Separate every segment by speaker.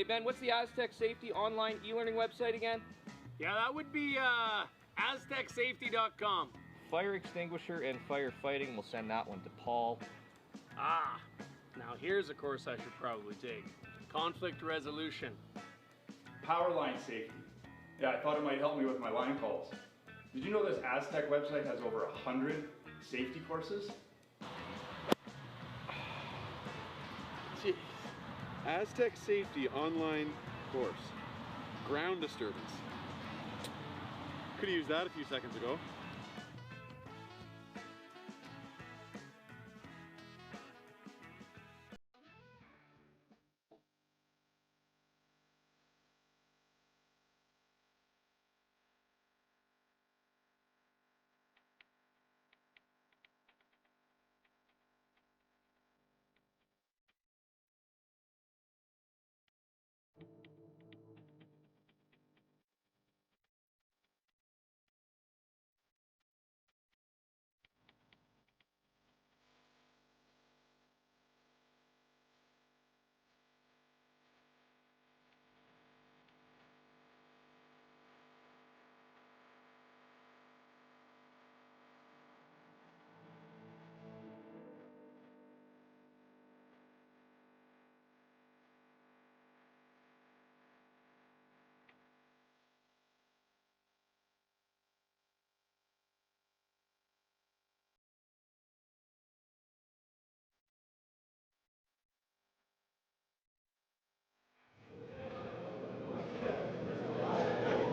Speaker 1: Ben, what's the Astec Safety online e-learning website again?
Speaker 2: Yeah, that would be aztecsafety.com.
Speaker 1: Fire extinguisher and firefighting, we'll send that one to Paul.
Speaker 2: Ah, now here's a course I should probably take. Conflict resolution.
Speaker 3: Power line safety. Yeah, I thought it might help me with my line calls. Did you know this Astec website has over 100 safety courses?
Speaker 4: Jeez. Astec Safety online course. Ground disturbance. Could have used that a few seconds ago.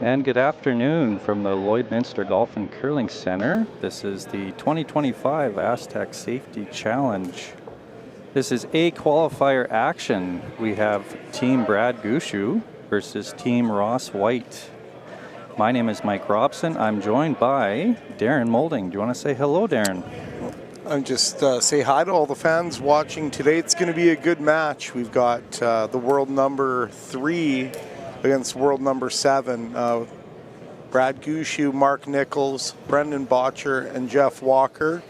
Speaker 5: And good afternoon from the Lloydminster Golf and Curling Center. This is the 2025 Astec Safety Challenge. This is A qualifier action. We have Team Brad Gushue versus Team Ross Whyte. My name is Mike Robson. I'm joined by Darren Molding. Do you want to say hello, Darren?
Speaker 6: And just say hi to all the fans watching today. It's going to be a good match. We've got the world number 3 against world number 7. Brad Gushue, Mark Nichols, Brendan Botcher, and Jeff Walker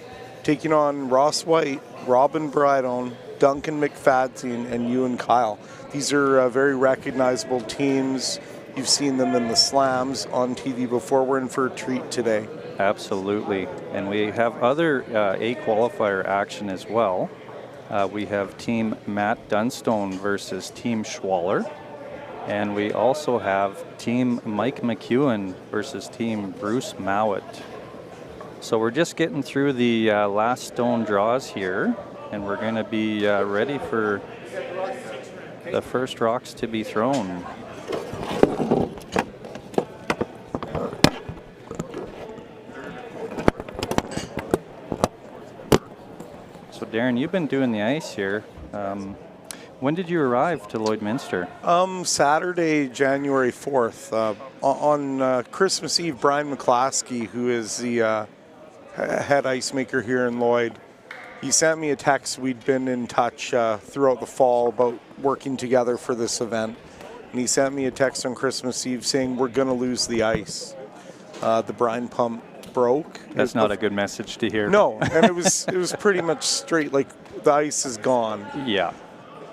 Speaker 6: taking on Ross Whyte, Robin Brydone, Duncan McFadden, and Ewan Kyle. These are very recognizable teams. You've seen them in the slams on TV before. We're in for a treat today.
Speaker 5: Absolutely. And we have other A qualifier action as well. We have Team Matt Dunstone versus Team Schwaller. And we also have Team Mike McEwen versus Team Bruce Mowat. So we're just getting through the last stone draws here, and we're going to be ready for the first rocks to be thrown. So Darren, you've been doing the ice here. When did you arrive to Lloydminster?
Speaker 6: Saturday, January 4th. On Christmas Eve, Brian McClaskey, who is the head ice maker here in Lloyd, he sent me a text. We'd been in touch throughout the fall about working together for this event. And he sent me a text on Christmas Eve saying, we're going to lose the ice. The brine pump broke.
Speaker 5: That's not a good message to hear.
Speaker 6: No, and it was pretty much straight, like the ice is gone.
Speaker 5: Yeah.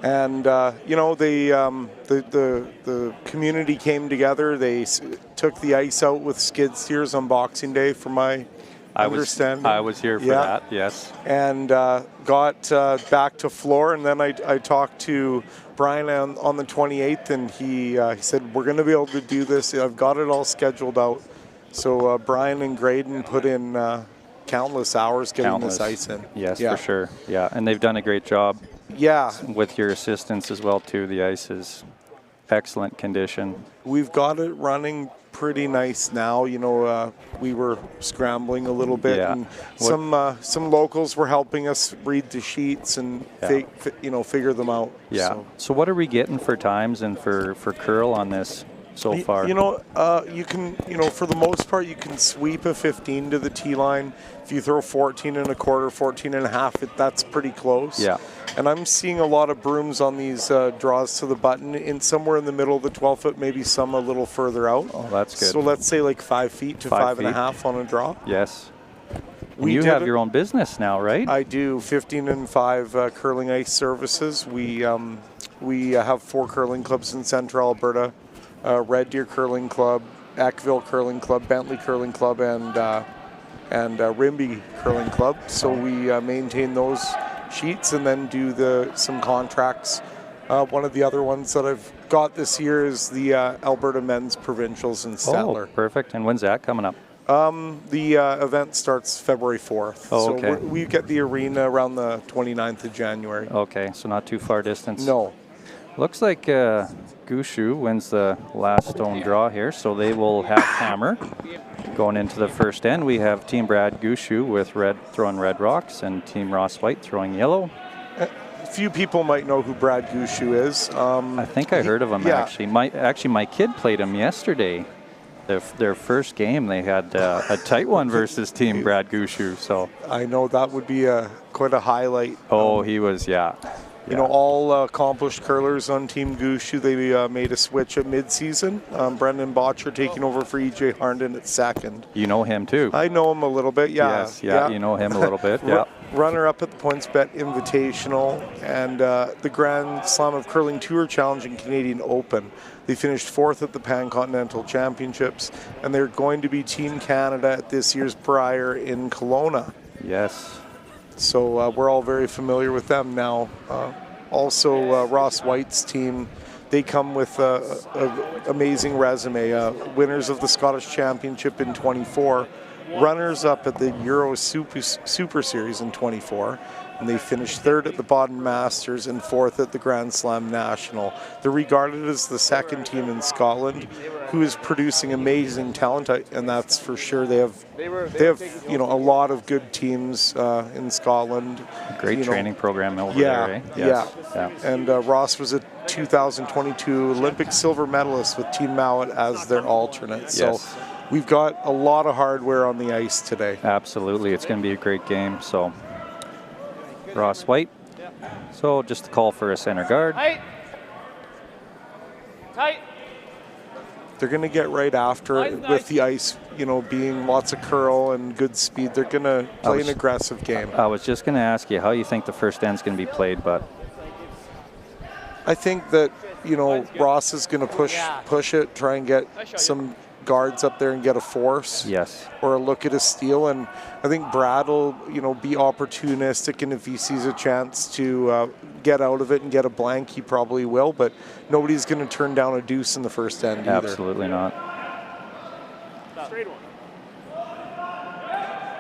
Speaker 6: And you know, the community came together. They took the ice out with skid steers on Boxing Day, from my understanding.
Speaker 5: I was here for that. Yes.
Speaker 6: And got back to floor, and then I talked to Brian on the 28th, and he said, we're going to be able to do this. I've got it all scheduled out. So Brian and Graydon put in countless hours getting this ice in.
Speaker 5: Yes, for sure. Yeah, and they've done a great job.
Speaker 6: Yeah.
Speaker 5: With your assistance as well, too. The ice is excellent condition.
Speaker 6: We've got it running pretty nice now. You know, we were scrambling a little bit, and some locals were helping us read the sheets and figure them out.
Speaker 5: Yeah. So what are we getting for times and for curl on this so far?
Speaker 6: You know, you can, for the most part, you can sweep a 15 to the tee line. If you throw 14 and a quarter, 14 and a half, that's pretty close.
Speaker 5: Yeah.
Speaker 6: And I'm seeing a lot of brooms on these draws to the button in somewhere in the middle of the 12 foot, maybe some a little further out.
Speaker 5: Oh, that's good.
Speaker 6: So let's say like 5 feet to 5.5 on a draw.
Speaker 5: Yes. You have your own business now, right?
Speaker 6: I do. 15 and 5 curling ice services. We We have 4 curling clubs in Central Alberta. Red Deer Curling Club, Eckville Curling Club, Bentley Curling Club, and Rimby Curling Club. So we maintain those sheets and then do some contracts. One of the other ones that I've got this year is the Alberta Men's Provincials in Stettler.
Speaker 5: Oh, perfect. And when's that coming up?
Speaker 6: The event starts February 4th.
Speaker 5: Oh, okay.
Speaker 6: So we get the arena around the 29th of January.
Speaker 5: Okay, so not too far distance.
Speaker 6: No.
Speaker 5: Looks like Gushue wins the last stone draw here, so they will have hammer. Going into the first end, we have Team Brad Gushue with red throwing red rocks and Team Ross Whyte throwing yellow.
Speaker 6: A few people might know who Brad Gushue is.
Speaker 5: I think I heard of him, actually. My kid played him yesterday. Their first game, they had a tight one versus Team Brad Gushue. So
Speaker 6: I know that would be quite a highlight.
Speaker 5: Oh, he was, yeah.
Speaker 6: You know, all accomplished curlers on Team Gushue, they made a switch at mid-season. Brendan Botcher taking over for E.J. Harnden at second.
Speaker 5: You know him too.
Speaker 6: I know him a little bit, yeah.
Speaker 5: Yes, yeah, you know him a little bit, yeah.
Speaker 6: Runner-up at the PointsBet Invitational and the Grand Slam of Curling Tour Challenge and Canadian Open. They finished 4th at the Pan-Continental Championships, and they're going to be Team Canada at this year's Brier in Kelowna.
Speaker 5: Yes.
Speaker 6: So we're all very familiar with them now. Also, Ross Whyte's team, they come with an amazing resume. Winners of the Scottish Championship in 24, runners-up at the Euro Super Series in 24, and they finished 3rd at the Baden Masters and 4th at the Grand Slam National. They're regarded as the second team in Scotland who is producing amazing talent, and that's for sure. They have you know, a lot of good teams in Scotland.
Speaker 5: Great training program over there, eh?
Speaker 6: Yes. Yeah. And Ross was a 2022 Olympic silver medalist with Team Mowat as their alternate. So we've got a lot of hardware on the ice today.
Speaker 5: Absolutely. It's going to be a great game. So Ross Whyte. So just a call for a center guard.
Speaker 2: Tight. Tight.
Speaker 6: They're going to get right after it with the ice, you know, being lots of curl and good speed. They're going to play an aggressive game.
Speaker 5: I was just going to ask you how you think the first end's going to be played, but
Speaker 6: I think that, you know, Ross is going to push it, try and get some guards up there and get a force.
Speaker 5: Yes.
Speaker 6: Or a look at a steal. And I think Brad will, you know, be opportunistic, and if he sees a chance to get out of it and get a blank, he probably will. But nobody's going to turn down a deuce in the first end either.
Speaker 5: Absolutely not.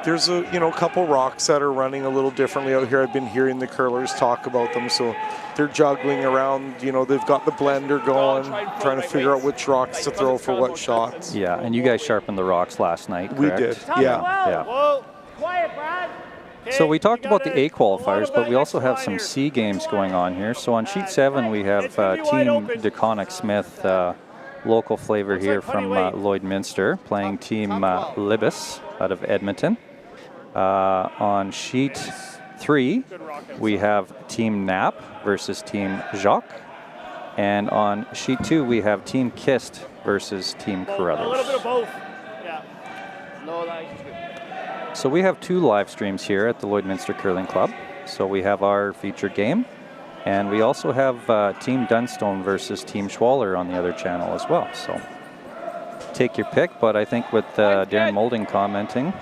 Speaker 6: There's a couple rocks that are running a little differently out here. I've been hearing the curlers talk about them, so they're juggling around. You know, they've got the blender going, trying to figure out which rocks to throw for what shots.
Speaker 5: Yeah, and you guys sharpened the rocks last night, correct?
Speaker 6: We did, yeah.
Speaker 2: Quiet, Brad.
Speaker 5: So we talked about the A qualifiers, but we also have some C games going on here. So on sheet 7, we have Team DeConnick Smith, local flavor here from Lloydminster, playing Team Libis out of Edmonton. On sheet 3, we have Team Knapp versus Team Jacques. And on sheet 2, we have Team Kist versus Team Carruthers.
Speaker 2: A little bit of both. Yeah. No, that's good.
Speaker 5: So we have 2 live streams here at the Lloydminster Curling Club. So we have our featured game, and we also have Team Dunstone versus Team Schwaller on the other channel as well. So take your pick, but I think with Darren Molding commentating,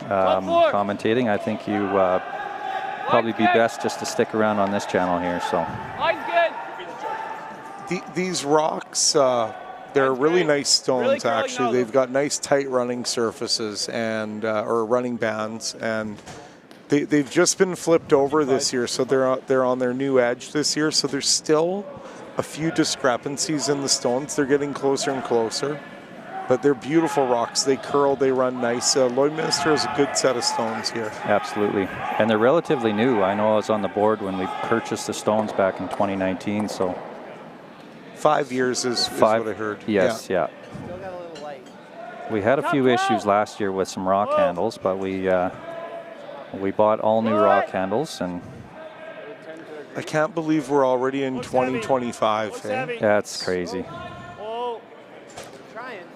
Speaker 5: I think you probably be best just to stick around on this channel here. So
Speaker 6: these rocks, they're really nice stones, actually. They've got nice tight running surfaces and or running bands, and they've just been flipped over this year, so they're on their new edge this year. So there's still a few discrepancies in the stones. They're getting closer and closer, but they're beautiful rocks. They curl, they run nice. Lloydminster has a good set of stones here.
Speaker 5: Absolutely, and they're relatively new. I know I was on the board when we purchased the stones back in 2019, so
Speaker 6: 5 years is what I heard.
Speaker 5: Yes, yeah. We had a few issues last year with some rock handles, but we bought all new rock handles, and
Speaker 6: I can't believe we're already in 2025. Hey?
Speaker 5: That's crazy.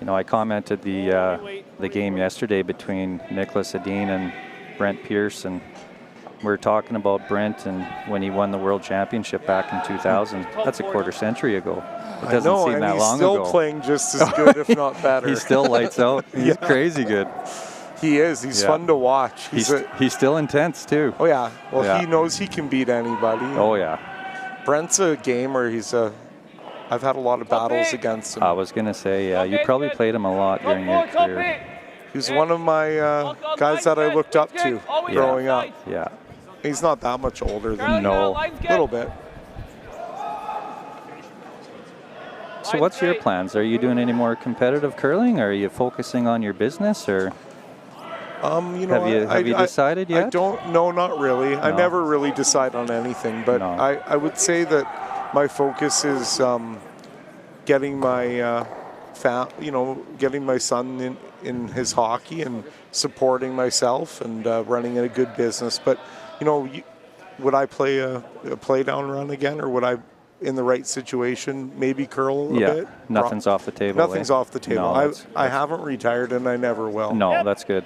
Speaker 5: You know, I commented the game yesterday between Nicholas Adine and Brent Pierce, and we're talking about Brent and when he won the World Championship back in 2000. That's a quarter century ago. It doesn't
Speaker 6: I know,
Speaker 5: seem
Speaker 6: and
Speaker 5: that
Speaker 6: he's
Speaker 5: long
Speaker 6: still
Speaker 5: ago.
Speaker 6: playing just as good, if not better.
Speaker 5: He still lights out. He's crazy good.
Speaker 6: He is. He's fun to watch.
Speaker 5: He's still intense too.
Speaker 6: Oh yeah. Well, he knows he can beat anybody.
Speaker 5: Oh yeah.
Speaker 6: Brent's a gamer. I've had a lot of battles against him.
Speaker 5: I was gonna say, yeah, you probably played him a lot during your career.
Speaker 6: He was one of my guys that I looked up to growing up.
Speaker 5: Yeah.
Speaker 6: He's not that much older than
Speaker 5: No.
Speaker 6: a little bit.
Speaker 5: So what's your plans? Are you doing any more competitive curling? Or are you focusing on your business, or
Speaker 6: You know,
Speaker 5: have you decided yet?
Speaker 6: I don't know, not really. I never really decide on anything, but I would say that my focus is getting my getting my son in his hockey and supporting myself and running a good business. But you know, would I play a play down run again, or would I, in the right situation, maybe curl a bit?
Speaker 5: Nothing's off the table.
Speaker 6: Nothing's off the table.
Speaker 5: No,
Speaker 6: I haven't retired, and I never will.
Speaker 5: No, that's good.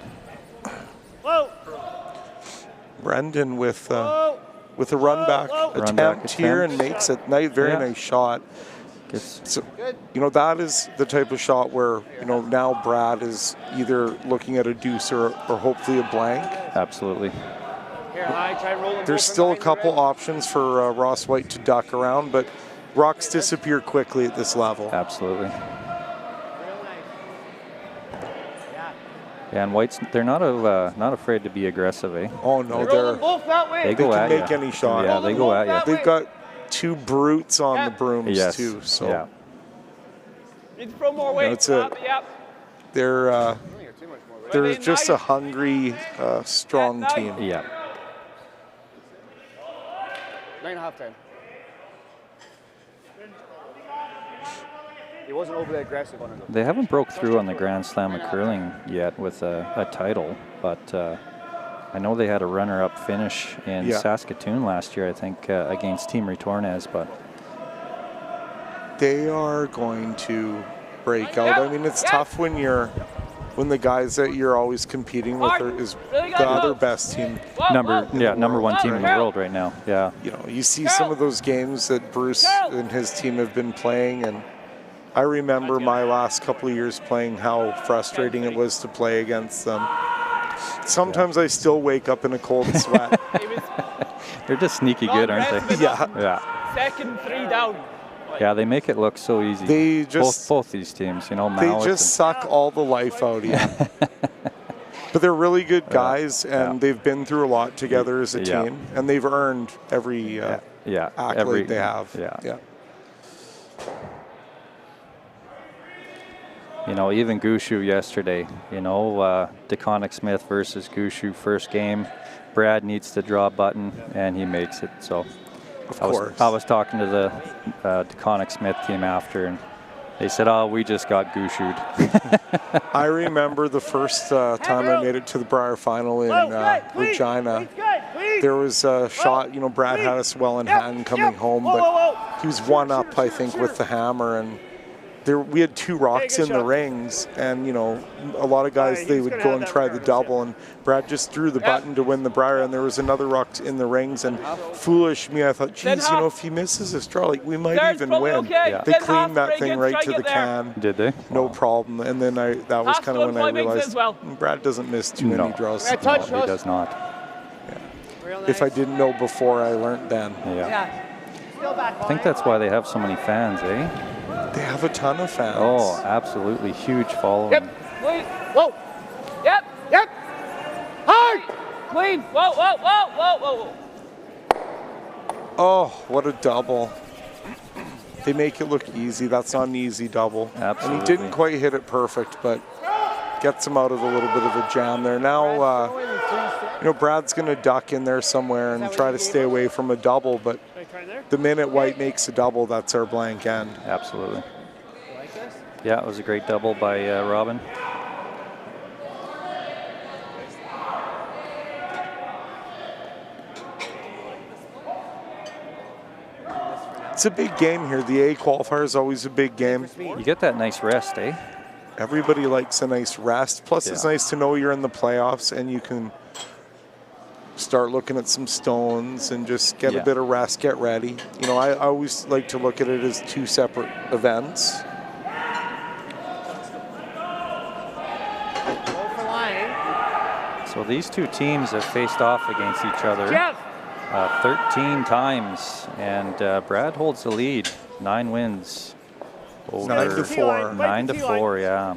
Speaker 6: Brendan with a run back attempt here and makes a very nice shot. So, you know, that is the type of shot where, you know, now Brad is either looking at a deuce or hopefully a blank.
Speaker 5: Absolutely.
Speaker 6: There's still a couple options for Ross Whyte to duck around, but rocks disappear quickly at this level.
Speaker 5: Absolutely. Yeah, and White's, they're not afraid to be aggressive, eh?
Speaker 6: Oh no,
Speaker 5: they
Speaker 6: can
Speaker 5: at
Speaker 6: make
Speaker 5: you.
Speaker 6: any shot.
Speaker 5: Yeah, they go at you.
Speaker 6: They've got two brutes on the brooms too, so
Speaker 5: yeah.
Speaker 2: Need to throw more weight.
Speaker 6: They're just a hungry, strong team.
Speaker 5: Yeah.
Speaker 7: 9.5 time. He wasn't overly aggressive on it.
Speaker 5: They haven't broke through on the Grand Slam of curling yet with a title, but I know they had a runner-up finish in Saskatoon last year, I think, against Team Retornez, but
Speaker 6: they are going to break out. I mean, it's tough when the guys that you're always competing with is the other best team.
Speaker 5: Number one team in the world right now. Yeah.
Speaker 6: You know, you see some of those games that Bruce and his team have been playing, and I remember my last couple of years playing how frustrating it was to play against them. Sometimes I still wake up in a cold sweat.
Speaker 5: They're just sneaky good, aren't they?
Speaker 6: Yeah.
Speaker 2: Second 3 down.
Speaker 5: Yeah, they make it look so easy.
Speaker 6: They just
Speaker 5: both these teams, you know,
Speaker 6: they just suck all the life out of you. But they're really good guys, and they've been through a lot together as a team, and they've earned every accolade they have. Yeah.
Speaker 5: You know, even Gushue yesterday, you know, DeConnick Smith versus Gushue first game. Brad needs to draw a button, and he makes it. So
Speaker 6: of course.
Speaker 5: I was talking to the DeConnick Smith team after, and they said, oh, we just got Gushued.
Speaker 6: I remember the first time I made it to the Brier final in Regina. There was a shot, you know, Brad had us well in hand coming home, but he was one up, I think, with the hammer, and we had 2 rocks in the rings, and you know, a lot of guys, they would go and try the double, and Brad just threw the button to win the Brier, and there was another rock in the rings, and foolish me, I thought, geez, you know, if he misses this draw, like, we might even win. They cleaned that thing right to the can.
Speaker 5: Did they?
Speaker 6: No problem. And then that was kind of when I realized Brad doesn't miss too many draws.
Speaker 5: No, he does not.
Speaker 6: Yeah. If I didn't know before, I learned then.
Speaker 5: Yeah. I think that's why they have so many fans, eh?
Speaker 6: They have a ton of fans.
Speaker 5: Oh, absolutely. Huge following.
Speaker 2: Yep. Wait. Whoa. Yep. Yep. Hard. Clean. Whoa, whoa, whoa, whoa, whoa.
Speaker 6: Oh, what a double. They make it look easy. That's not an easy double.
Speaker 5: Absolutely.
Speaker 6: And he didn't quite hit it perfect, but gets him out of a little bit of a jam there. Now, you know, Brad's going to duck in there somewhere and try to stay away from a double, but the minute Whyte makes a double, that's our blank end.
Speaker 5: Absolutely. Yeah, it was a great double by Robin.
Speaker 6: It's a big game here. The A qualifier is always a big game.
Speaker 5: You get that nice rest, eh?
Speaker 6: Everybody likes a nice rest. Plus, it's nice to know you're in the playoffs and you can start looking at some stones and just get
Speaker 5: Yeah.
Speaker 6: a bit of rest, get ready. You know, I always like to look at it as 2 separate events.
Speaker 2: Go for line.
Speaker 5: So these two teams have faced off against each other
Speaker 2: Jeff.
Speaker 5: 13 times, and Brad holds the lead, 9 wins. Over
Speaker 6: 9-4.
Speaker 5: 9-4, yeah.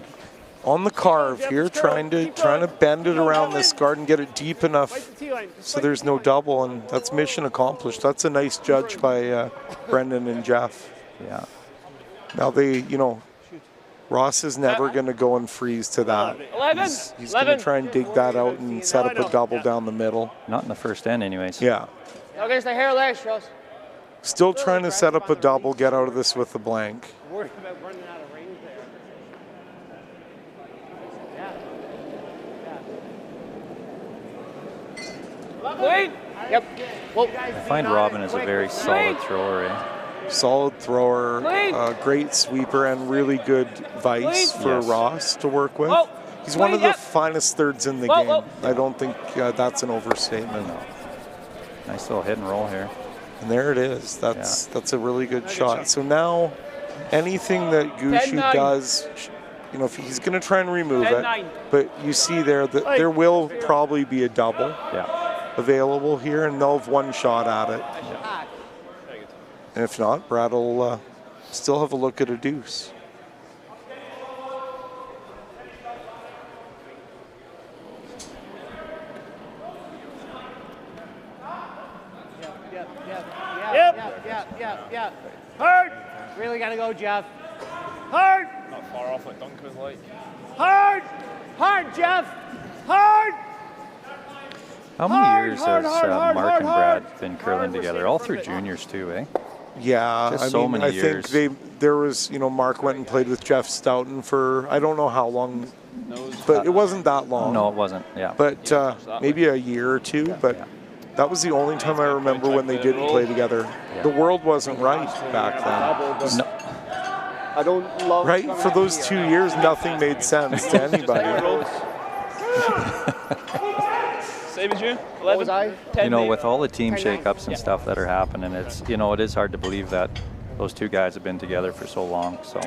Speaker 6: On the carve here, trying to bend it around this guard and get it deep enough
Speaker 2: Fight the T-line.
Speaker 6: so there's no double, and that's mission accomplished. That's a nice judge by Brendan and Jeff.
Speaker 5: Yeah.
Speaker 6: Now Ross is never going to go and freeze to that.
Speaker 2: 11.
Speaker 6: He's going to try and dig that out and set up a double down the middle.
Speaker 5: Not in the first end anyways.
Speaker 6: Yeah.
Speaker 2: Now against the hair legs, Ross.
Speaker 6: Still trying to set up a double, get out of this with a blank.
Speaker 2: Worried about running out of range there. Yeah. Wait. Yep. Whoa.
Speaker 5: I find Robin is a very solid thrower, eh?
Speaker 6: Solid thrower, great sweeper, and really good vice for
Speaker 5: Yes.
Speaker 6: Ross to work with.
Speaker 2: Whoa.
Speaker 6: He's one of the
Speaker 2: Yep.
Speaker 6: finest thirds in the
Speaker 2: Whoa,
Speaker 6: game.
Speaker 2: whoa.
Speaker 6: I don't think that's an overstatement.
Speaker 5: Nice little hit and roll here.
Speaker 6: And there it is. That's a really good shot. So now, anything that Gushue
Speaker 2: 10-9.
Speaker 6: does, you know, if he's going to try and remove
Speaker 2: 10-9.
Speaker 6: it, but you see there that there will probably be a double
Speaker 5: Yeah.
Speaker 6: available here, and they'll have one shot at it. And if not, Brad will still have a look at a deuce.
Speaker 2: Yeah. Hard. Really gotta go, Jeff. Hard.
Speaker 7: Not far off what Dunk was like.
Speaker 2: Hard. Hard, Jeff. Hard.
Speaker 5: How many
Speaker 2: Hard,
Speaker 5: years
Speaker 2: hard,
Speaker 5: has
Speaker 2: hard, hard,
Speaker 5: Mark
Speaker 2: hard,
Speaker 5: and
Speaker 2: hard.
Speaker 5: Brad been curling together? All through juniors too, eh?
Speaker 6: Yeah,
Speaker 5: Just
Speaker 6: I
Speaker 5: so
Speaker 6: mean,
Speaker 5: many
Speaker 6: I
Speaker 5: years.
Speaker 6: think there was, you know, Mark went and played with Jeff Stoughton for I don't know how long, but it wasn't that long.
Speaker 5: No, it wasn't. Yeah.
Speaker 6: But maybe a year or two. But that was the only time I remember when they didn't play together. The world wasn't right back then.
Speaker 5: No,
Speaker 7: I don't love.
Speaker 6: Right? For those 2 years, nothing made sense to anybody.
Speaker 7: Same as you?
Speaker 2: What was I?
Speaker 5: you know, with all the team shakeups and stuff that are happening, it's, you know, it is hard to believe that those two guys have been together for so long. So,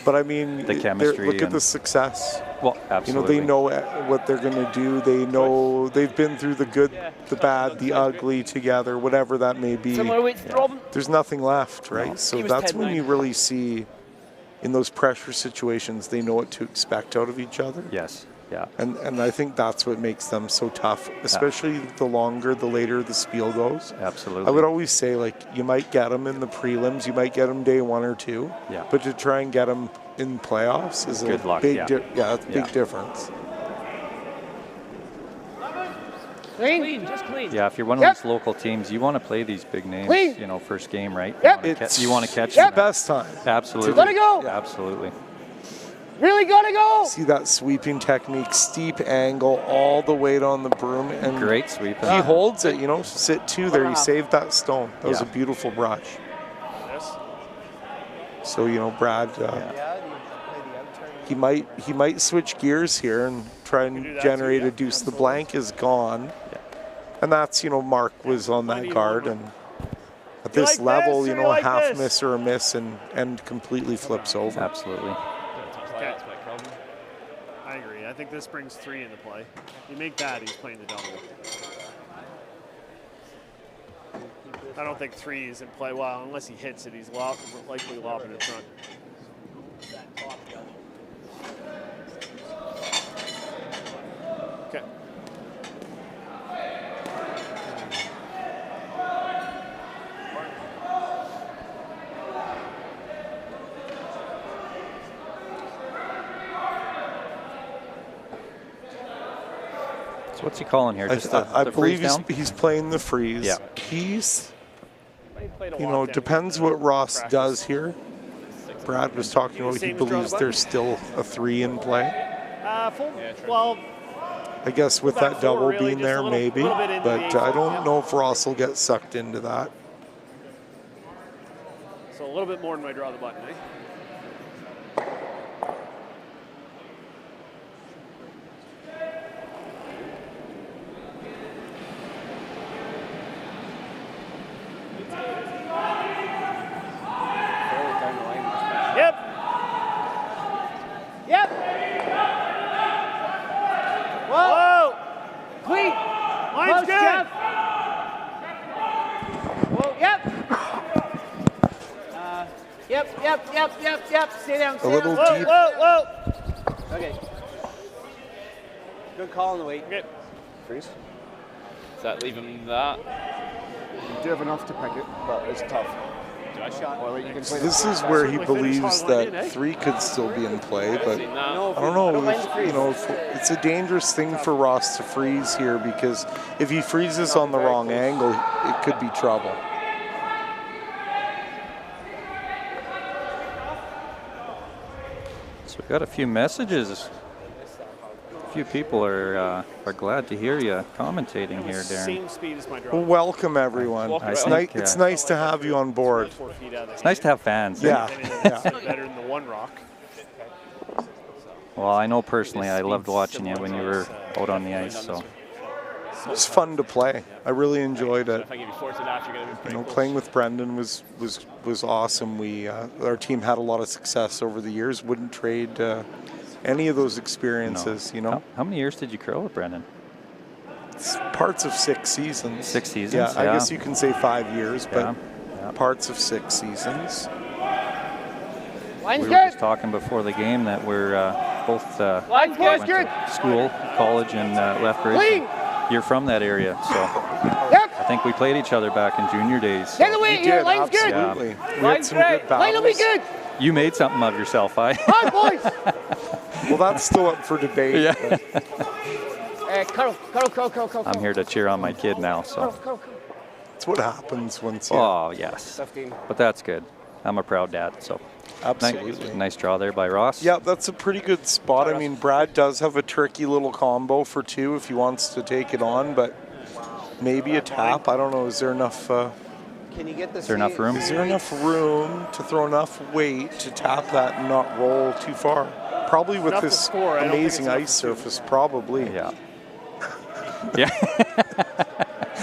Speaker 6: But I mean,
Speaker 5: The chemistry
Speaker 6: look at
Speaker 5: and-
Speaker 6: the success.
Speaker 5: well,
Speaker 6: You know,
Speaker 5: absolutely.
Speaker 6: they know what they're going to do. They know they've been through the good, the bad, the ugly together, whatever that may be.
Speaker 2: Similar weight, Robin.
Speaker 6: There's nothing left, right? So
Speaker 2: He was
Speaker 6: that's when
Speaker 2: 10-9.
Speaker 6: you really see in those pressure situations, they know what to expect out of each other.
Speaker 5: Yes. Yeah.
Speaker 6: And I think that's what makes them so tough, especially the longer, the later the spiel goes.
Speaker 5: Absolutely.
Speaker 6: I would always say, like, you might get them in the prelims, you might get them day 1 or 2,
Speaker 5: Yeah.
Speaker 6: but to try and get them in playoffs is
Speaker 5: Good
Speaker 6: a
Speaker 5: luck,
Speaker 6: big,
Speaker 5: yeah.
Speaker 6: that's a
Speaker 5: Yeah.
Speaker 6: big difference.
Speaker 2: Clean. Just clean.
Speaker 5: Yeah, if you're one of these local teams, you want to play these big names,
Speaker 2: Clean.
Speaker 5: you know, first game, right?
Speaker 2: Yep.
Speaker 5: You want to catch
Speaker 6: the
Speaker 5: them.
Speaker 6: best time.
Speaker 5: Absolutely.
Speaker 2: Gotta go.
Speaker 5: Absolutely.
Speaker 2: Really gotta go.
Speaker 6: See that sweeping technique, steep angle, all the weight on the broom, and
Speaker 5: Great sweep.
Speaker 6: he holds it, you know, sit 2 there, he saved that stone. That was a beautiful brush. So, you know, Brad, he might switch gears here and try and generate a deuce. The blank is gone. And that's, you know, Mark was on that guard, and at this level, you know, a half miss or a miss and completely flips over.
Speaker 5: Absolutely.
Speaker 4: That's my problem. I agree. I think this brings 3 into play. You make that, he's playing the double. I don't think 3 is in play. Well, unless he hits it, he's likely lobbing in front. Okay.
Speaker 5: So what's he calling here? Just
Speaker 6: I
Speaker 5: the
Speaker 6: believe
Speaker 5: freeze down?
Speaker 6: he's playing the freeze.
Speaker 5: Yeah.
Speaker 6: He's, you know, depends what Ross does here. Brad was talking about he believes there's still a 3 in play.
Speaker 4: Well,
Speaker 6: I guess with that double
Speaker 4: really,
Speaker 6: being
Speaker 4: just a
Speaker 6: there,
Speaker 4: little
Speaker 6: maybe.
Speaker 4: bit into
Speaker 6: But
Speaker 4: the
Speaker 6: I don't know if Ross will get sucked into that.
Speaker 4: so a little bit more than I draw the button, eh?
Speaker 2: Yep. Stay down.
Speaker 6: A little deep.
Speaker 2: Whoa. Okay. Good call on the weight.
Speaker 7: Okay.
Speaker 2: Freeze.
Speaker 7: Does that leave him that?
Speaker 8: You do have enough to pick it, but it's tough.
Speaker 7: Do I shot?
Speaker 8: Well, you can play
Speaker 6: This is where he believes that 3 could still be in play, but
Speaker 2: No,
Speaker 6: I don't know. If it's a dangerous thing for Ross to freeze here, because if he freezes on the wrong angle, it could be trouble.
Speaker 5: So we got a few messages. A few people are glad to hear you commentating here, Darren.
Speaker 8: Same speed as my
Speaker 6: Well,
Speaker 8: drop.
Speaker 6: welcome everyone. It's nice to have you on board.
Speaker 8: 4 feet out of
Speaker 5: It's nice to have fans.
Speaker 6: Yeah.
Speaker 8: Better than the one rock.
Speaker 5: Well, I know personally I loved watching you when you were out on the ice. So
Speaker 6: It was fun to play. I really enjoyed it.
Speaker 7: If I give you 4 to that, you're going to be pretty close.
Speaker 6: Playing with Brendan was awesome. Our team had a lot of success over the years. Wouldn't trade any of those experiences.
Speaker 5: How many years did you curl with Brendan?
Speaker 6: It's parts of 6 seasons.
Speaker 5: 6 seasons.
Speaker 6: Yeah, I guess you can say 5 years, but
Speaker 5: Yeah.
Speaker 6: parts of 6 seasons.
Speaker 2: Line's
Speaker 5: We were
Speaker 2: good.
Speaker 5: just talking before the game that we're both
Speaker 2: Line's
Speaker 5: went
Speaker 2: good.
Speaker 5: to school, college in Lethbridge.
Speaker 2: Clean.
Speaker 5: You're from that area, so
Speaker 2: Yep.
Speaker 5: I think we played each other back in junior days.
Speaker 2: Take the
Speaker 5: So
Speaker 2: weight here.
Speaker 6: did,
Speaker 2: Line's good.
Speaker 6: absolutely. We had
Speaker 2: Line's
Speaker 6: some
Speaker 2: great.
Speaker 6: good
Speaker 2: Line will be
Speaker 6: battles.
Speaker 2: good.
Speaker 5: you made something of yourself,
Speaker 2: On, boys.
Speaker 6: Well, that's still up for debate.
Speaker 5: Yeah.
Speaker 6: but
Speaker 2: Cuddle.
Speaker 5: I'm here to cheer on my kid now, so.
Speaker 6: It's what happens once you...
Speaker 5: Oh, yes. But that's good. I'm a proud dad, so.
Speaker 6: Absolutely.
Speaker 5: Nice draw there by Ross.
Speaker 6: Yeah, that's a pretty good spot. I mean, Brad does have a tricky little combo for 2 if he wants to take it on, but maybe a tap. I don't know. Is there enough...
Speaker 2: Can you get this?
Speaker 5: Is there enough room?
Speaker 6: Is there enough room to throw enough weight to tap that and not roll too far? Probably with
Speaker 8: Enough to
Speaker 6: this
Speaker 8: score. I don't think
Speaker 6: amazing
Speaker 8: it's enough
Speaker 6: ice
Speaker 8: to-
Speaker 6: surface, probably.
Speaker 5: Yeah. Yeah.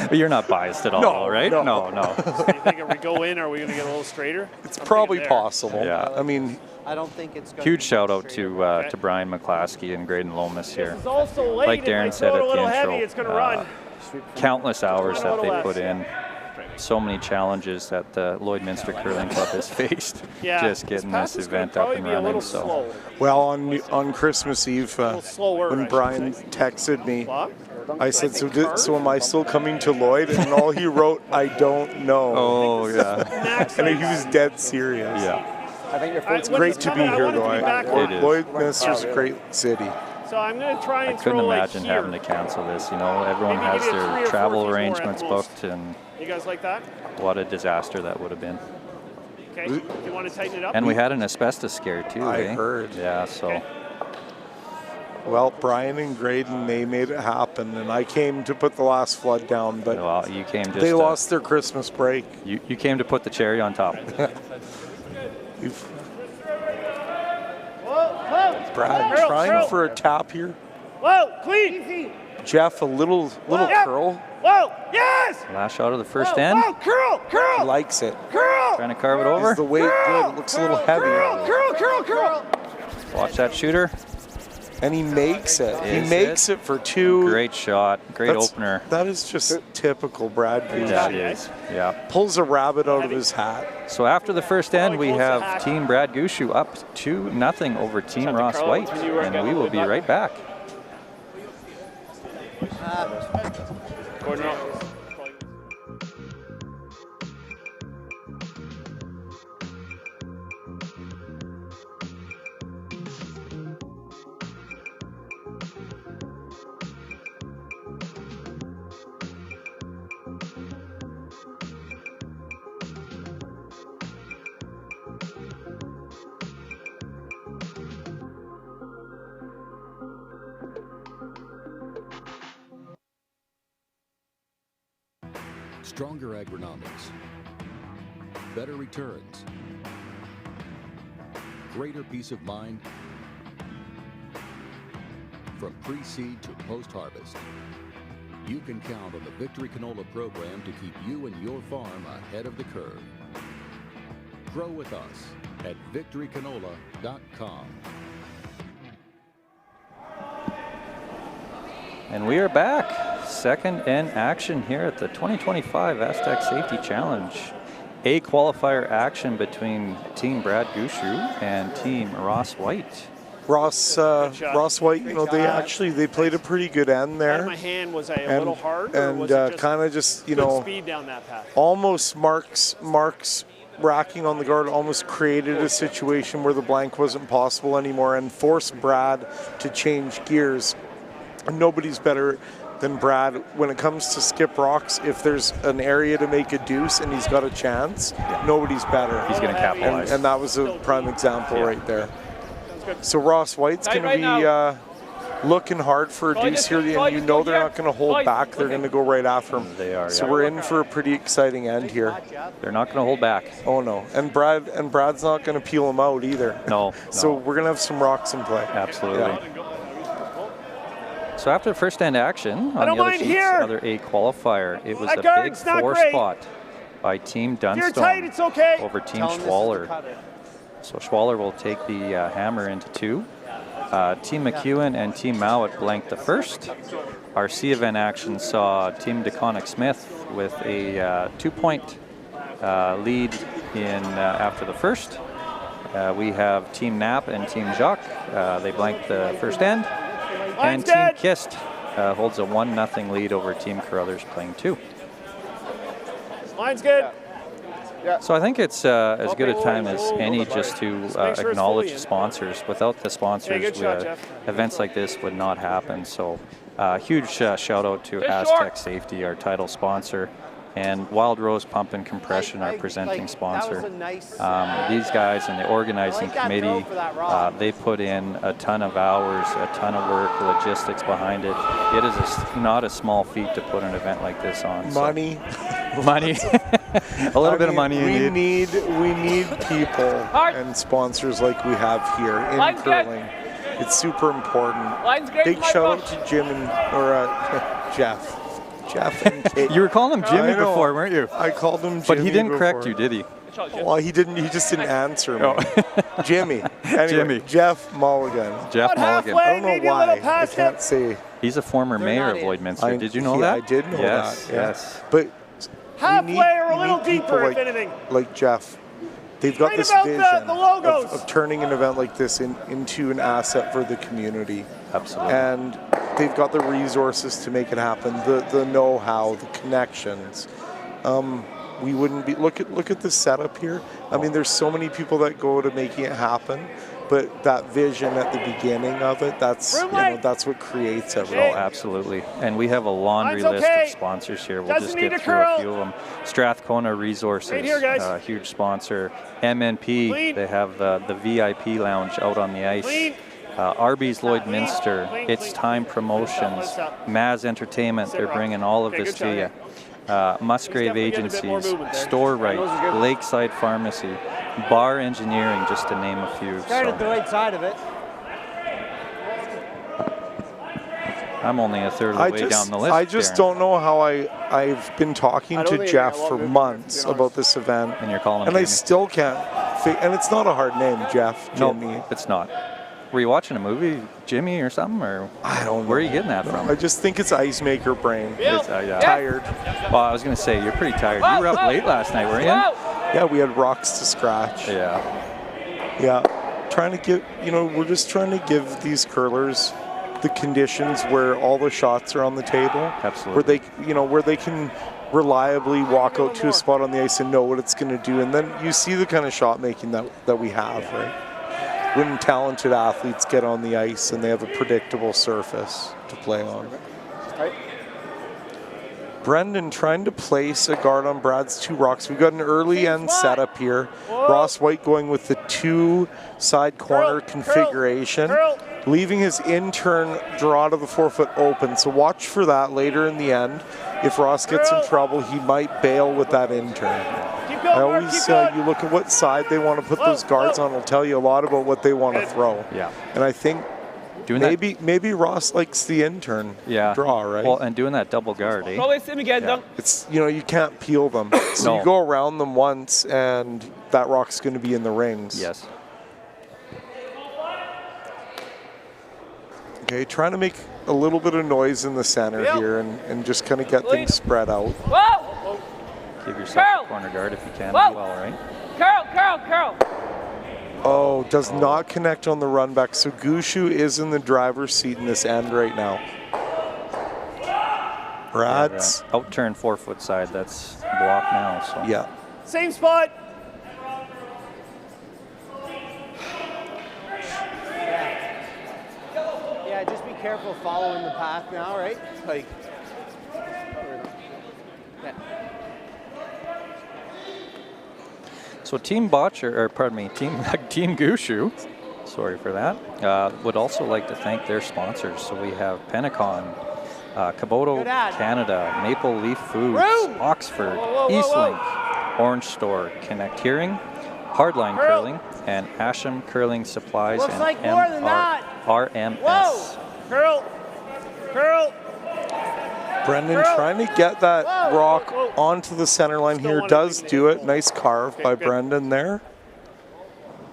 Speaker 5: But you're not biased at all,
Speaker 6: No,
Speaker 5: right?
Speaker 6: no.
Speaker 5: No.
Speaker 8: You think if we go in, are we going to get a little straighter?
Speaker 6: It's
Speaker 8: I'm
Speaker 6: probably
Speaker 8: thinking there.
Speaker 6: possible.
Speaker 5: Yeah.
Speaker 6: I mean,
Speaker 2: I don't think it's going
Speaker 5: Huge shout out to Brian McClaskey and Graydon Lomas here.
Speaker 8: It's also late.
Speaker 5: Like
Speaker 8: If I
Speaker 5: Darren said
Speaker 8: throw it
Speaker 5: at
Speaker 8: a little
Speaker 5: the
Speaker 8: heavy,
Speaker 5: intro,
Speaker 8: it's going to run.
Speaker 5: Countless hours that they put
Speaker 8: Yeah.
Speaker 5: in. So many challenges that the Lloydminster Curling Club has faced
Speaker 8: Yeah,
Speaker 5: just getting
Speaker 8: pass
Speaker 5: this
Speaker 8: is gonna
Speaker 5: event up
Speaker 8: probably
Speaker 5: and
Speaker 8: be a
Speaker 5: running.
Speaker 8: little
Speaker 5: So
Speaker 8: slow.
Speaker 6: well, on Christmas Eve,
Speaker 8: slower, I
Speaker 6: when
Speaker 8: should
Speaker 6: Brian
Speaker 8: say.
Speaker 6: texted me,
Speaker 8: What?
Speaker 6: I said, so am I still coming to Lloyd? And all he wrote, I don't know.
Speaker 5: oh yeah,
Speaker 8: Max,
Speaker 6: And he was dead serious.
Speaker 5: yeah.
Speaker 2: I think your
Speaker 6: It's great to be here, though.
Speaker 5: It is.
Speaker 6: Lloydminster's a great city.
Speaker 8: So I'm going to try
Speaker 5: I
Speaker 8: and
Speaker 5: couldn't
Speaker 8: throw
Speaker 5: imagine
Speaker 8: like here.
Speaker 5: having to cancel this. You know, everyone
Speaker 8: Maybe
Speaker 5: has
Speaker 8: give it 3 or
Speaker 5: their
Speaker 8: 4
Speaker 5: travel
Speaker 8: feet more at
Speaker 5: arrangements
Speaker 8: most.
Speaker 5: booked, and
Speaker 8: You guys like that?
Speaker 5: what a disaster that would have been.
Speaker 8: Okay. Do you want to tighten it up?
Speaker 5: And we had an asbestos scare too.
Speaker 6: I
Speaker 5: eh?
Speaker 6: heard.
Speaker 5: Yeah, so.
Speaker 8: Okay.
Speaker 6: Well, Brian and Graydon, they made it happen, and I came to put the last flood down, but
Speaker 5: Well, you came just.
Speaker 6: they lost their Christmas break.
Speaker 5: You came to put the cherry on top.
Speaker 6: You've-
Speaker 8: Whoa,
Speaker 6: Brad
Speaker 8: Curl,
Speaker 6: trying
Speaker 8: curl.
Speaker 6: for a tap here.
Speaker 8: whoa, clean.
Speaker 6: Jeff, a little
Speaker 8: Yep.
Speaker 6: curl.
Speaker 8: Whoa, yes.
Speaker 5: Last shot of the first
Speaker 8: Whoa,
Speaker 5: end.
Speaker 8: whoa, curl,
Speaker 6: He
Speaker 8: curl,
Speaker 6: likes it.
Speaker 8: curl.
Speaker 5: Trying to carve it over.
Speaker 6: Is the weight good? It looks a little heavy.
Speaker 8: Curl.
Speaker 5: Watch that shooter.
Speaker 6: And he makes it. He
Speaker 5: Is
Speaker 6: makes it for 2.
Speaker 5: Great shot. Great
Speaker 6: That's-
Speaker 5: opener.
Speaker 6: That is just typical Brad Gushue.
Speaker 5: Yeah, it is. Yeah.
Speaker 6: Pulls a rabbit out of his hat.
Speaker 5: So after the first end, we
Speaker 8: close to
Speaker 5: have
Speaker 8: hack.
Speaker 5: Team Brad Gushue up 2-0 over Team
Speaker 7: Something
Speaker 5: Ross
Speaker 7: curl
Speaker 5: Whyte,
Speaker 7: when you work
Speaker 5: and
Speaker 7: on
Speaker 5: we
Speaker 7: the
Speaker 5: will be
Speaker 7: button.
Speaker 5: right back.
Speaker 7: Gordon up.
Speaker 9: Stronger agronomics, better returns, greater peace of mind from pre-seed to post-harvest. You can count on the Victory Canola program to keep you and your farm ahead of the curve. Grow with us at victorycanola.com.
Speaker 5: And we are back. Second in action here at the 2025 Astec Safety Challenge. A qualifier action between Team Brad Gushue and Team Ross Whyte.
Speaker 6: Ross Whyte, you know, they played a pretty good end there.
Speaker 8: My hand was a little hard, or
Speaker 6: and
Speaker 8: was it just
Speaker 6: kind of just, you
Speaker 8: good
Speaker 6: know,
Speaker 8: speed down that path?
Speaker 6: Almost Mark's racking on the guard almost created a situation where the blank wasn't possible anymore and forced Brad to change gears. And nobody's better than Brad when it comes to skip rocks. If there's an area to make a deuce and he's got a chance, nobody's better.
Speaker 5: He's going to capitalize.
Speaker 6: And that was a prime example right there. So Ross White's going to be looking hard for a deuce here, and you know they're not going to hold back. They're going to go right after him.
Speaker 5: They are.
Speaker 6: So we're in for a pretty exciting end here.
Speaker 5: They're not going to hold back.
Speaker 6: Oh no, and Brad's not going to peel him out either.
Speaker 5: No.
Speaker 6: So we're going to have some rocks in play.
Speaker 5: Absolutely.
Speaker 6: Yeah.
Speaker 5: So after the first end action, on the other sheets, another A qualifier, it was a big 4 spot by Team Dunstone over Team Schwaller. So Schwaller will take the hammer into 2. Team McEwen and Team Mowat blanked the first. Our C event action saw Team DeConnick Smith with a 2-point lead in after the first. We have Team Knapp and Team Jacques. They blanked the first end. And Team Kist holds a 1-0 lead over Team Carruthers playing 2.
Speaker 8: Line's good.
Speaker 5: So I think it's as good a time as any just to acknowledge the sponsors. Without the sponsors, events like this would not happen. So huge shout out to Astec Safety, our title sponsor, and Wild Rose Pump and Compression, our presenting sponsor. These guys and the organizing committee, they put in a ton of hours, a ton of work, logistics behind it. It is not a small feat to put an event like this on.
Speaker 6: Money.
Speaker 5: Money. A little bit of money.
Speaker 6: We need people and sponsors like we have here in curling. It's super important. Big shout out to Jim and Jeff. Jeff and Kate.
Speaker 5: You were calling him Jimmy before, weren't you?
Speaker 6: I called him Jimmy.
Speaker 5: But he didn't correct you, did he?
Speaker 6: Well, he didn't. He just didn't answer me. Jimmy. Anyway,
Speaker 5: Jimmy.
Speaker 6: Jeff Mulligan.
Speaker 5: Jeff Mulligan.
Speaker 6: I don't know why. I can't say.
Speaker 5: He's a former mayor of Lloydminster. Did you know that?
Speaker 6: I did know that.
Speaker 5: Yes.
Speaker 6: But
Speaker 8: halfway or a little deeper, if anything.
Speaker 6: Like Jeff. They've got this vision of turning an event like this into an asset for the community.
Speaker 5: Absolutely.
Speaker 6: And they've got the resources to make it happen, the know-how, the connections. We wouldn't be, look at the setup here. I mean, there's so many people that go to making it happen, but that vision at the beginning of it, that's that's what creates everything.
Speaker 5: Oh, absolutely. And we have a laundry list of sponsors here. We'll just get through a few of them. Strathcona Resources, huge sponsor. MNP, they have the VIP lounge out on the ice. Arby's Lloydminster, It's Time Promotions, Maz Entertainment, they're bringing all of this to you. Musgrave Agencies, Store Right, Lakeside Pharmacy, Bar Engineering, just to name a few.
Speaker 10: Started the right side of it.
Speaker 5: I'm only a third of the way down the list.
Speaker 6: I just don't know how I've been talking to Jeff for months about this event.
Speaker 5: And you're calling him
Speaker 6: And
Speaker 5: Jimmy.
Speaker 6: I still can't and it's not a hard name, Jeff. Jimmy.
Speaker 5: No, it's not. Were you watching a movie, Jimmy, or something? Or
Speaker 6: I don't know.
Speaker 5: Where are you getting that from?
Speaker 6: I just think it's ice maker brain.
Speaker 5: It's,
Speaker 6: tired.
Speaker 5: Well, I was going to say, you're pretty tired. You were up late last night, weren't you?
Speaker 6: Yeah, we had rocks to scratch.
Speaker 5: Yeah.
Speaker 6: Yeah. Trying to give, we're just trying to give these curlers the conditions where all the shots are on the table.
Speaker 5: Absolutely.
Speaker 6: Where they can reliably walk out to a spot on the ice and know what it's going to do. And then you see the kind of shot making that we have, right? When talented athletes get on the ice and they have a predictable surface to play on. Brendan trying to place a guard on Brad's 2 rocks. We've got an early end setup here. Ross Whyte going with the 2 side corner configuration, leaving his in-turn draw to the 4-foot open. So watch for that later in the end. If Ross gets in trouble, he might bail with that in-turn. I always you look at what side they want to put those guards on. It'll tell you a lot about what they want to throw.
Speaker 5: Yeah.
Speaker 6: And I think maybe Ross likes the in-turn draw, right?
Speaker 5: Well, and doing that double guard, eh?
Speaker 8: Probably him again, though.
Speaker 6: It's you can't peel them. So you go around them once, and that rock's going to be in the rings.
Speaker 5: Yes.
Speaker 6: Okay, trying to make a little bit of noise in the center here, and just kind of get things spread out.
Speaker 8: Whoa!
Speaker 5: Give yourself
Speaker 2: Curl.
Speaker 5: a corner guard if you can
Speaker 2: Whoa.
Speaker 5: as well, right?
Speaker 2: Curl.
Speaker 6: Oh, does not connect on the run back. So Gushue is in the driver's seat in this end right now. Brad's.
Speaker 5: Yeah, out turn 4-foot side. That's blocked now. So
Speaker 6: Yeah.
Speaker 8: Same spot.
Speaker 10: Yeah, just be careful following the path now, right? Like, yeah.
Speaker 5: So Team Botcher, or pardon me, Team Gushue, sorry for that, would also like to thank their sponsors. So we have Penacon, Kaboto Canada, Maple Leaf Foods, Oxford, Eastlink, Orange Store, Connect Hearing, Hardline Curling, and Asham Curling Supplies
Speaker 10: Looks
Speaker 5: and
Speaker 10: like more than that.
Speaker 5: RMS.
Speaker 10: Whoa!
Speaker 8: Curl.
Speaker 6: Brendan trying to get that rock onto the center line here. Does do it. Nice carve by Brendan there.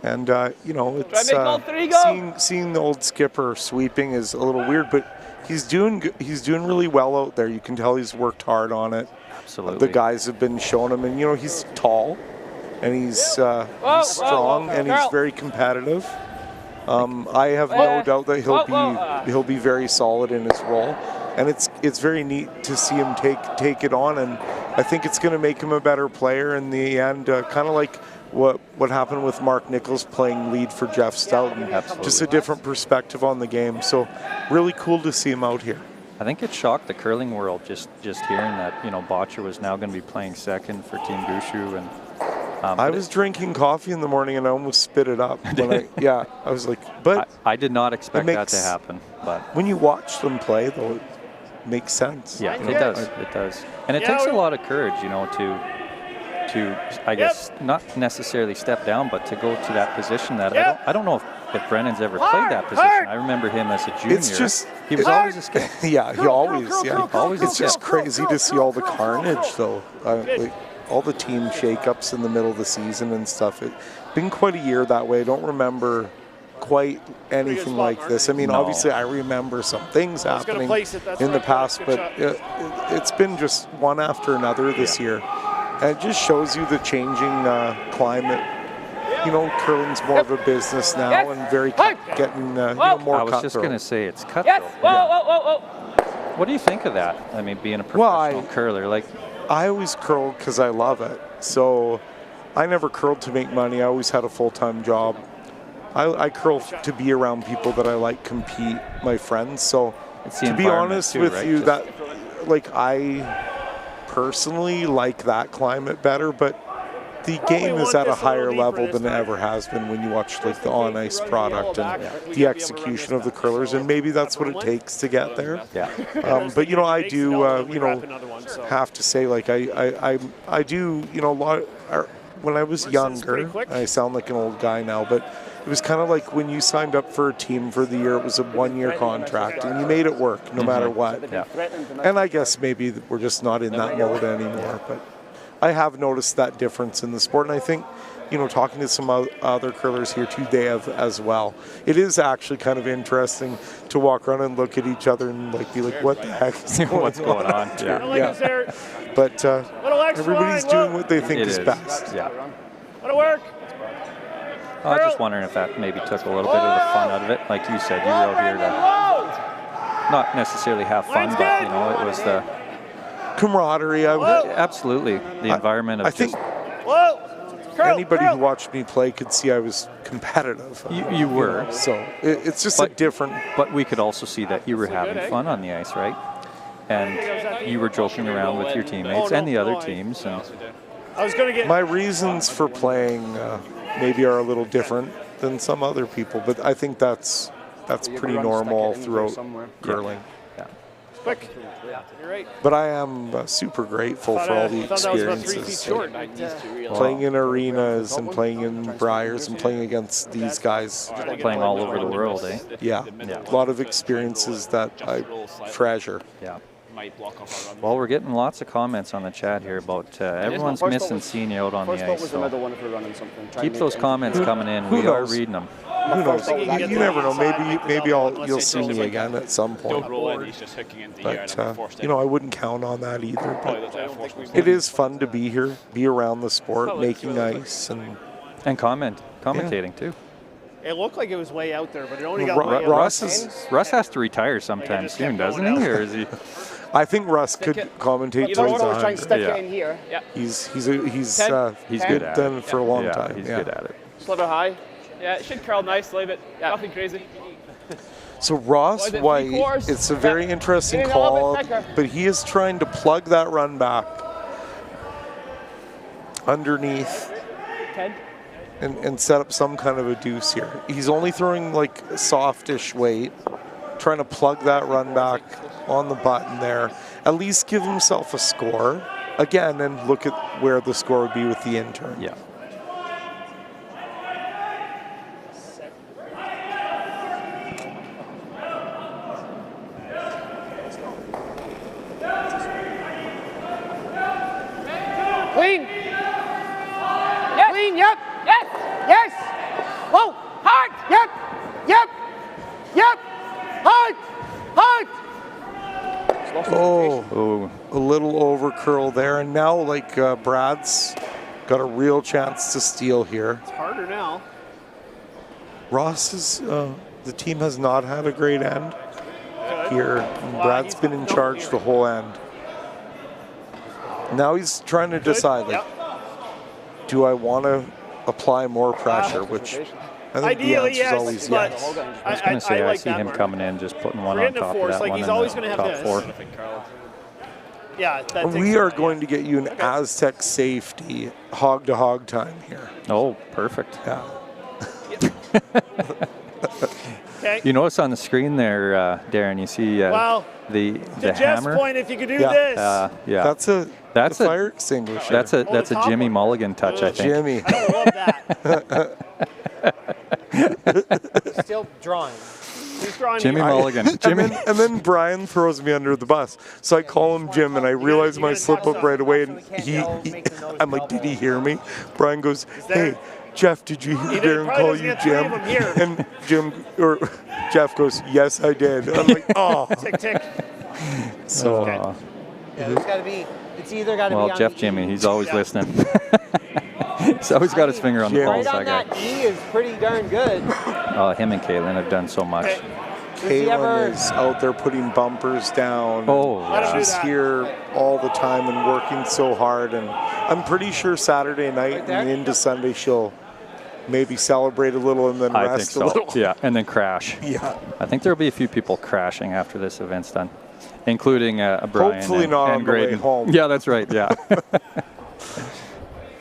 Speaker 6: And, you know, it's seeing the old skipper sweeping is a little weird, but he's doing really well out there. You can tell he's worked hard on it.
Speaker 5: Absolutely.
Speaker 6: The guys have been showing him, and, you know, he's tall, and he's strong, and he's very competitive. I have no doubt that he'll be very solid in his role, and it's very neat to see him take it on, and I think it's going to make him a better player in the end, kind of like what happened with Mark Nichols playing lead for Jeff Stoughton. Just a different perspective on the game. So really cool to see him out here.
Speaker 5: I think it shocked the curling world just hearing that, you know, Botcher was now going to be playing second for Team Gushue. And
Speaker 6: I was drinking coffee in the morning and I almost spit it up. I was like, but
Speaker 5: I did not expect that to happen. But
Speaker 6: when you watch them play, though, it makes sense.
Speaker 5: Yeah, it does. It does. And it takes a lot of courage, you know, to I guess not necessarily step down, but to go to that position that I don't know if Brennan's ever played that position. I remember him as a junior.
Speaker 6: It's just
Speaker 5: he was always a skip.
Speaker 6: Yeah, he always. It's just
Speaker 5: skip.
Speaker 6: crazy to see all the carnage, though. Like, all the team shakeups in the middle of the season and stuff. It's been quite a year that way. I don't remember quite anything like this. I mean, obviously, I remember some things happening in the past, but it's been just one after another this year. And it just shows you the changing climate. You know, curling's more of a business now and very getting more cutthroat.
Speaker 5: I was just going to say it's cutthroat. What do you think of that? I mean, being a professional curler, like
Speaker 6: I always curled because I love it. So I never curled to make money. I always had a full-time job. I curl to be around people that I like, compete, my friends. So to be honest with you, that like I personally like that climate better, but the game is at a higher level than it ever has been when you watch like the on-ice product and the execution of the curlers, and maybe that's what it takes to get there.
Speaker 5: Yeah.
Speaker 6: But you know, I do you know, have to say, like I do, you know, a lot. When I was younger, I sound like an old guy now, but it was kind of like when you signed up for a team for the year, it was a one-year contract, and you made it work no matter what.
Speaker 5: Yeah.
Speaker 6: And I guess maybe we're just not in that mode anymore, but I have noticed that difference in the sport, and I think, you know, talking to some other curlers here too, they have as well. It is actually kind of interesting to walk around and look at each other and like be like, what the heck is
Speaker 5: what's going on?
Speaker 6: Yeah. But everybody's doing what they think is best.
Speaker 5: Yeah.
Speaker 8: That'll work.
Speaker 5: I was just wondering if that maybe took a little bit of the fun out of it. Like you said, you were out here to not necessarily have fun, but you know, it was the
Speaker 6: camaraderie.
Speaker 5: Absolutely, the environment of
Speaker 6: anybody who watched me play could see I was competitive.
Speaker 5: You were.
Speaker 6: So it's just a different.
Speaker 5: But we could also see that you were having fun on the ice, right? And you were joking around with your teammates and the other teams. And
Speaker 8: I was going to get
Speaker 6: my reasons for playing maybe are a little different than some other people, but I think that's pretty normal throughout curling.
Speaker 5: Yeah.
Speaker 8: Quick. You're right.
Speaker 6: But I am super grateful for all the experiences. Playing in arenas and playing in Briars and playing against these guys.
Speaker 5: Playing all over the world, eh?
Speaker 6: Yeah. A lot of experiences that I treasure.
Speaker 5: Yeah.
Speaker 7: might block off our run.
Speaker 5: Well, we're getting lots of comments on the chat here about everyone's missing seeing you out on the ice. So keep those comments coming in. We are reading them.
Speaker 6: Who knows? You never know. Maybe you'll see me again at some point.
Speaker 7: Don't roll in, he's just hooking into here.
Speaker 6: But you know, I wouldn't count on that either. But it is fun to be here, be around the sport, making ice and
Speaker 5: commentating too.
Speaker 8: It looked like it was way out there, but it only got
Speaker 5: Russ has to retire sometime soon, doesn't he? Or is he?
Speaker 6: I think Russ could commentate till he's 100.
Speaker 10: Yeah. In here.
Speaker 8: Yeah.
Speaker 6: He's good at it for a long time.
Speaker 5: He's good at it.
Speaker 8: Sliver high. Yeah, it should curl nice, leave it. Yeah. Nothing crazy.
Speaker 6: So Ross Whyte, it's a very interesting call, but he is trying to plug that run back underneath and set up some kind of a deuce here. He's only throwing like a softish weight, trying to plug that run back on the button there. At least give himself a score again, and look at where the score would be with the intern.
Speaker 5: Yeah.
Speaker 2: Clean. Yes. Clean, yep. Yes. Yes. Whoa. Hard. Yep. Yep. Yep. Hard. Hard.
Speaker 6: Oh, a little over curl there. And now, like, Brad's got a real chance to steal here.
Speaker 8: It's harder now.
Speaker 6: Ross is, the team has not had a great end here. And Brad's been in charge the whole end. Now he's trying to decide, like, do I want to apply more pressure, which I think
Speaker 8: ideally,
Speaker 6: the answer is always yes.
Speaker 5: I was going to say, I see him coming in, just putting one on top of that one,
Speaker 8: he's always going to have
Speaker 5: top
Speaker 8: this.
Speaker 5: 4.
Speaker 8: Yeah,
Speaker 6: we are going to get you an Astec safety hog-to-hog time here.
Speaker 5: Oh, perfect.
Speaker 6: Yeah.
Speaker 8: Okay.
Speaker 5: You notice on the screen there, Darren, you see the
Speaker 8: to Jeff's
Speaker 5: hammer.
Speaker 8: point, if you could do this.
Speaker 5: Yeah.
Speaker 6: That's a fire extinguisher.
Speaker 5: That's a Jimmy Mulligan touch, I think.
Speaker 6: Jimmy.
Speaker 8: I love that.
Speaker 10: Still drawing.
Speaker 8: He's drawing
Speaker 5: Jimmy Mulligan.
Speaker 6: And then Brian throws me under the bus. So I call him Jim, and I realize my slip up right away. And I'm like, did he hear me? Brian goes, hey, Jeff, did you hear Darren call you Jim? And Jeff goes, yes, I did. I'm like, oh.
Speaker 8: Tick, tick.
Speaker 6: So.
Speaker 10: Yeah, there's got to be. It's either got to be.
Speaker 5: Well, Jeff Jimmy, he's always listening. He's always got his finger on the pulse.
Speaker 10: Right on that knee is pretty darn good.
Speaker 5: Him and Caitlin have done so much.
Speaker 6: Caitlin is out there putting bumpers down. She's here all the time and working so hard. And I'm pretty sure Saturday night and into Sunday she'll maybe celebrate a little and then rest a little.
Speaker 5: Yeah, and then crash.
Speaker 6: Yeah.
Speaker 5: I think there'll be a few people crashing after this event's done, including Brian
Speaker 6: Hopefully not
Speaker 5: and
Speaker 6: on the
Speaker 5: Graydon.
Speaker 6: way home.
Speaker 5: Yeah, that's right. Yeah.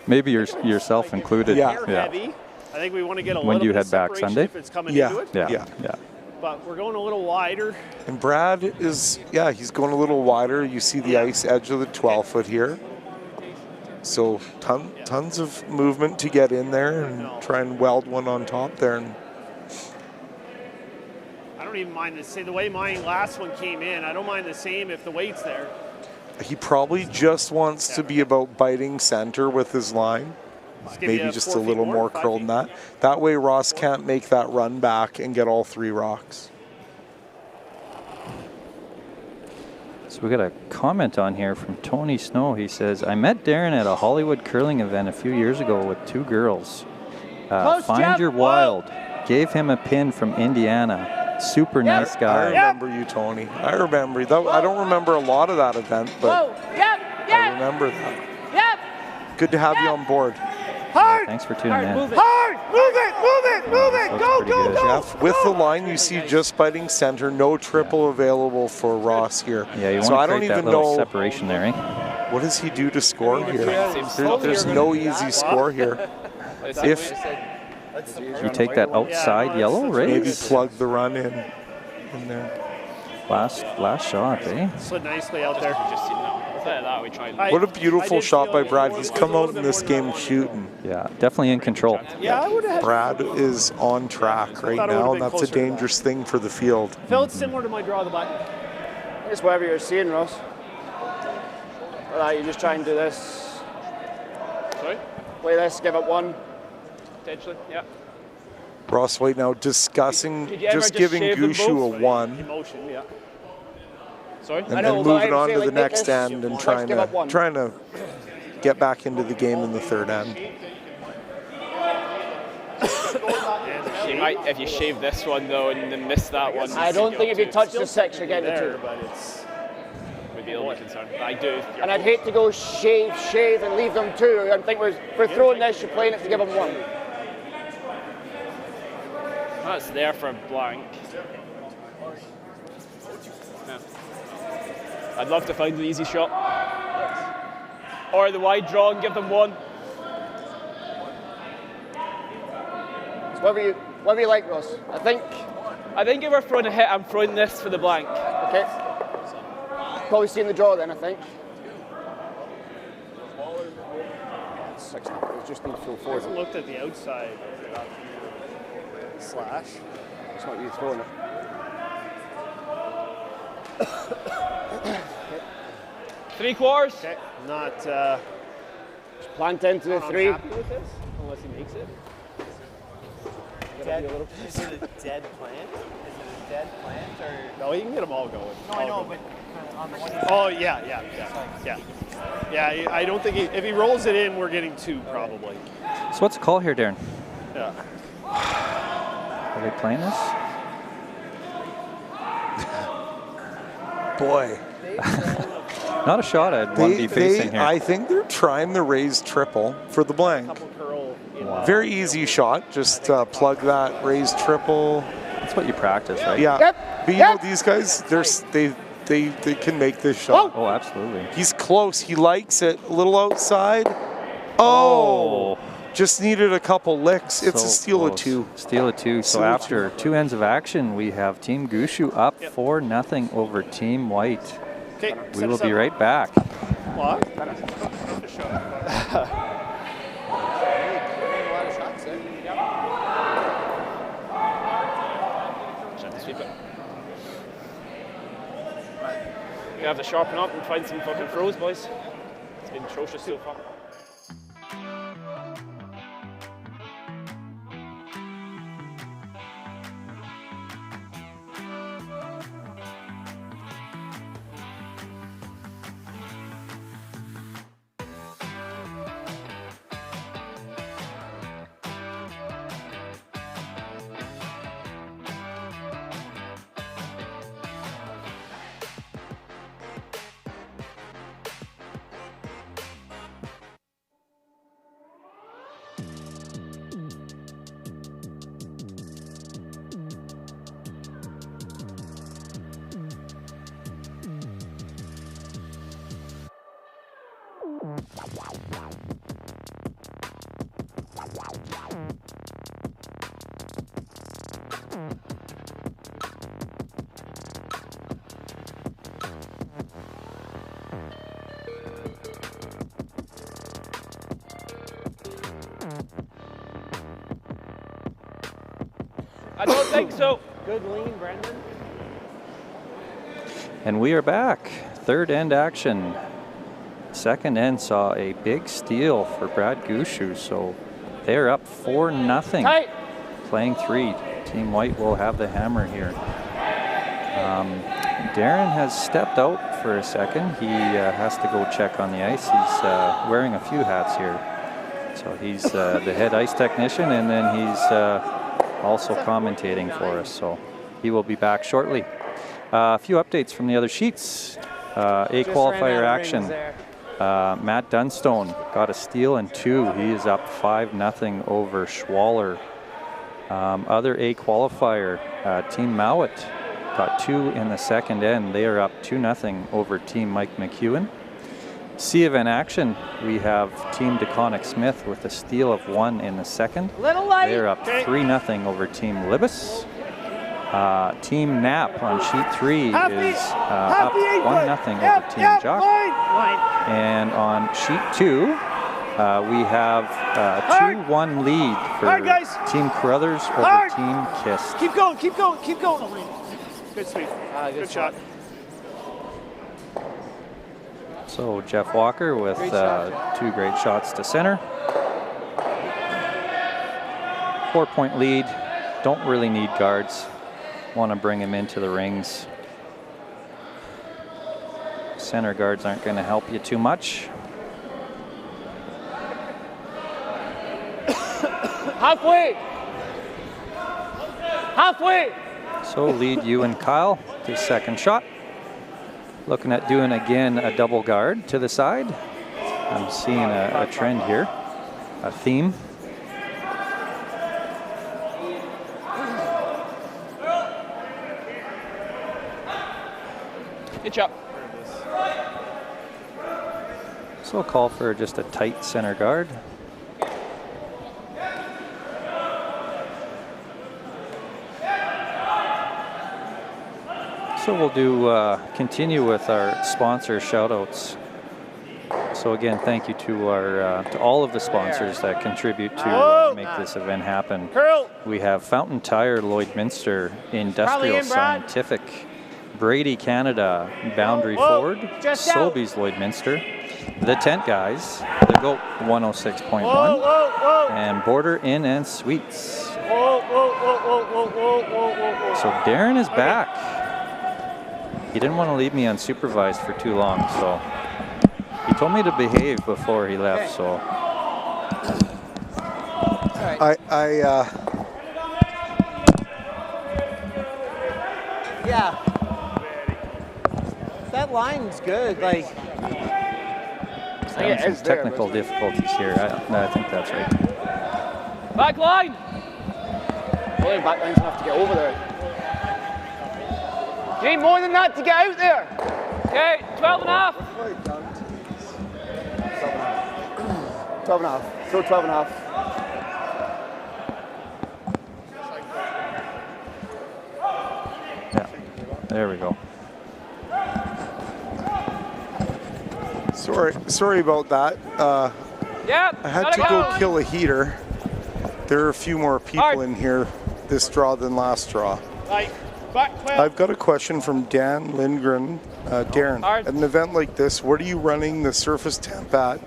Speaker 5: Maybe yourself included.
Speaker 6: Yeah.
Speaker 8: Heavy. I think we want to get a
Speaker 5: when
Speaker 8: little
Speaker 5: do you
Speaker 8: bit
Speaker 5: head back?
Speaker 8: separation
Speaker 5: Sunday?
Speaker 8: if it's coming into it.
Speaker 5: Yeah.
Speaker 8: But we're going a little wider.
Speaker 6: And Brad is, he's going a little wider. You see the ice edge of the 12-foot here. So tons of movement to get in there and try and weld one on top there. And
Speaker 8: I don't even mind the way my last one came in. I don't mind the same if the weight's there.
Speaker 6: he probably just wants to be about biting center with his line. Maybe just a little more curled than that. That way Ross can't make that run back and get all three rocks.
Speaker 5: So we got a comment on here from Tony Snow. He says, I met Darren at a Hollywood curling event a few years ago with two girls. Find Your Wild. Gave him a pin from Indiana. Super nice guy.
Speaker 6: I remember you, Tony. I remember. I don't remember a lot of that event, but I remember that. Good to have you on board.
Speaker 8: Hard!
Speaker 5: Thanks for tuning in.
Speaker 8: Move it! Hard! Move it! Move it! Move it! Go, go, go!
Speaker 6: Jeff, with the line you see just biting center, no triple available for Ross here.
Speaker 5: Yeah, you
Speaker 6: so
Speaker 5: want
Speaker 6: I
Speaker 5: to
Speaker 6: don't
Speaker 5: create that
Speaker 6: even
Speaker 5: little
Speaker 6: know
Speaker 5: separation there, eh?
Speaker 6: What does he do to score here? There's no easy score here. If
Speaker 5: you take that outside yellow, right?
Speaker 6: Maybe plug the run in there.
Speaker 5: Last shot, eh?
Speaker 8: Slid nicely out there.
Speaker 6: What a beautiful shot by Brad. He's come out in this game shooting.
Speaker 5: Yeah, definitely in control.
Speaker 6: Brad is on track right now, and that's a dangerous thing for the field.
Speaker 8: Felt similar to my draw the button.
Speaker 2: it's whatever you're seeing, Ross. You just try and do this.
Speaker 7: Sorry?
Speaker 2: Play this, give it 1.
Speaker 7: Potentially, yeah.
Speaker 6: Ross Whyte now discussing,
Speaker 7: Could you ever
Speaker 6: just giving
Speaker 7: shave them
Speaker 6: Gushue
Speaker 7: both?
Speaker 6: a 1.
Speaker 8: Emotion, yeah.
Speaker 7: Sorry?
Speaker 6: And then moving on to the next
Speaker 2: end
Speaker 6: end and trying to get back into the game in the third end.
Speaker 7: You might, if you shave this one though and then miss that one.
Speaker 2: I don't think if you touch the 6, you're getting the 2.
Speaker 8: But it's
Speaker 7: Would be a little concerned. But I do.
Speaker 2: And I'd hate to go shave, and leave them 2. I think we're throwing this, you're playing it to give them 1.
Speaker 7: That's there for a blank. Yeah. I'd love to find the easy shot. Or the wide draw and give them 1.
Speaker 2: Whatever you like, Ross. I think
Speaker 7: if we're throwing a hit, I'm throwing this for the blank.
Speaker 2: Okay. Probably seeing the draw then, I think. 6 now. It's just need to throw 4.
Speaker 8: hasn't looked at the outside slash.
Speaker 2: It's not you throwing it.
Speaker 7: Three quarters.
Speaker 8: Okay. Not.
Speaker 2: Just plant into the 3.
Speaker 8: Happy with this, unless he makes it.
Speaker 10: Dead, is it a dead plant? Is it a dead plant or?
Speaker 8: No, you can get them all going.
Speaker 10: No, I know, but on the one.
Speaker 8: Oh yeah. Yeah, I don't think if he rolls it in, we're getting 2 probably.
Speaker 5: So what's the call here, Darren?
Speaker 8: Yeah.
Speaker 5: Are they playing this?
Speaker 6: Boy.
Speaker 5: Not a shot I'd want to be facing here.
Speaker 6: I think they're trying the raised triple for the blank.
Speaker 5: Wow.
Speaker 6: Very easy shot. Just plug that raised triple.
Speaker 5: That's what you practice, right?
Speaker 6: Yeah.
Speaker 2: Yep.
Speaker 6: But you know these guys, they can make this shot.
Speaker 5: Oh, absolutely.
Speaker 6: He's close. He likes it. A little outside. Oh. Just needed a couple licks. It's
Speaker 5: So
Speaker 6: a steal
Speaker 5: close.
Speaker 6: of 2.
Speaker 5: Steal of 2. So
Speaker 6: Steal of
Speaker 5: after 2 ends of action, we have Team Gushue up 4-0 over Team Whyte.
Speaker 8: Okay.
Speaker 5: We will be right back.
Speaker 8: What?
Speaker 7: We have to sharpen up and find some fucking throws, boys. It's been atrocious so far. I don't think so.
Speaker 8: Good lean, Brendan.
Speaker 5: And we are back. Third end action. Second end saw a big steal for Brad Gushue, so they're up 4-0.
Speaker 2: Tight.
Speaker 5: Playing 3. Team Whyte will have the hammer here. Darren has stepped out for a second. He has to go check on the ice. He's wearing a few hats here. So he's the head ice technician, and then he's also commentating for us. So he will be back shortly. A few updates from the other sheets. A qualifier action. Matt Dunstone got a steal and 2. He is up 5-0 over Schwaller. Other A qualifier, Team Mowat got 2 in the second end. They are up 2-0 over Team Mike McEwen. C event action, we have Team DeConnick Smith with a steal of 1 in the second.
Speaker 2: Little light.
Speaker 5: They're up 3-0 over Team Libis. Team Knapp on sheet 3 is up 1-0 over Team Jock. And on sheet 2, we have a 2-1 lead for Team Carruthers over Team Kist.
Speaker 8: Keep going. Good sweep.
Speaker 2: Good
Speaker 8: shot.
Speaker 5: So Jeff Walker with two great shots to center. 4-point lead. Don't really need guards. Want to bring him into the rings. Center guards aren't going to help you too much.
Speaker 2: Halfway. Halfway.
Speaker 5: So lead you and Kyle to second shot. Looking at doing again a double guard to the side. I'm seeing a trend here, a theme.
Speaker 7: Good job.
Speaker 5: So I'll call for just a tight center guard. So we'll do continue with our sponsor shout-outs. So again, thank you to our to all of the sponsors that contribute to make this event happen. We have Fountain Tire, Lloydminster, Industrial Scientific, Brady Canada, Boundary Ford, Sobeys Lloydminster, The Tent Guys, The Goat 106.1, and Border Inn and Suites. So Darren is back. He didn't want to leave me unsupervised for too long, so he told me to behave before he left. So
Speaker 10: yeah, that line's good. Like,
Speaker 5: some technical difficulties here. I think that's right.
Speaker 2: Back line.
Speaker 7: Only back line's enough to get over there.
Speaker 2: You need more than that to get out there. Okay, 12 and a half.
Speaker 10: 12 and a half. Throw 12 and a half.
Speaker 5: Yeah, there we go.
Speaker 6: Sorry about that. I had to go kill a heater. There are a few more people in here this draw than last draw. I've got a question from Dan Lindgren. Darren, at an event like this, what are you running the surface temp at?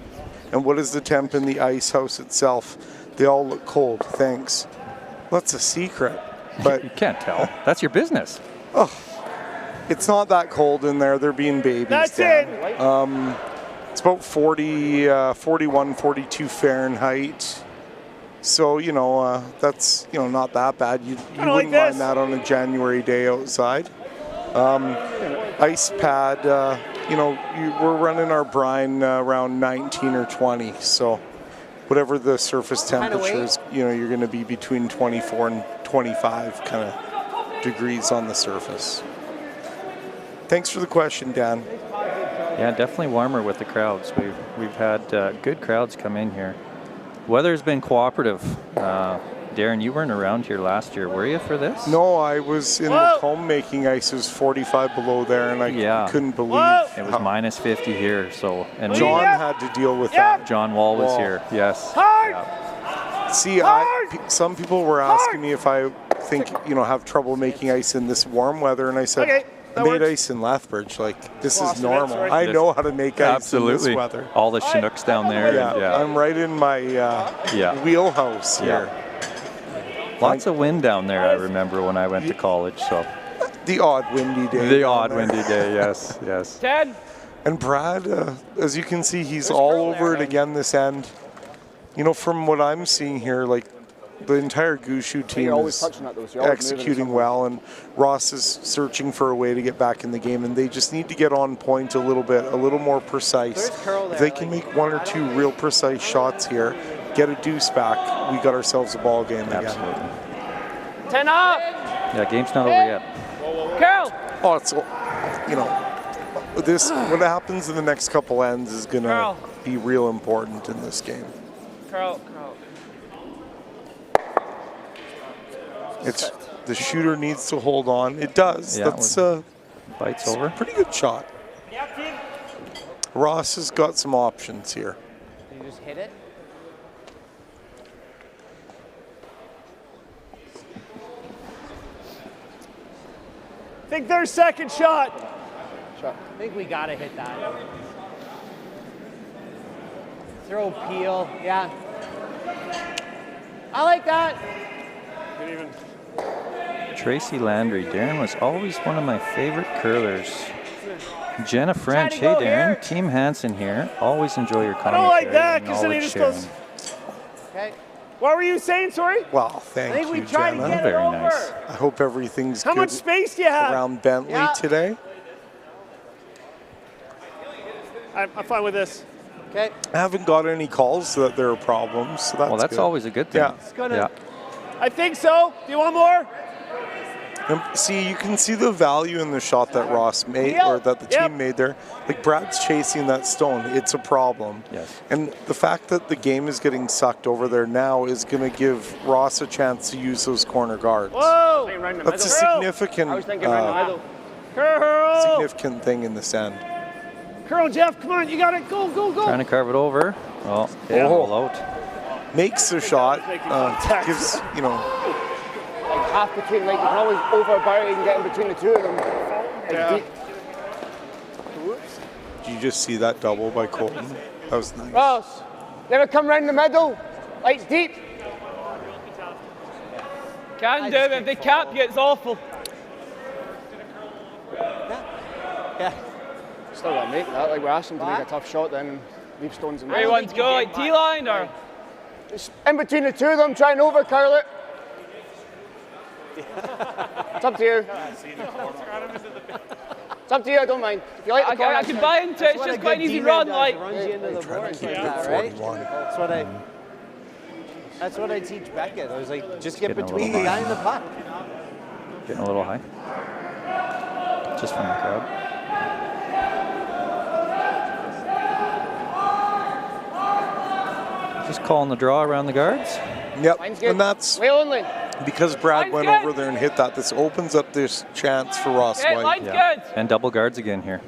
Speaker 6: And what is the temp in the ice house itself? They all look cold, thanks. Well, that's a secret. But
Speaker 5: you can't tell. That's your business.
Speaker 6: Oh, it's not that cold in there. They're being babies.
Speaker 8: That's
Speaker 6: Dan.
Speaker 8: it.
Speaker 6: It's about 41, 42 Fahrenheit. So, you know, that's, you know, not that bad. You wouldn't mind that on a January day outside. Ice pad, you know, we're running our brine around 19 or 20. So whatever the surface temperature is, you know, you're going to be between 24 and 25 kind of degrees on the surface. Thanks for the question, Dan.
Speaker 5: Yeah, definitely warmer with the crowds. We've had good crowds come in here. Weather's been cooperative. Darren, you weren't around here last year, were you, for this?
Speaker 6: No, I was in the home making ice. It was 45 below there, and I couldn't believe
Speaker 5: it was minus 50 here. So, and
Speaker 6: John had to deal with that.
Speaker 5: John Wall was here. Yes.
Speaker 6: Yeah. See, some people were asking me if I think, you know, have trouble making ice in this warm weather, and I said, I made ice in Lethbridge. Like, this is normal. I know how to make ice in this weather.
Speaker 5: All the Chinooks down there.
Speaker 6: Yeah, I'm right in my wheelhouse here.
Speaker 5: Lots of wind down there, I remember, when I went to college. So
Speaker 6: the odd windy day.
Speaker 5: The odd windy day, yes, yes.
Speaker 2: 10.
Speaker 6: And Brad, as you can see, he's all over it again this end. You know, from what I'm seeing here, like, the entire Gushue team is executing well, and Ross is searching for a way to get back in the game, and they just need to get on point a little bit, a little more precise. If they can make one or two real precise shots here, get a deuce back, we got ourselves a ball game again.
Speaker 5: Absolutely.
Speaker 2: 10 up.
Speaker 5: Yeah, game's not over yet.
Speaker 2: Carol.
Speaker 6: Oh, it's, you know, this, what happens in the next couple ends is going to be real important in this game.
Speaker 2: Carl.
Speaker 6: It's the shooter needs to hold on. It does.
Speaker 5: Yeah,
Speaker 6: that's
Speaker 5: bites over.
Speaker 6: Pretty good shot. Ross has got some options here.
Speaker 10: You just hit it.
Speaker 8: I think their second shot.
Speaker 10: I think we gotta hit that. Throw peel, yeah. I like that.
Speaker 8: Good even.
Speaker 5: Tracy Landry. Darren was always one of my favorite curlers. Jenna French. Hey,
Speaker 8: go
Speaker 5: Darren.
Speaker 8: here.
Speaker 5: Team Hansen here. Always enjoy your
Speaker 8: I
Speaker 5: commentary.
Speaker 8: don't like that
Speaker 5: and
Speaker 8: because then he
Speaker 5: knowledge
Speaker 8: just goes.
Speaker 10: Okay.
Speaker 8: What were you saying, sorry?
Speaker 6: Well,
Speaker 10: I
Speaker 6: thank
Speaker 10: think we
Speaker 6: you,
Speaker 10: tried to
Speaker 6: Jenna.
Speaker 10: get it
Speaker 5: Very
Speaker 10: over.
Speaker 5: nice.
Speaker 6: I hope everything's
Speaker 8: How
Speaker 6: good
Speaker 8: much space do you have?
Speaker 6: around Bentley
Speaker 10: Yeah.
Speaker 6: today.
Speaker 8: I'm fine with this.
Speaker 10: Okay.
Speaker 6: I haven't got any calls that there are problems, so that's
Speaker 5: Well, that's
Speaker 6: good.
Speaker 5: always a good thing.
Speaker 6: Yeah.
Speaker 10: It's gonna.
Speaker 5: Yeah.
Speaker 8: I think so. Do you want more?
Speaker 6: See, you can see the value in the shot that Ross made,
Speaker 8: Yep.
Speaker 6: or that the
Speaker 8: Yep.
Speaker 6: team made there. Like, Brad's chasing that stone. It's a problem.
Speaker 5: Yes.
Speaker 6: And the fact that the game is getting sucked over there now is going to give Ross a chance to use those corner guards.
Speaker 8: Whoa!
Speaker 6: That's a significant,
Speaker 8: Curl!
Speaker 6: significant thing in this end.
Speaker 8: Curl, Jeff, come on, you got it. Go, go, go.
Speaker 5: Trying to carve it over. Oh, yeah, all out.
Speaker 6: Makes the shot, gives, you know,
Speaker 10: Like half between, like you can always overbury and get in between the two of them. Like
Speaker 8: Yeah.
Speaker 10: deep.
Speaker 6: did you just see that double by Colton? That was nice.
Speaker 10: Ross, never come round the middle, like deep.
Speaker 2: Can do. If they cap you, it's awful.
Speaker 10: Yeah.
Speaker 2: Still got to make that. Like we're asking to make a tough shot, then leave stones in. Where you want to go? Like T-line or?
Speaker 10: Just in between the two of them, try and overcurl it. It's up to you. It's up to you, I don't mind. If you like the
Speaker 2: I
Speaker 10: corner,
Speaker 2: can buy into it. It's just quite an easy run. Like.
Speaker 10: runs you into the boards like
Speaker 6: Keep
Speaker 10: that,
Speaker 6: it
Speaker 10: right?
Speaker 6: 41.
Speaker 10: That's what I teach Beckett. I was like, just get
Speaker 5: Getting a
Speaker 10: between
Speaker 5: little
Speaker 10: the guy and the puck.
Speaker 5: Getting a little high. Just from the crowd. Just calling the draw around the guards.
Speaker 6: Yep,
Speaker 10: Mine's good.
Speaker 6: and that's
Speaker 10: Way only.
Speaker 6: because Brad
Speaker 2: Mine's
Speaker 6: went
Speaker 2: good.
Speaker 6: over there and hit that. This opens up this chance for Ross
Speaker 2: Okay,
Speaker 6: Whyte.
Speaker 2: line's good.
Speaker 5: And double guards again here.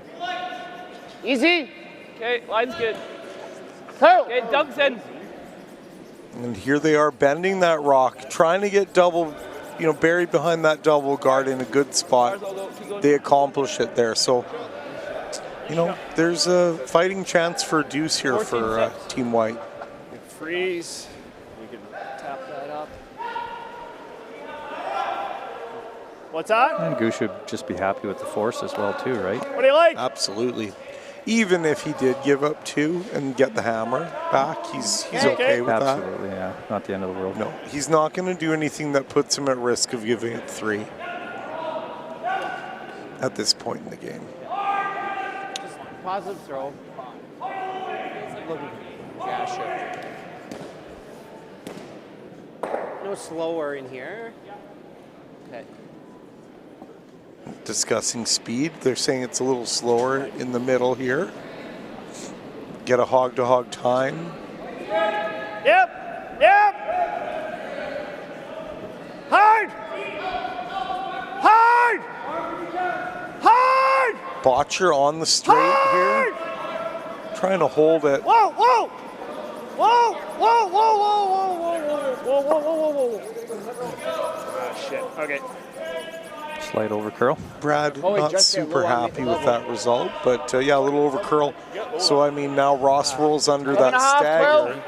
Speaker 10: Easy.
Speaker 2: Okay, line's good.
Speaker 10: Curl.
Speaker 2: Okay, dumps in.
Speaker 6: And here they are bending that rock, trying to get double, you know, buried behind that double guard in a good spot. They accomplish it there. So, you know, there's a fighting chance for a deuce here for Team Whyte.
Speaker 8: Freeze. We can tap that up. What's that?
Speaker 5: And Gushue would just be happy with the force as well too, right?
Speaker 8: What do you like?
Speaker 6: Absolutely. Even if he did give up 2 and get the hammer back, he's okay with that.
Speaker 5: Absolutely, yeah. Not the end of the world.
Speaker 6: No, he's not going to do anything that puts him at risk of giving it 3 at this point in the game.
Speaker 10: Just positive throw. Looking for Gushue. No slower in here. Okay.
Speaker 6: Discussing speed, they're saying it's a little slower in the middle here. Get a hog-to-hog time.
Speaker 8: Yep. Yep. Hard. Hard. Hard.
Speaker 6: Botcher on the straight here, trying to hold it.
Speaker 8: Whoa, whoa. Whoa, whoa, whoa, whoa, whoa, whoa, whoa, whoa, whoa, whoa, whoa. Ah, shit. Okay.
Speaker 5: Slight over curl.
Speaker 6: Brad
Speaker 10: Oh, he
Speaker 6: not
Speaker 10: just got
Speaker 6: super
Speaker 10: low on
Speaker 6: happy
Speaker 10: the
Speaker 6: with that result, but yeah, a little over curl. So I mean, now Ross rolls under that
Speaker 10: 11.5,
Speaker 6: stagger,
Speaker 10: 12.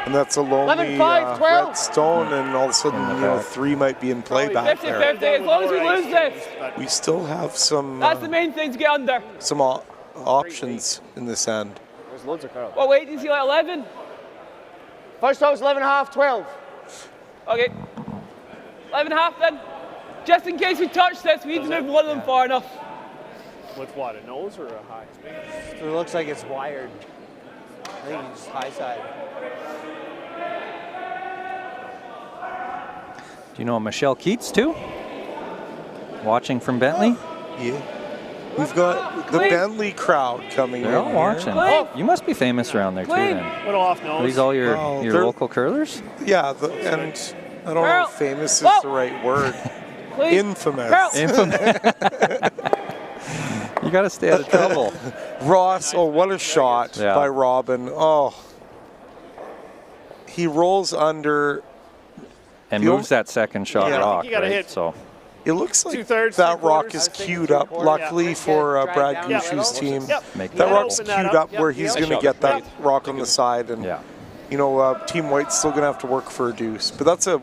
Speaker 6: and that's a lonely
Speaker 10: 11.5, 12.
Speaker 6: red stone, and all of a sudden, you know, 3 might be in play back there.
Speaker 2: 50-50. As long as we lose this,
Speaker 6: We still have some
Speaker 2: that's the main thing to get under.
Speaker 6: some options in this end.
Speaker 10: There's loads of curl.
Speaker 2: Well, wait, do you see like 11?
Speaker 10: First shot was 11.5, 12.
Speaker 2: Okay. 11.5 then. Just in case we touch this, we need to move one of them far enough.
Speaker 8: With what, a nose or a high?
Speaker 10: So it looks like it's wired. I think it's high side.
Speaker 5: Do you know Michelle Keats too? Watching from Bentley?
Speaker 6: Yeah. We've got the Bentley crowd coming
Speaker 5: They're
Speaker 6: in
Speaker 5: all
Speaker 6: here.
Speaker 5: watching. You must be famous around there too then.
Speaker 8: Little off
Speaker 5: Are
Speaker 8: nose.
Speaker 5: these all your,
Speaker 6: Well,
Speaker 5: your
Speaker 6: they're-
Speaker 5: local curlers?
Speaker 6: Yeah, and I don't know if famous is
Speaker 2: Whoa.
Speaker 6: the right word.
Speaker 2: Please.
Speaker 6: Infamous.
Speaker 5: Infamous. You got to stay out of trouble.
Speaker 6: Ross, oh, what a shot
Speaker 5: Yeah.
Speaker 6: by Robin. Oh. He rolls under.
Speaker 5: And
Speaker 6: The
Speaker 5: moves that second shot
Speaker 6: Yeah. I think
Speaker 5: rock,
Speaker 8: you gotta
Speaker 5: right?
Speaker 8: hit-
Speaker 5: So
Speaker 6: It looks like
Speaker 8: Two-thirds,
Speaker 6: that rock
Speaker 8: three-quarters.
Speaker 6: is queued up, luckily for Brad Gushue's team.
Speaker 5: Make
Speaker 6: That
Speaker 5: that
Speaker 6: rock's
Speaker 8: open that
Speaker 6: queued
Speaker 8: up.
Speaker 6: up where he's going to get that rock on the side, and you know, Team Whyte's still going to have to work for a deuce. But that's a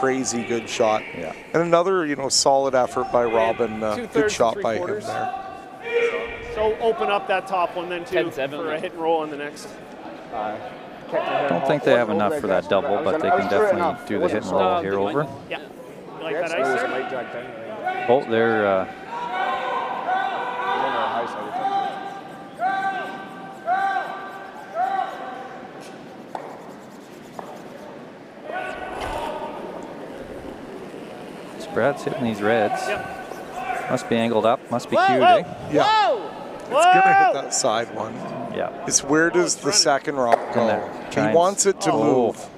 Speaker 6: crazy good shot.
Speaker 5: Yeah.
Speaker 6: And another, you know, solid effort by Robin. Good
Speaker 8: Two-thirds,
Speaker 6: shot by him
Speaker 8: three-quarters.
Speaker 6: there.
Speaker 8: So open up that top one then too
Speaker 7: 10-7.
Speaker 8: for a hit and roll on the next.
Speaker 5: I don't think they have enough for that double, but they can definitely do the hit and roll here over.
Speaker 8: Yeah. You like that ice there?
Speaker 5: Oh, they're Brad's hitting these reds.
Speaker 8: Yep.
Speaker 5: Must be angled up, must be
Speaker 8: Whoa,
Speaker 5: cued,
Speaker 8: whoa,
Speaker 5: eh?
Speaker 6: Yeah.
Speaker 8: Whoa!
Speaker 6: It's going to hit that side one.
Speaker 5: Yeah.
Speaker 6: It's where does the second rock go? He
Speaker 5: Try and-
Speaker 6: wants it to
Speaker 5: Oh.
Speaker 6: move.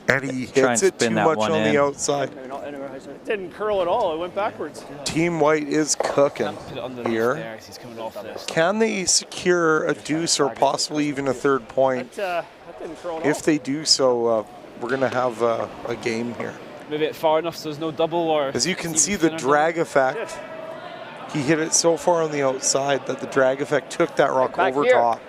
Speaker 6: And he
Speaker 5: Try and
Speaker 6: hits it too
Speaker 5: spin that
Speaker 6: much
Speaker 5: one
Speaker 6: on
Speaker 5: in.
Speaker 6: the outside.
Speaker 8: It didn't curl at all. It went backwards.
Speaker 6: Team Whyte is cooking
Speaker 7: Put it underneath
Speaker 6: here.
Speaker 7: there 'cause he's coming off this.
Speaker 6: Can they secure a deuce or possibly even a third point?
Speaker 8: That didn't curl at all.
Speaker 6: If they do so, we're going to have a game here.
Speaker 7: Move it far enough so there's no double or.
Speaker 6: As you can
Speaker 7: even
Speaker 6: see, the
Speaker 7: thinner
Speaker 6: drag effect, he hit it so far on the outside that the drag effect took that rock
Speaker 10: Back
Speaker 6: over
Speaker 10: here.
Speaker 6: top.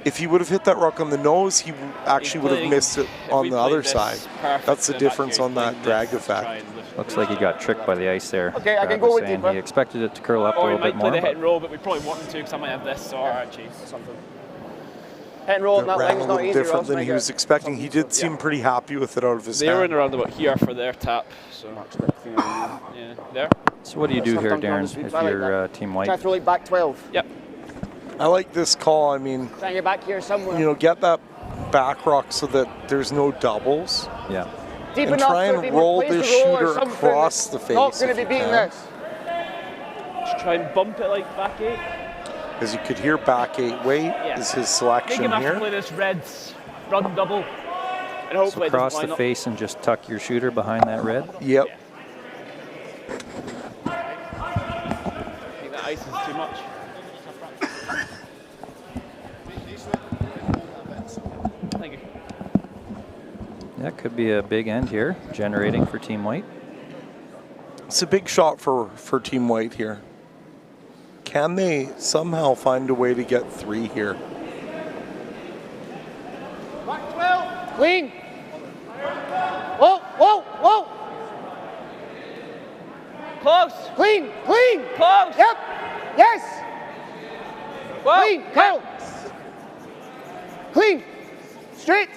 Speaker 6: If he would have hit that rock on the nose, he actually would have
Speaker 7: playing-
Speaker 6: missed it
Speaker 7: if
Speaker 6: on
Speaker 7: we
Speaker 6: the
Speaker 7: played
Speaker 6: other
Speaker 7: this
Speaker 6: side.
Speaker 7: perfect
Speaker 6: That's the
Speaker 7: in
Speaker 6: difference
Speaker 7: case,
Speaker 6: on that
Speaker 7: playing
Speaker 6: drag
Speaker 7: this, try
Speaker 6: effect.
Speaker 7: and lift
Speaker 5: Looks like he got tricked by the ice there.
Speaker 10: Okay, I can
Speaker 5: Brad
Speaker 10: go
Speaker 5: was
Speaker 10: with
Speaker 5: saying
Speaker 10: deeper.
Speaker 5: he expected it to curl up a
Speaker 7: Or he
Speaker 5: little bit
Speaker 7: might play
Speaker 5: more.
Speaker 7: the hit
Speaker 5: But
Speaker 7: and roll, but we probably want him to because I might have this or cheese or something.
Speaker 10: Hit and roll on
Speaker 6: It
Speaker 10: that
Speaker 6: ran
Speaker 10: line
Speaker 6: a
Speaker 10: is not
Speaker 6: little
Speaker 10: easy,
Speaker 6: different
Speaker 10: Ross.
Speaker 6: than he was expecting. He did seem pretty happy with it out of his
Speaker 7: They were in
Speaker 6: hand.
Speaker 7: around about here for their tap. So yeah, there.
Speaker 5: So what do you do here, Darren, if you're Team Whyte?
Speaker 10: Try to throw it back 12.
Speaker 7: Yep.
Speaker 6: I like this call. I mean,
Speaker 10: Try and get back here somewhere.
Speaker 6: you know, get that back rock so that there's no doubles.
Speaker 5: Yeah.
Speaker 10: Deep
Speaker 6: and
Speaker 10: enough
Speaker 6: try
Speaker 10: so
Speaker 6: and
Speaker 10: they
Speaker 6: roll
Speaker 10: replace
Speaker 6: this
Speaker 10: the roll or
Speaker 6: shooter
Speaker 10: something
Speaker 6: across
Speaker 10: that's
Speaker 6: the face
Speaker 10: Not going
Speaker 6: if
Speaker 10: to be
Speaker 6: you
Speaker 10: beating
Speaker 6: can.
Speaker 10: this.
Speaker 7: Just try and bump it like back eight.
Speaker 6: As you could hear, back eight weight is his
Speaker 7: Big
Speaker 6: selection
Speaker 7: enough to
Speaker 6: here.
Speaker 7: play this reds run double. And
Speaker 5: So
Speaker 7: hopefully it
Speaker 5: cross
Speaker 7: doesn't
Speaker 5: the
Speaker 7: line
Speaker 5: face and just tuck your shooter behind that red.
Speaker 6: Yep.
Speaker 7: up. I think that ice is too much. Thank you.
Speaker 5: That could be a big end here, generating for Team Whyte.
Speaker 6: It's a big shot for Team Whyte here. Can they somehow find a way to get three here?
Speaker 10: Clean. Whoa, whoa, whoa.
Speaker 7: Close.
Speaker 10: Clean, clean.
Speaker 7: Close.
Speaker 10: Yep. Yes.
Speaker 7: Whoa.
Speaker 10: Clean. Curl. Clean. Straight.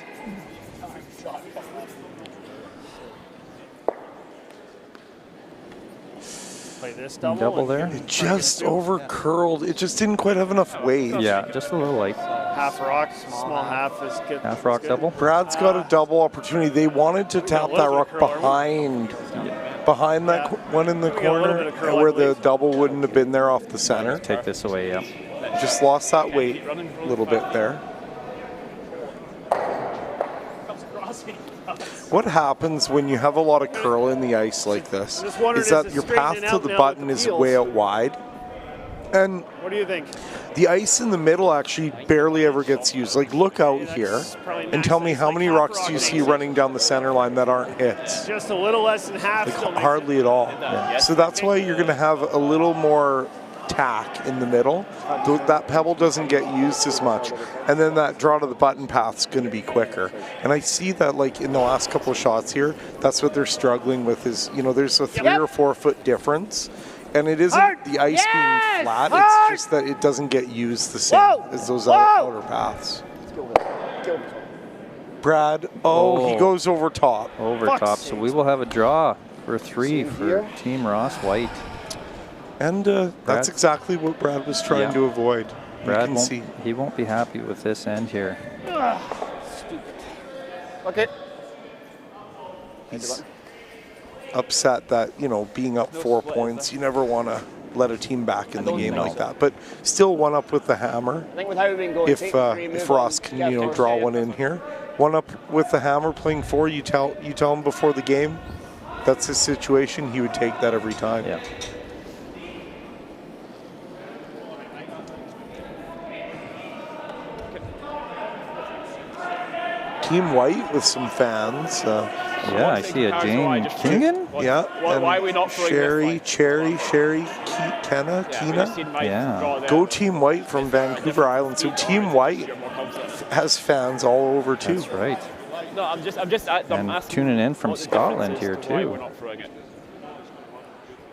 Speaker 8: Play this double.
Speaker 5: Double
Speaker 8: and
Speaker 5: there.
Speaker 6: It just over curled. It just didn't quite have enough weight.
Speaker 5: Yeah, just a little light.
Speaker 8: Half rock, small half is good.
Speaker 5: Half rock
Speaker 8: is good.
Speaker 5: double.
Speaker 6: Brad's got a double opportunity. They wanted to tap that rock behind that one in the
Speaker 8: We got a little
Speaker 6: corner,
Speaker 8: bit of curl,
Speaker 6: and
Speaker 8: I
Speaker 6: where the
Speaker 8: believe.
Speaker 6: double wouldn't have been there off the center.
Speaker 5: Take this away, yeah.
Speaker 6: Just lost that weight a little bit there. What happens when you have a lot of curl in the ice like this
Speaker 8: Just wondering,
Speaker 6: is that
Speaker 8: is it
Speaker 6: your path
Speaker 8: straightening
Speaker 6: to
Speaker 8: out
Speaker 6: the
Speaker 8: now
Speaker 6: button
Speaker 8: with the
Speaker 6: is
Speaker 8: peels?
Speaker 6: way out wide. And
Speaker 8: What do you think?
Speaker 6: the ice in the middle actually barely ever gets used. Like, look out here and tell me how many rocks do you see running down the center line that aren't hits?
Speaker 8: Just a little less than half. still
Speaker 6: Like,
Speaker 8: makes
Speaker 6: hardly at all.
Speaker 7: Yeah.
Speaker 6: So that's why you're going to have a little more tack in the middle. That pebble doesn't get used as much. And then that draw to the button path's going to be quicker. And I see that, like, in the last couple of shots here, that's what they're struggling with is, you know, there's a 3 or 4 foot difference. And it isn't the ice being flat, it's just that it doesn't get used the same as those outer paths. Brad, he goes over top.
Speaker 5: Over top, so we will have a draw for 3 for Team Ross Whyte.
Speaker 6: And that's exactly what Brad was trying to avoid.
Speaker 5: Brad
Speaker 6: can see.
Speaker 5: he won't be happy with this end here.
Speaker 10: Okay.
Speaker 6: He's upset that, you know, being up 4 points, you never want to let a team back in the game like that. But still one up with the hammer.
Speaker 10: I think with how we've been going,
Speaker 6: If Ross can, you know, draw one in here. One up with the hammer playing 4, you tell him before the game that's his situation, he would take that every time.
Speaker 5: Yeah.
Speaker 6: Team Whyte with some fans.
Speaker 5: Yeah, I see a Jane Kingan.
Speaker 6: Yeah.
Speaker 7: Why are we not throwing
Speaker 6: Sherry, Keena.
Speaker 5: Yeah.
Speaker 6: Go Team Whyte from Vancouver Island. So Team Whyte has fans all over too.
Speaker 5: That's right.
Speaker 7: No, I'm just
Speaker 5: and tuning in from Scotland here
Speaker 7: why
Speaker 5: too.
Speaker 7: we're not throwing it.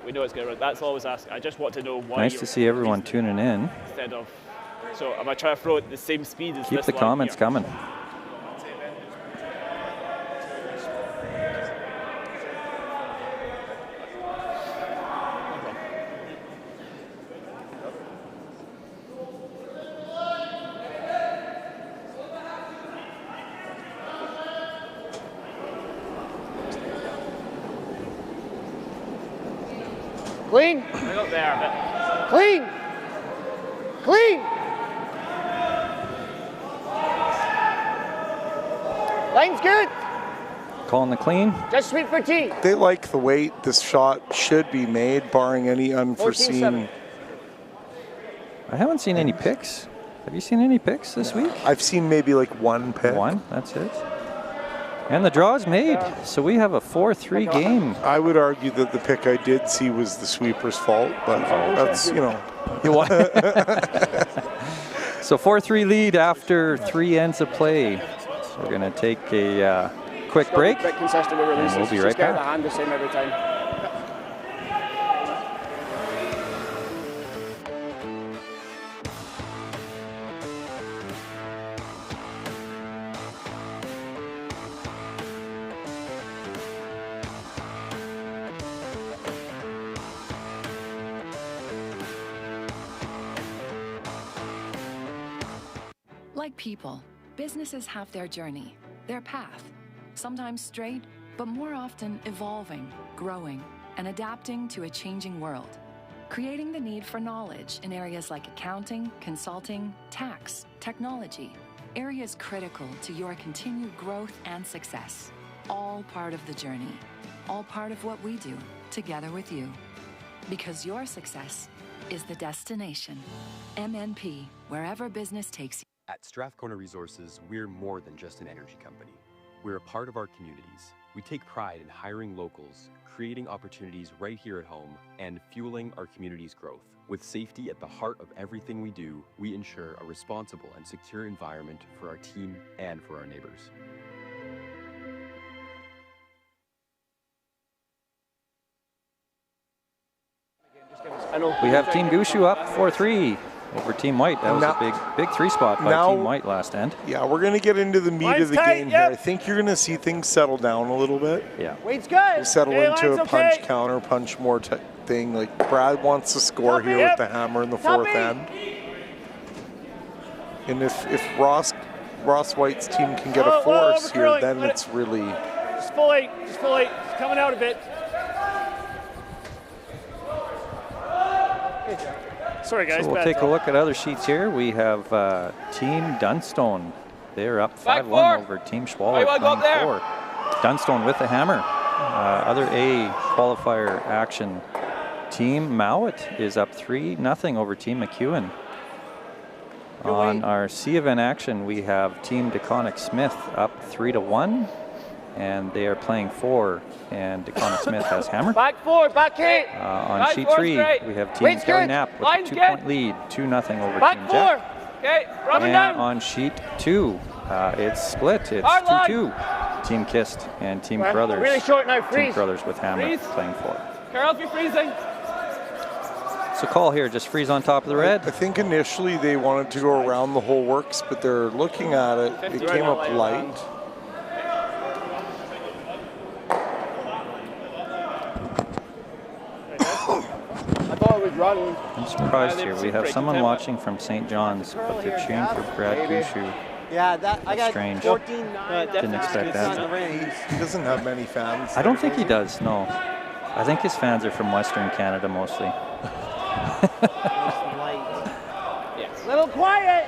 Speaker 7: We know it's going to run. That's always asking. I just want to know why.
Speaker 5: Nice to see everyone tuning in.
Speaker 7: Instead of, so am I trying to throw it at the same speed as
Speaker 5: Keep
Speaker 7: this
Speaker 5: the
Speaker 7: line
Speaker 5: comments
Speaker 7: here?
Speaker 5: coming.
Speaker 10: Clean.
Speaker 7: I got there, but
Speaker 10: Clean. Clean. Line's good.
Speaker 5: Calling the clean.
Speaker 10: Just sweep for T.
Speaker 6: They like the weight. This shot should be made, barring any unforeseen.
Speaker 10: 14-7.
Speaker 5: I haven't seen any picks. Have you seen any picks this week?
Speaker 6: I've seen maybe like one pick.
Speaker 5: One, that's it. And the draw's made, so we have a 4-3 game.
Speaker 6: I would argue that the pick I did see was the sweeper's fault, but that's, you know.
Speaker 5: So 4-3 lead after 3 ends of play. We're going to take a quick break,
Speaker 10: Bit consistent with releases.
Speaker 5: and we'll be
Speaker 10: Just
Speaker 5: right
Speaker 10: get the
Speaker 5: back.
Speaker 10: hand the same every time.
Speaker 11: Like people, businesses have their journey, their path, sometimes straight, but more often evolving, growing, and adapting to a changing world, creating the need for knowledge in areas like accounting, consulting, tax, technology, areas critical to your continued growth and success. All part of the journey, all part of what we do together with you. Because your success is the destination. MNP, wherever business takes you.
Speaker 12: At Strathcona Resources, we're more than just an energy company. We're a part of our communities. We take pride in hiring locals, creating opportunities right here at home, and fueling our community's growth. With safety at the heart of everything we do, we ensure a responsible and secure environment for our team and for our neighbors.
Speaker 5: We have Team Gushue up 4-3 over Team Whyte. That was a big 3 spot by Team Whyte last end.
Speaker 6: Yeah, we're going to get into the meat of the game here. I think you're going to see things settle down a little bit.
Speaker 5: Yeah.
Speaker 10: Weight's good.
Speaker 6: We'll settle into a punch counter, punch more thing. Like Brad wants to score here with the hammer in the fourth end. And if Ross White's team can get a force here, then it's really...
Speaker 8: Just full eight, just coming out a bit. Sorry guys.
Speaker 5: So we'll take a look at other sheets here. We have Team Dunstone. They're up 5-1 over Team Schwaller. 9-4. Dunstone with the hammer. Other A qualifier action. Team Mowat is up 3-0 over Team McEwen. On our C event action, we have Team DeConnick Smith up 3-1, and they are playing 4. And DeConnick Smith has hammer.
Speaker 10: Back 4, back 8.
Speaker 5: On sheet 3, we have Team Gary Knapp with a 2-point lead, 2-0 over Team Jack.
Speaker 10: Okay,
Speaker 5: and down. On sheet 2, it's split. It's 2-2. Team Kist and Team Brothers.
Speaker 10: Really short now, freeze.
Speaker 5: Team Brothers with hammer playing 4.
Speaker 7: Carol, if you're freezing.
Speaker 5: So call here, just freeze on top of the red.
Speaker 6: I think initially they wanted to go around the whole works, but they're looking at it. It came up light.
Speaker 10: I thought it was running.
Speaker 5: I'm surprised here. We have someone watching from St. John's, but they're cheering for Brad Gushue.
Speaker 10: Yeah, I got
Speaker 5: strange.
Speaker 10: 14-9.
Speaker 5: Didn't expect that.
Speaker 6: He doesn't have many fans.
Speaker 5: I don't think he does, no. I think his fans are from Western Canada mostly.
Speaker 10: Yes. Little quiet.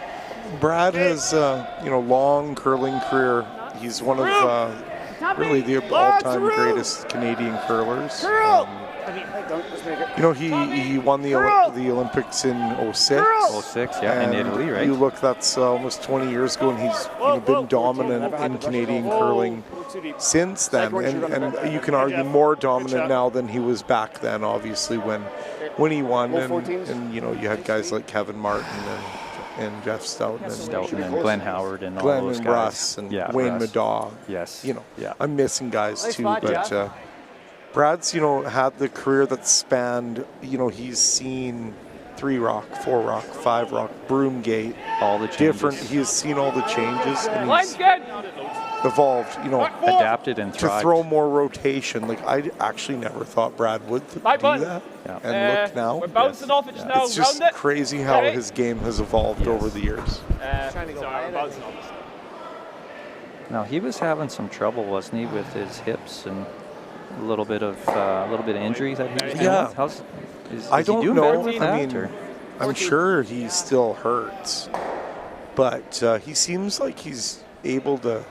Speaker 6: Brad has long curling career. He's one of really the all-time greatest Canadian curlers. You know, he won the Olympics in 06.
Speaker 5: 06, yeah, in Italy, right?
Speaker 6: You look, that's almost 20 years ago, and he's been dominant in Canadian curling since then. And you can argue more dominant now than he was back then, obviously, when he won. And you know, you had guys like Kevin Martin and Jeff Stoughton
Speaker 5: and Glenn Howard and
Speaker 6: Glenn
Speaker 5: all those
Speaker 6: and
Speaker 5: guys.
Speaker 6: Russ and Wayne Madaw.
Speaker 5: Yes.
Speaker 6: You know, I'm missing guys too, but Brad's, you know, had the career that spanned, you know, he's seen 3 Rock, 4 Rock, 5 Rock, Broomgate,
Speaker 5: all the changes.
Speaker 6: Different. He's seen all the changes, and
Speaker 2: Line's
Speaker 6: he's
Speaker 2: good.
Speaker 6: evolved, you know,
Speaker 5: adapted and
Speaker 6: to
Speaker 5: thrived.
Speaker 6: throw more rotation. Like, I actually never thought Brad would do that.
Speaker 5: Yeah.
Speaker 6: And look now,
Speaker 2: We're bouncing off it now.
Speaker 6: it's just
Speaker 2: Round it.
Speaker 6: crazy how his game has evolved over the years.
Speaker 2: Sorry, we're bouncing off it.
Speaker 5: Now he was having some trouble, wasn't he, with his hips and a little bit of injuries that he was dealing with?
Speaker 6: I don't
Speaker 5: he doing
Speaker 6: know.
Speaker 5: better with
Speaker 6: I
Speaker 5: that,
Speaker 6: mean,
Speaker 5: or?
Speaker 6: I'm sure he still hurts, but he seems like he's able to.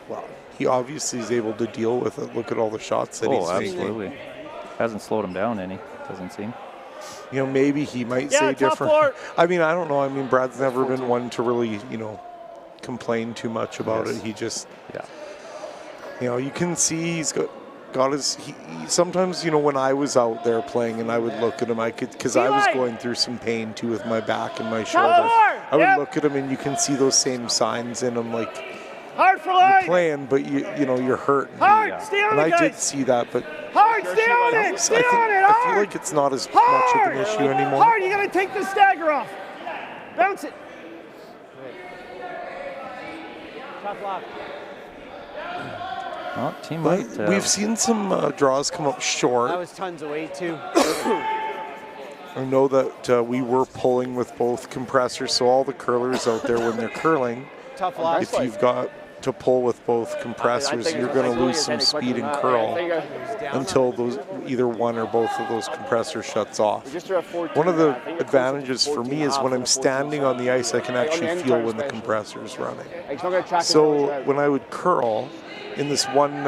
Speaker 6: Well, he obviously is able to deal with it. Look at all the shots that he's making.
Speaker 5: Absolutely. Hasn't slowed him down any, doesn't seem.
Speaker 6: You know, maybe he might say different. I mean, I don't know. I mean, Brad's never been one to really, you know, complain too much about it. He just, you know, you can see he's got his. He sometimes, you know, when I was out there playing and I would look at him, I could, because I was going through some pain too with my back and my shoulder. I would look at him and you can see those same signs in him, like.
Speaker 8: Hard for
Speaker 6: You're
Speaker 8: line.
Speaker 6: playing, but you know you're hurt.
Speaker 8: Hard, stay on
Speaker 6: and
Speaker 8: it,
Speaker 6: I
Speaker 8: guys.
Speaker 6: did see that, but
Speaker 8: Hard, stay on it, stay on it,
Speaker 6: I
Speaker 8: hard.
Speaker 6: feel like it's not as much of an issue anymore.
Speaker 8: Hard, you gotta take the stagger off. Bounce it.
Speaker 2: Tough lock.
Speaker 5: Well, team Whyte.
Speaker 6: We've seen some draws come up short.
Speaker 10: That was tons of weight too.
Speaker 6: I know that we were pulling with both compressors, so all the curlers out there, when they're curling,
Speaker 10: Tough lock.
Speaker 6: if you've got to pull with both compressors, you're going to lose some speed and curl until those either one or both of those compressors shuts off. One of the advantages for me is when I'm standing on the ice, I can actually feel when the compressor is running. So when I would curl in this one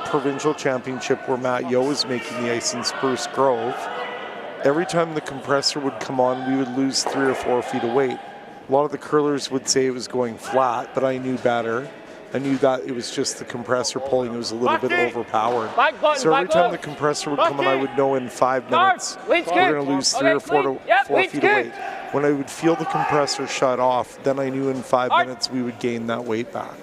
Speaker 6: provincial championship where Matt Yo was making the ice in Spruce Grove, every time the compressor would come on, we would lose 3 or 4 feet of weight. A lot of the curlers would say it was going flat, but I knew better. I knew that it was just the compressor pulling. It was a little bit overpowered. So every time the compressor would come on, I would know in 5 minutes we're going to lose 3 or 4 feet of weight. When I would feel the compressor shut off, then I knew in 5 minutes we would gain that weight back.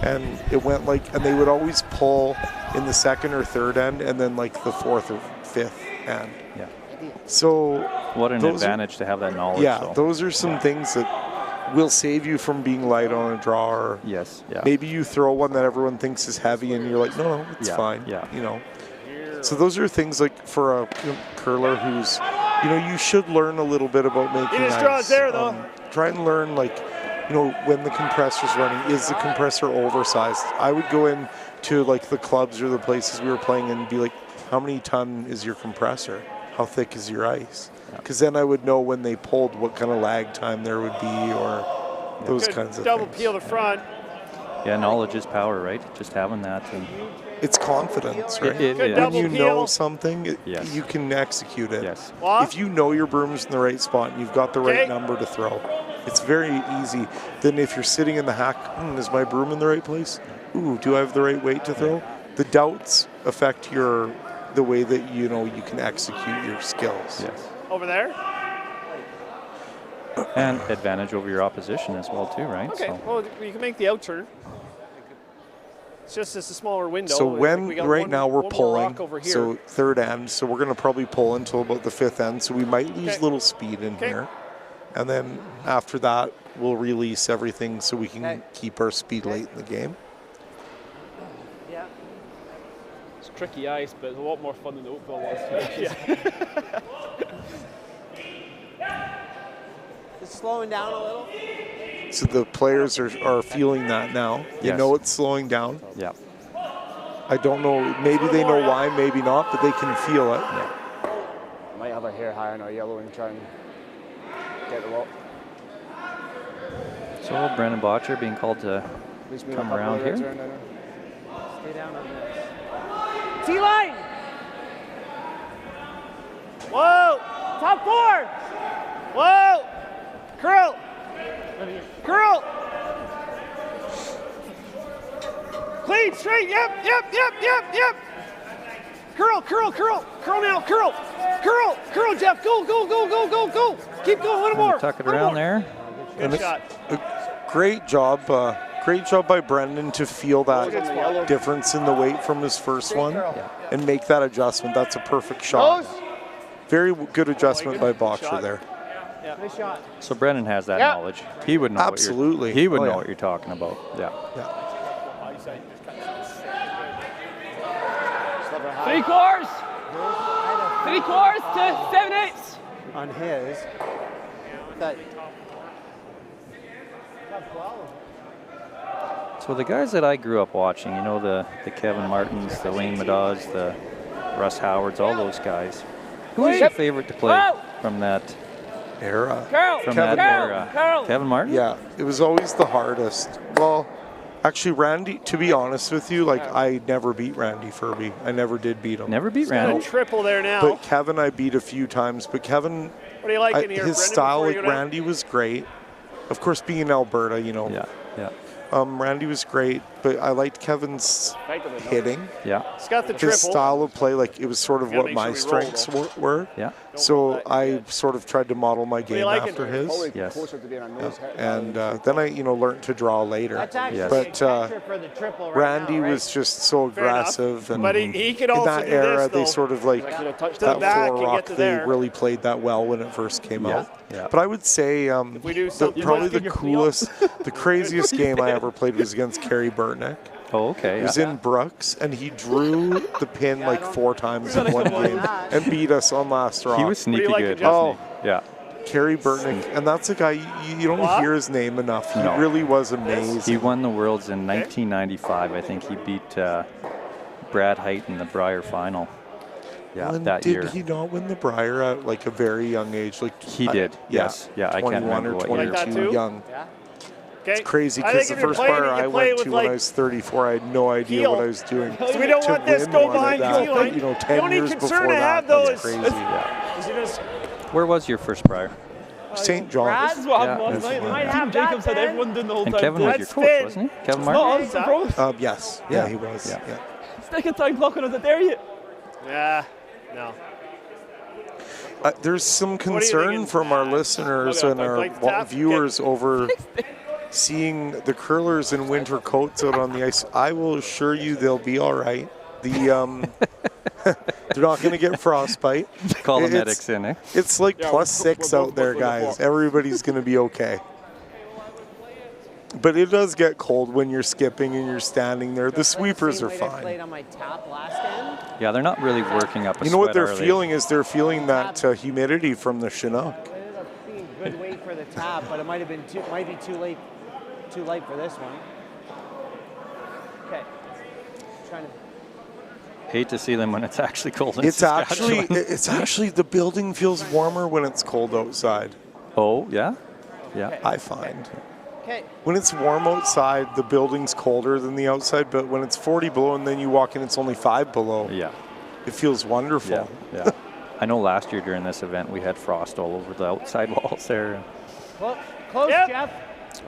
Speaker 6: And it went like, and they would always pull in the 2nd or 3rd end, and then like the 4th or 5th end.
Speaker 5: Yeah.
Speaker 6: So
Speaker 5: what an advantage to have that knowledge.
Speaker 6: Yeah, those are some things that will save you from being light on a draw. Or maybe you throw one that everyone thinks is heavy, and you're like, no, it's fine. Yeah. You know. So those are things like for a curler who's, you know, you should learn a little bit about making ice.
Speaker 8: draws there though.
Speaker 6: Try and learn, like, you know, when the compressor's running, is the compressor oversized? I would go in to like the clubs or the places we were playing and be like, how many ton is your compressor? How thick is your ice? Because then I would know when they pulled what kind of lag time there would be, or those kinds of
Speaker 8: double
Speaker 6: things.
Speaker 8: peel the front.
Speaker 5: Yeah, knowledge is power, right? Just having that. And
Speaker 6: it's confidence, right? When you know something, you can execute it.
Speaker 5: Yes.
Speaker 6: If you know your broom's in the right spot and you've got the right number to throw, it's very easy. Then if you're sitting in the hack, is my broom in the right place? Ooh, do I have the right weight to throw? The doubts affect the way that you know you can execute your skills.
Speaker 5: Yes.
Speaker 8: Over there.
Speaker 5: And advantage over your opposition as well too, right?
Speaker 8: Okay, well, you can make the out turn. It's just a smaller window.
Speaker 6: So when right now we're pulling, so 3rd end, so we're going to probably pull until about the 5th end, so we might lose a little speed in here. And then after that, we'll release everything so we can keep our speed late in the game.
Speaker 2: Yeah. It's tricky ice, but it's a lot more fun than the Oakville was.
Speaker 10: It's slowing down a little.
Speaker 6: So the players are feeling that now. They know it's slowing down.
Speaker 5: Yeah.
Speaker 6: I don't know, maybe they know why, maybe not, but they can feel it.
Speaker 10: I might have our hair higher on our yellow and try and get the wall.
Speaker 5: So Brandon Botcher being called to come around here.
Speaker 10: Stay down on this.
Speaker 8: T-line! Whoa! Top 4! Whoa! Curl! Curl! Clean, straight, yep. Curl. Curl now, curl, Jeff. Go. Keep going, a little more.
Speaker 5: Tuck it around there.
Speaker 8: Good shot.
Speaker 6: Great job by Brendan to feel that difference in the weight from his first one and make that adjustment. That's a perfect shot. Very good adjustment by Boxer there.
Speaker 8: Nice shot.
Speaker 5: So Brendan has that knowledge. He would know.
Speaker 6: Absolutely.
Speaker 5: He would know what you're talking about. Yeah.
Speaker 2: 3/4. 3/4 to 7/8.
Speaker 10: On his. That.
Speaker 5: So the guys that I grew up watching, you know, the Kevin Martins, the Wayne Maddaws, the Russ Howards, all those guys. Who was your favorite to play from that
Speaker 6: era?
Speaker 5: Kevin Martin?
Speaker 6: Yeah, it was always the hardest. Well, actually, Randy, to be honest with you, like, I never beat Randy Furby. I never did beat him.
Speaker 5: Never beat Randy?
Speaker 8: Got a triple there now.
Speaker 6: But Kevin I beat a few times. But Kevin,
Speaker 8: what do you like in here,
Speaker 6: his
Speaker 8: Brendan,
Speaker 6: style,
Speaker 8: before
Speaker 6: like
Speaker 8: you go down?
Speaker 6: Randy was great. Of course, being in Alberta, you know.
Speaker 5: Yeah.
Speaker 6: Randy was great, but I liked Kevin's hitting.
Speaker 5: Yeah.
Speaker 8: He's got the
Speaker 6: His
Speaker 8: triple.
Speaker 6: style of play, like, it was sort of what my strengths were.
Speaker 5: Yeah.
Speaker 6: So I sort of tried to model my game after his.
Speaker 5: Yes.
Speaker 6: And then I, learned to draw later. But Randy was just so aggressive, and
Speaker 8: But he could also
Speaker 6: in that
Speaker 8: do
Speaker 6: era,
Speaker 8: this,
Speaker 6: they
Speaker 8: though.
Speaker 6: sort of like
Speaker 8: Touch
Speaker 6: that
Speaker 8: the back
Speaker 6: four
Speaker 8: and
Speaker 6: rock.
Speaker 8: get to
Speaker 6: They
Speaker 8: there.
Speaker 6: really played that well when it first came out.
Speaker 5: Yeah.
Speaker 6: But I would say
Speaker 8: we do something,
Speaker 6: probably
Speaker 8: you
Speaker 6: the
Speaker 8: wanna
Speaker 6: coolest, the craziest game I ever played was against Kerry Burtnick.
Speaker 5: Oh, okay.
Speaker 6: It was in Brooks, and he drew the pin like 4 times in one game and beat us on last rock.
Speaker 5: He was sneaky good.
Speaker 6: Oh,
Speaker 5: yeah.
Speaker 6: Kerry Burtnick, and that's a guy you don't hear his name enough. He really was amazing.
Speaker 5: He won the Worlds in 1995. I think he beat Brad Hite in the Brier final. Yeah,
Speaker 6: and
Speaker 5: that
Speaker 6: did
Speaker 5: year.
Speaker 6: he not win the Brier at like a very young age? Like
Speaker 5: He did. Yes. Yeah, I can't
Speaker 6: 21
Speaker 5: remember
Speaker 6: or
Speaker 5: what
Speaker 6: 22,
Speaker 5: year.
Speaker 8: Like that too?
Speaker 6: young.
Speaker 8: Okay.
Speaker 6: It's crazy
Speaker 8: I
Speaker 6: because
Speaker 8: think
Speaker 6: the
Speaker 8: if you're
Speaker 6: first
Speaker 8: playing
Speaker 6: Brier
Speaker 8: it, you
Speaker 6: I
Speaker 8: play
Speaker 6: went
Speaker 8: with,
Speaker 6: to when
Speaker 8: like,
Speaker 6: I was 34, I had no idea
Speaker 8: heel.
Speaker 6: what I was doing.
Speaker 8: So we don't
Speaker 6: To
Speaker 8: want this
Speaker 6: win
Speaker 8: go
Speaker 6: one at
Speaker 8: behind
Speaker 6: that,
Speaker 8: key line.
Speaker 6: 10
Speaker 8: The only
Speaker 6: years
Speaker 8: concern
Speaker 6: before
Speaker 8: I have,
Speaker 6: that,
Speaker 8: though,
Speaker 6: that's
Speaker 8: is
Speaker 6: crazy.
Speaker 8: is you just
Speaker 5: Where was your first Brier?
Speaker 6: St. John's.
Speaker 2: That's what happened last
Speaker 5: that's
Speaker 2: night.
Speaker 5: fine.
Speaker 2: Team Jacobs had everyone doing the whole
Speaker 5: And
Speaker 2: time.
Speaker 5: Kevin was your
Speaker 8: That's
Speaker 5: coach,
Speaker 8: Finn.
Speaker 5: wasn't he? Kevin
Speaker 2: No,
Speaker 5: Martin?
Speaker 2: it's the pros.
Speaker 6: Yes.
Speaker 5: Yeah.
Speaker 6: Yeah, he was.
Speaker 5: Yeah.
Speaker 6: Yeah.
Speaker 2: Second time clocking us at there yet.
Speaker 8: yeah, no.
Speaker 6: There's some
Speaker 8: are you
Speaker 6: concern
Speaker 8: thinking?
Speaker 6: from our listeners
Speaker 8: Okay,
Speaker 6: and
Speaker 8: I'd
Speaker 6: our
Speaker 8: like to tap.
Speaker 6: viewers over seeing the curlers in winter coats out on the ice. I will assure you they'll be all right. The they're not going to get frostbite.
Speaker 5: Call the
Speaker 6: It's-
Speaker 5: medics in, eh?
Speaker 6: It's like +6
Speaker 8: we're
Speaker 6: out there,
Speaker 8: both
Speaker 6: guys. Everybody's going to be okay. But it does get cold when you're skipping and you're standing there. The sweepers are
Speaker 10: Played
Speaker 6: fine.
Speaker 10: on my tap last end.
Speaker 5: Yeah, they're not really working up a
Speaker 6: You know what
Speaker 5: sweat,
Speaker 6: they're
Speaker 5: are they?
Speaker 6: feeling is they're feeling that humidity from the Chinook.
Speaker 10: It ended up being good weight for the tap, but it might be too late for this one. Okay. Trying to.
Speaker 5: Hate to see them when it's actually cold in
Speaker 6: It's
Speaker 5: Saskatchewan.
Speaker 6: actually the building feels warmer when it's cold outside.
Speaker 5: Oh, yeah? Yeah.
Speaker 6: I find.
Speaker 10: Okay.
Speaker 6: When it's warm outside, the building's colder than the outside, but when it's 40 below and then you walk in, it's only 5 below.
Speaker 5: Yeah.
Speaker 6: It feels wonderful.
Speaker 5: Yeah. I know last year during this event we had frost all over the outside walls there.
Speaker 10: Close,
Speaker 8: Yep.
Speaker 10: Jeff.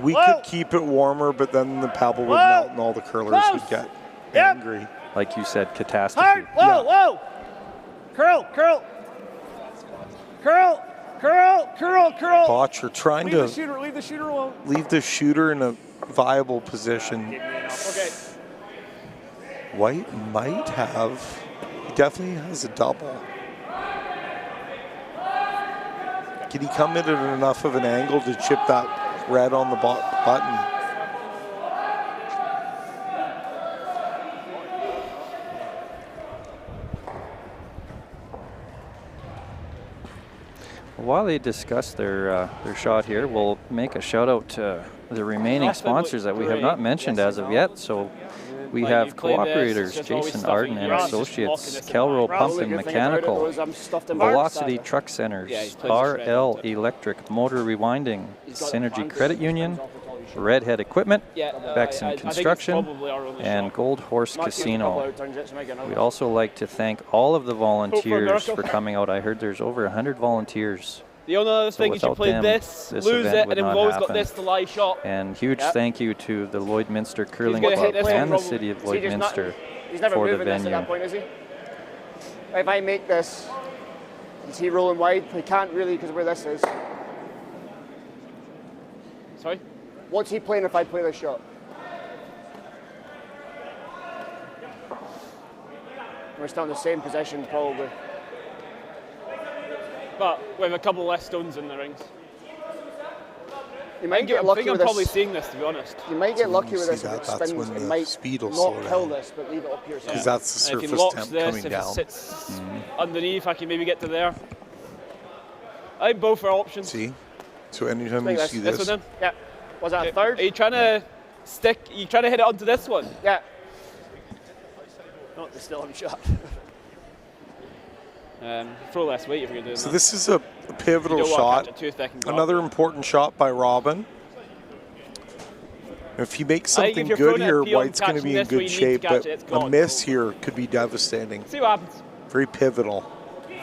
Speaker 6: We could keep it warmer, but then the pebble would melt and all the curlers would get angry.
Speaker 5: Like you said, catastrophe.
Speaker 8: Hard. Whoa. Curl.
Speaker 6: Botch, you're trying
Speaker 8: Leave
Speaker 6: to
Speaker 8: the shooter alone.
Speaker 6: leave the shooter in a viable position.
Speaker 8: Okay.
Speaker 6: Whyte might have. He definitely has a double. Can he come in at enough of an angle to chip that red on the button?
Speaker 5: While they discuss their shot here, we'll make a shout out to the remaining sponsors that we have not mentioned as of yet. So We
Speaker 7: Like,
Speaker 5: have
Speaker 7: you play this,
Speaker 5: cooperators
Speaker 7: it's just always
Speaker 5: Jason
Speaker 7: stuff
Speaker 5: Arden
Speaker 7: in
Speaker 5: and
Speaker 7: your ass, just
Speaker 5: Associates,
Speaker 7: walking this
Speaker 5: Kelro
Speaker 7: line.
Speaker 5: Pump
Speaker 7: The
Speaker 5: and
Speaker 7: good thing about it
Speaker 5: Mechanical,
Speaker 7: was I'm stuffed in my
Speaker 5: Velocity
Speaker 7: back.
Speaker 5: Truck Centers,
Speaker 7: Yeah, he's played this red
Speaker 5: RL
Speaker 7: into it.
Speaker 5: Electric Motor Rewinding,
Speaker 7: He's got
Speaker 5: Synergy
Speaker 7: the
Speaker 5: Credit Union, Redhead Equipment,
Speaker 7: Yeah,
Speaker 5: Beckson
Speaker 7: I think it's
Speaker 5: Construction,
Speaker 7: probably our only
Speaker 5: and
Speaker 7: shot.
Speaker 5: Gold Horse
Speaker 7: Might give it a couple
Speaker 5: Casino.
Speaker 7: out turns yet to make another
Speaker 5: We'd
Speaker 7: one.
Speaker 5: also like to thank all of the volunteers
Speaker 7: miracle.
Speaker 5: for coming out. I heard there's over 100 volunteers.
Speaker 7: The only other thing is you
Speaker 5: without
Speaker 7: play
Speaker 5: them,
Speaker 7: this,
Speaker 5: this
Speaker 7: lose
Speaker 5: event
Speaker 7: it,
Speaker 5: would
Speaker 7: and then
Speaker 5: not
Speaker 7: we've always got
Speaker 5: happen.
Speaker 7: this to live shot.
Speaker 5: And huge
Speaker 7: Yep.
Speaker 5: thank you to the Lloydminster Curling
Speaker 7: gonna hit
Speaker 5: Club
Speaker 7: this one
Speaker 5: and the
Speaker 7: probably.
Speaker 5: City of
Speaker 10: See, there's nothing-
Speaker 5: Lloydminster
Speaker 10: He's never
Speaker 5: for the
Speaker 10: moving this at
Speaker 5: venue.
Speaker 10: that point, is he? If I make this, is he rolling wide? He can't really because of where this is.
Speaker 7: Sorry?
Speaker 10: What's he playing if I play this shot? We're still in the same position, probably.
Speaker 7: But with a couple less stones in the rings.
Speaker 10: You might get
Speaker 7: I
Speaker 10: lucky
Speaker 7: think I'm
Speaker 10: with
Speaker 7: probably
Speaker 10: this.
Speaker 7: seeing this, to be honest.
Speaker 10: You might get lucky with
Speaker 6: see
Speaker 10: this
Speaker 6: that,
Speaker 10: if it
Speaker 6: that's
Speaker 10: spins.
Speaker 6: when
Speaker 10: It
Speaker 6: the
Speaker 10: might
Speaker 6: speed will
Speaker 10: not
Speaker 6: slow
Speaker 10: kill
Speaker 6: down.
Speaker 10: this, but leave it up here.
Speaker 6: Because that's the
Speaker 7: And if he
Speaker 6: surface
Speaker 7: locks
Speaker 6: temp
Speaker 7: this,
Speaker 6: coming
Speaker 7: if
Speaker 6: down.
Speaker 7: it sits underneath, I can maybe get to there. I think both are options.
Speaker 6: See? So anytime
Speaker 10: Like
Speaker 6: you
Speaker 10: this.
Speaker 6: see
Speaker 7: This
Speaker 6: this,
Speaker 7: one then?
Speaker 10: Yeah. Was that a third?
Speaker 7: Are you trying to stick? Are you trying to hit it onto this one?
Speaker 10: Yeah.
Speaker 7: Not the still on shot. Throw less weight if you're doing
Speaker 6: so
Speaker 7: that.
Speaker 6: this is a pivotal
Speaker 7: You don't wanna
Speaker 6: shot.
Speaker 7: catch a 2-second drop.
Speaker 6: Another important shot by Robin. If he makes
Speaker 7: I think
Speaker 6: something
Speaker 7: if you're
Speaker 6: good
Speaker 7: throwing it
Speaker 6: here,
Speaker 7: at Peel and
Speaker 6: White's going to
Speaker 7: catching
Speaker 6: be in
Speaker 7: this where
Speaker 6: good
Speaker 7: you need to
Speaker 6: shape,
Speaker 7: catch
Speaker 6: but
Speaker 7: it, it's
Speaker 6: a
Speaker 7: gone.
Speaker 6: miss here could be devastating.
Speaker 7: See what happens.
Speaker 6: Very pivotal.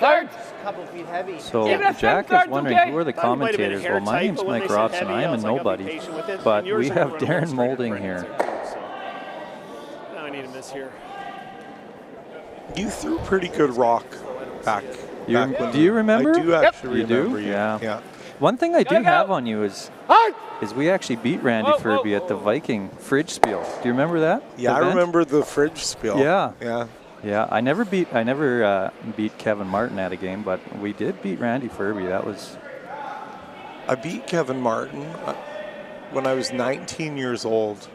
Speaker 10: Third. A couple feet heavy.
Speaker 5: So
Speaker 7: Even if
Speaker 5: Jack
Speaker 7: third,
Speaker 5: is wondering
Speaker 7: okay.
Speaker 5: who are the
Speaker 8: Thought he might have been a
Speaker 5: commentators.
Speaker 8: hair
Speaker 5: Well, my
Speaker 8: type,
Speaker 5: name's
Speaker 8: but when
Speaker 5: Mike
Speaker 8: they said
Speaker 5: Robson.
Speaker 8: heavy,
Speaker 5: I am
Speaker 8: I
Speaker 5: a
Speaker 8: was like, I'll be
Speaker 5: nobody.
Speaker 8: patient with it.
Speaker 5: But
Speaker 8: And yours
Speaker 5: we
Speaker 8: are
Speaker 5: have
Speaker 8: running
Speaker 5: Darren
Speaker 8: straight
Speaker 5: Molding
Speaker 8: for
Speaker 5: here.
Speaker 8: answer too, so. Now I need a miss here.
Speaker 6: You threw pretty good rock back. back
Speaker 5: Do you remember?
Speaker 6: I do actually
Speaker 5: You do?
Speaker 6: remember you.
Speaker 5: Yeah. One thing I do have on you is we actually beat Randy Furby at the Viking fridge spiel. Do you remember that?
Speaker 6: Yeah, I
Speaker 5: event?
Speaker 6: remember the fridge spiel.
Speaker 5: Yeah.
Speaker 6: Yeah.
Speaker 5: Yeah, I never beat Kevin Martin at a game, but we did beat Randy Furby. That was.
Speaker 6: I beat Kevin Martin when I was 19 years old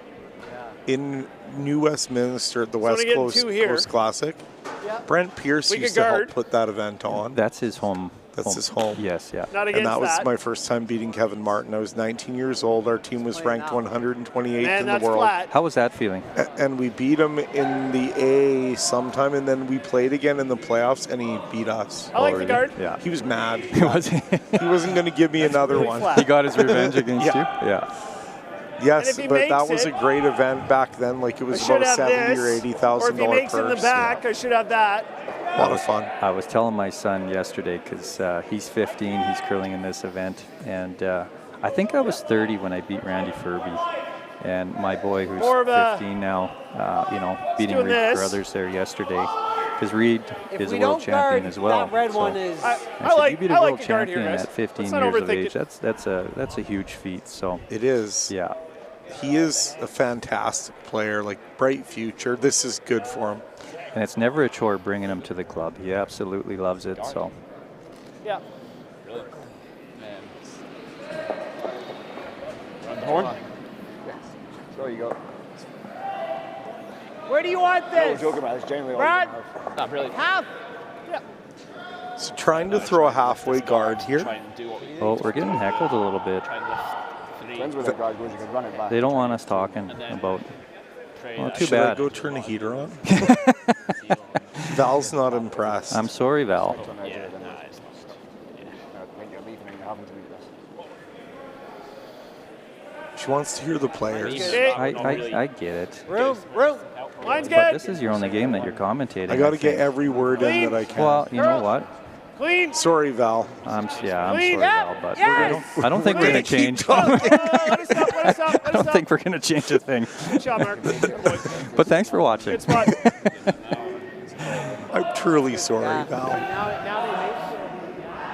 Speaker 6: in New Westminster at the West
Speaker 8: getting
Speaker 6: Coast,
Speaker 8: two here.
Speaker 6: Coast Classic. Brent Pierce
Speaker 8: We
Speaker 6: used
Speaker 8: could
Speaker 6: to help
Speaker 8: guard.
Speaker 6: put that event on.
Speaker 5: That's his home.
Speaker 6: That's his home.
Speaker 5: Yes, yeah.
Speaker 8: Not
Speaker 6: And
Speaker 8: against
Speaker 6: that was
Speaker 8: that.
Speaker 6: my first time beating Kevin Martin. I was 19 years old. Our team was ranked 128th
Speaker 8: Man,
Speaker 6: in the
Speaker 8: that's
Speaker 6: world.
Speaker 8: flat.
Speaker 5: How was that feeling?
Speaker 6: And we beat him in the A sometime, and then we played again in the playoffs, and he beat us.
Speaker 8: I like the guard.
Speaker 5: Yeah.
Speaker 6: He was mad.
Speaker 5: Was he?
Speaker 6: He wasn't going to give me another
Speaker 8: really
Speaker 6: one.
Speaker 8: flat.
Speaker 5: He got his revenge against
Speaker 6: Yeah.
Speaker 5: you? Yeah.
Speaker 6: Yes,
Speaker 8: And if he
Speaker 6: but that
Speaker 8: makes
Speaker 6: was a
Speaker 8: it,
Speaker 6: great event back then. Like it
Speaker 8: I
Speaker 6: was
Speaker 8: should
Speaker 6: about
Speaker 8: have
Speaker 6: $70,000
Speaker 8: this.
Speaker 6: or $80,000
Speaker 8: Or if he makes in the
Speaker 6: purse.
Speaker 8: back, I should have that.
Speaker 6: A lot of fun.
Speaker 5: I was telling my son yesterday because he's 15, he's curling in this event, and I think I was 30 when I beat Randy Furby, and my boy who's
Speaker 8: More of a-
Speaker 5: 15 now, beating
Speaker 8: doing
Speaker 5: Reed
Speaker 8: this.
Speaker 5: Brothers there yesterday, because Reed
Speaker 10: If
Speaker 5: is a
Speaker 10: we
Speaker 5: world
Speaker 10: don't
Speaker 5: champion
Speaker 10: guard,
Speaker 5: as well.
Speaker 10: that red
Speaker 5: so
Speaker 10: one is.
Speaker 5: I
Speaker 8: I
Speaker 5: said,
Speaker 8: like-
Speaker 5: you beat a
Speaker 8: I like
Speaker 5: world
Speaker 8: the guard here,
Speaker 5: champion
Speaker 8: guys.
Speaker 5: at 15
Speaker 8: Let's not
Speaker 5: years of
Speaker 8: overthink
Speaker 5: age.
Speaker 8: it.
Speaker 5: That's a huge feat. So
Speaker 6: It is.
Speaker 5: yeah.
Speaker 6: He is a fantastic player, like bright future. This is good for him.
Speaker 5: And it's never a chore bringing him to the club. He absolutely loves it. So
Speaker 7: Yeah. Run the horn.
Speaker 10: There you go. Where do you want No, this? joking about this. Generally, Brad?
Speaker 7: Not really.
Speaker 10: Half.
Speaker 6: So trying to throw a halfway guard
Speaker 7: Try
Speaker 6: here.
Speaker 7: and do what we
Speaker 5: oh, we're getting heckled a little bit.
Speaker 7: try and lift three.
Speaker 10: Depends where the guard goes. You can run it back.
Speaker 5: They don't want us talking about.
Speaker 7: Trade
Speaker 5: Well,
Speaker 7: that.
Speaker 5: too
Speaker 6: Should I
Speaker 5: bad.
Speaker 6: go turn the heater on? Val's not impressed.
Speaker 5: I'm sorry, Val.
Speaker 7: Yeah, nah, it's not.
Speaker 6: She wants to hear the players.
Speaker 5: I get it.
Speaker 10: Room.
Speaker 8: Line's
Speaker 5: But
Speaker 8: good.
Speaker 5: this is your only game that you're commentating.
Speaker 6: I got to
Speaker 5: think.
Speaker 6: get every word in that I can.
Speaker 5: Well, you know what?
Speaker 8: Clean.
Speaker 6: Sorry, Val.
Speaker 5: I'm sorry,
Speaker 8: Clean.
Speaker 5: Val, but
Speaker 10: Yes.
Speaker 5: I don't think we're going to change. I
Speaker 8: Let us stop. Let us stop. Let us
Speaker 5: don't
Speaker 8: stop.
Speaker 5: think we're going to change a thing.
Speaker 8: Good shot, Mark. Good boy.
Speaker 5: But thanks for watching.
Speaker 8: Good spot.
Speaker 6: I'm truly sorry, Val.
Speaker 10: Now they make.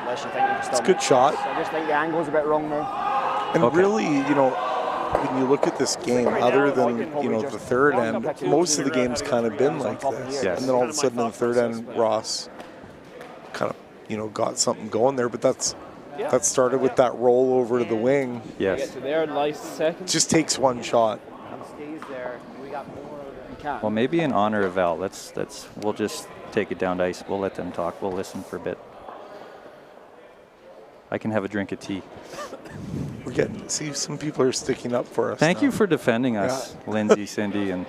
Speaker 10: Unless you think you can
Speaker 6: It's
Speaker 10: stop
Speaker 6: a good shot.
Speaker 10: I just think the angle's a bit wrong now.
Speaker 6: And
Speaker 5: Okay.
Speaker 6: really, when you look at this game, other than, the third end, most of the game's kind of been like this.
Speaker 5: Yes.
Speaker 6: And then all of a sudden in the third end, Ross kind of, got something going there. But that started with that roll over to the wing.
Speaker 5: Yes.
Speaker 7: Get to there, nice second.
Speaker 6: It just takes one shot.
Speaker 10: Stays there. We got more. You can't.
Speaker 5: Well, maybe in honor of Val, we'll just take it down to ice. We'll let them talk. We'll listen for a bit. I can have a drink of tea.
Speaker 6: See, some people are sticking up for us.
Speaker 5: Thank
Speaker 6: now.
Speaker 5: you for defending us, Lindsay, Cindy, and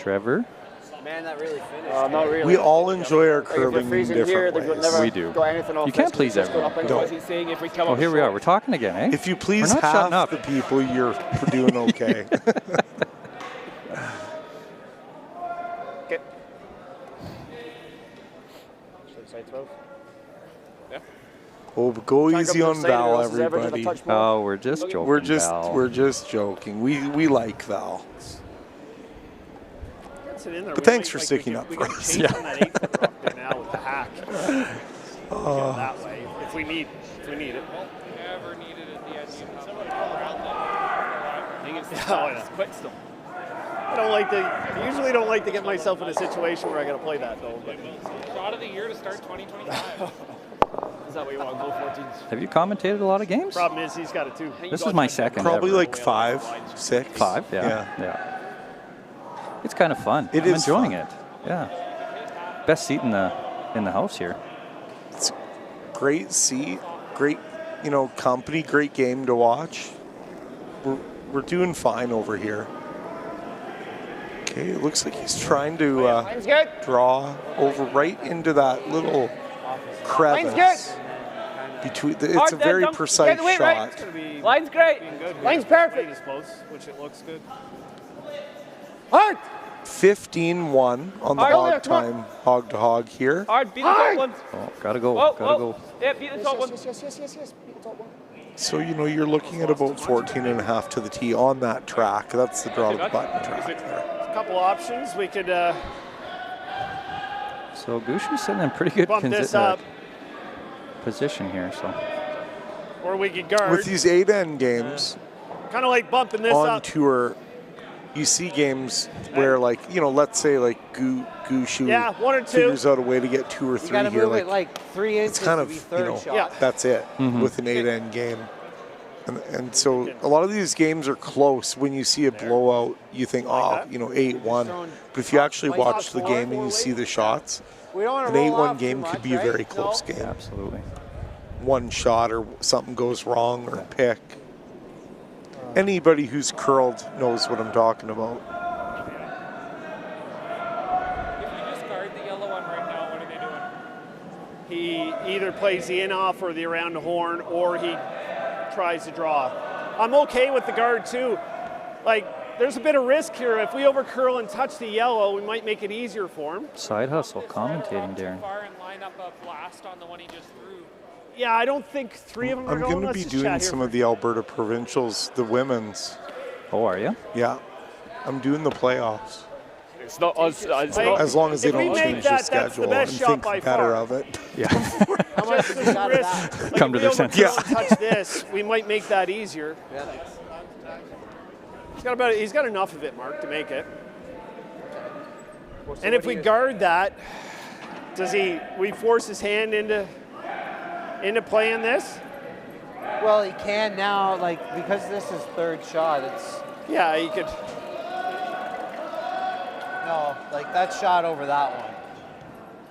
Speaker 5: Trevor.
Speaker 10: Man, that really finished.
Speaker 7: Not really.
Speaker 6: We all enjoy our
Speaker 7: Like, if we're
Speaker 6: curving in
Speaker 7: freezing here,
Speaker 6: different
Speaker 7: they've
Speaker 6: ways.
Speaker 7: never
Speaker 5: We do.
Speaker 7: got anything off
Speaker 5: You can't
Speaker 7: this,
Speaker 5: please
Speaker 7: just going
Speaker 5: everyone.
Speaker 7: up and
Speaker 6: No.
Speaker 7: he's saying if we come
Speaker 5: Oh,
Speaker 7: up
Speaker 5: here we are.
Speaker 7: short.
Speaker 5: We're talking again, eh?
Speaker 6: If you please
Speaker 5: We're not shutting
Speaker 6: half
Speaker 5: up.
Speaker 6: the people, you're doing okay.
Speaker 7: Okay. Side throw. Yeah.
Speaker 6: Oh, but go
Speaker 7: Try and
Speaker 6: easy
Speaker 7: go
Speaker 6: on
Speaker 7: to the side, or
Speaker 6: Val,
Speaker 7: else his average is a
Speaker 6: everybody.
Speaker 7: touch more.
Speaker 5: Oh, we're just joking.
Speaker 6: We're just joking. We like Val.
Speaker 8: Gets it in there.
Speaker 6: But
Speaker 8: We
Speaker 6: thanks
Speaker 8: might-
Speaker 6: for
Speaker 8: like,
Speaker 6: sticking
Speaker 8: we
Speaker 6: up
Speaker 8: could-
Speaker 6: for
Speaker 8: we could
Speaker 6: us.
Speaker 8: chase
Speaker 6: Yeah.
Speaker 8: on that 8-foot rock there now with the hack. Get that way if we need it.
Speaker 2: Never needed at the end.
Speaker 8: Oh, yeah.
Speaker 2: Quick still.
Speaker 8: I usually don't like to get myself in a situation where I got to play that though. But
Speaker 2: Shot of the year to start 2025.
Speaker 7: Is that what you want? Go 14s.
Speaker 5: Have you commentated a lot of games?
Speaker 8: problem is he's got it too.
Speaker 5: This is my second.
Speaker 6: Probably
Speaker 5: ever.
Speaker 6: like 5, 6.
Speaker 5: 5. Yeah. It's kind of fun.
Speaker 6: It
Speaker 5: I'm
Speaker 6: is
Speaker 5: enjoying
Speaker 6: fun.
Speaker 5: it. Yeah. Best seat in the house here.
Speaker 6: It's great seat, great, company, great game to watch. We're doing fine over here. Okay, it looks like he's trying to draw over right into that little crevice. It's a very precise shot.
Speaker 2: Line's great.
Speaker 8: Line's perfect. Which it looks good.
Speaker 2: Hard.
Speaker 6: 15-1 on the hog time, hog to hog here.
Speaker 2: Hard. Beat the top one.
Speaker 5: Oh, gotta go.
Speaker 2: Whoa,
Speaker 5: gotta
Speaker 2: whoa.
Speaker 5: go.
Speaker 2: Yeah, beat the top one.
Speaker 8: Yes. Beat the top one.
Speaker 6: So, you're looking at about 14.5 to the tee on that track. That's the draw to the button track there.
Speaker 8: A couple options. We could
Speaker 5: So Gushue's sitting in pretty good
Speaker 8: bump this up,
Speaker 5: position here. So
Speaker 8: or we could guard.
Speaker 6: With these 8N games
Speaker 8: Kind of like bumping this
Speaker 6: on
Speaker 8: up.
Speaker 6: tour, you see games where, let's say Gushue
Speaker 8: Yeah, 1 or 2.
Speaker 6: figures out a way to get 2 or
Speaker 10: You
Speaker 6: 3
Speaker 10: gotta
Speaker 6: here.
Speaker 10: move it like 3 inches
Speaker 6: It's kind
Speaker 10: to
Speaker 6: of,
Speaker 10: be third shot.
Speaker 6: that's it with an 8N game. And so a lot of these games are close. When you see a blowout, you think, 8-1. But if you actually watch the game and you see the shots,
Speaker 10: We don't want
Speaker 6: an
Speaker 10: to roll
Speaker 6: 8-1
Speaker 10: off
Speaker 6: game
Speaker 10: too
Speaker 6: could
Speaker 10: much,
Speaker 6: be a
Speaker 10: right?
Speaker 6: very close
Speaker 10: No.
Speaker 6: game.
Speaker 5: absolutely.
Speaker 6: One shot or something goes wrong or pick. Anybody who's curled knows what I'm talking about.
Speaker 2: If you just guard the yellow one right now, what are they doing?
Speaker 8: He either plays the in-off or the around the horn, or he tries to draw. I'm okay with the guard too. There's a bit of risk here. If we overcurl and touch the yellow, we might make it easier for him.
Speaker 5: Side hustle commentating, Darren.
Speaker 2: Far and line up a blast on the one he just threw.
Speaker 8: Yeah, I don't think 3 of them are
Speaker 6: I'm
Speaker 8: going.
Speaker 6: going to
Speaker 8: Let's
Speaker 6: be
Speaker 8: just
Speaker 6: doing
Speaker 8: chat here
Speaker 6: some
Speaker 8: for-
Speaker 6: of the Alberta provincials, the women's.
Speaker 5: Oh, are you?
Speaker 6: Yeah, I'm doing the playoffs.
Speaker 7: It's not us. It's
Speaker 8: Hey,
Speaker 7: not.
Speaker 6: As long as they
Speaker 8: if we
Speaker 6: don't
Speaker 8: make
Speaker 6: change the
Speaker 8: that, that's the
Speaker 6: schedule
Speaker 8: best
Speaker 6: and
Speaker 8: shot
Speaker 6: think
Speaker 8: by
Speaker 6: better
Speaker 8: far.
Speaker 6: of it.
Speaker 5: Yeah.
Speaker 10: How much is out of that?
Speaker 5: Come to their senses.
Speaker 8: Yeah. Touch this, we might make that easier. He's got enough of it, Mark, to make it. And if we guard that, we force his hand into playing this?
Speaker 10: Well, he can now, because this is third shot,
Speaker 8: Yeah, he could.
Speaker 10: no, that shot over that one.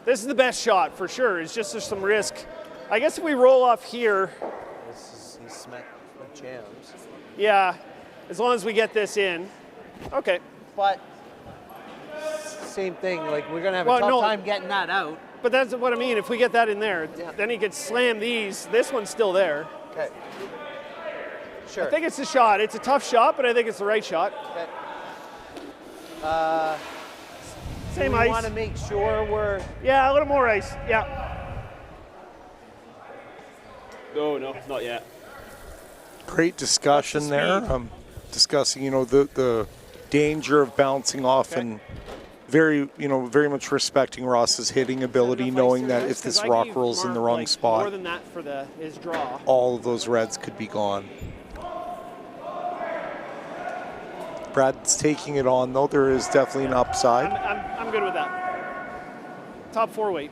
Speaker 8: This is the best shot for sure. It's just there's some risk. I guess if we roll off here,
Speaker 10: He's smacked the jams.
Speaker 8: yeah, as long as we get this in. Okay.
Speaker 10: But same thing, we're going to have
Speaker 8: Well,
Speaker 10: a tough
Speaker 8: no.
Speaker 10: time getting that out.
Speaker 8: But that's what I mean. If we get that in there, then he could slam these. This one's still there.
Speaker 10: Okay. Sure.
Speaker 8: I think it's the shot. It's a tough shot, but I think it's the right shot.
Speaker 10: Okay.
Speaker 8: Same
Speaker 10: we
Speaker 8: ice.
Speaker 10: want to make sure we're...
Speaker 8: Yeah, a little more ice. Yeah.
Speaker 7: No, not yet.
Speaker 6: Great discussion there. Discussing, the danger of bouncing off and very much respecting Ross's hitting ability, knowing that if this rock rolls in the wrong
Speaker 8: more
Speaker 6: spot,
Speaker 8: than that for his draw.
Speaker 6: all of those reds could be gone. Brad's taking it on, though. There is definitely an upside.
Speaker 8: I'm good with that. Top 4 weight.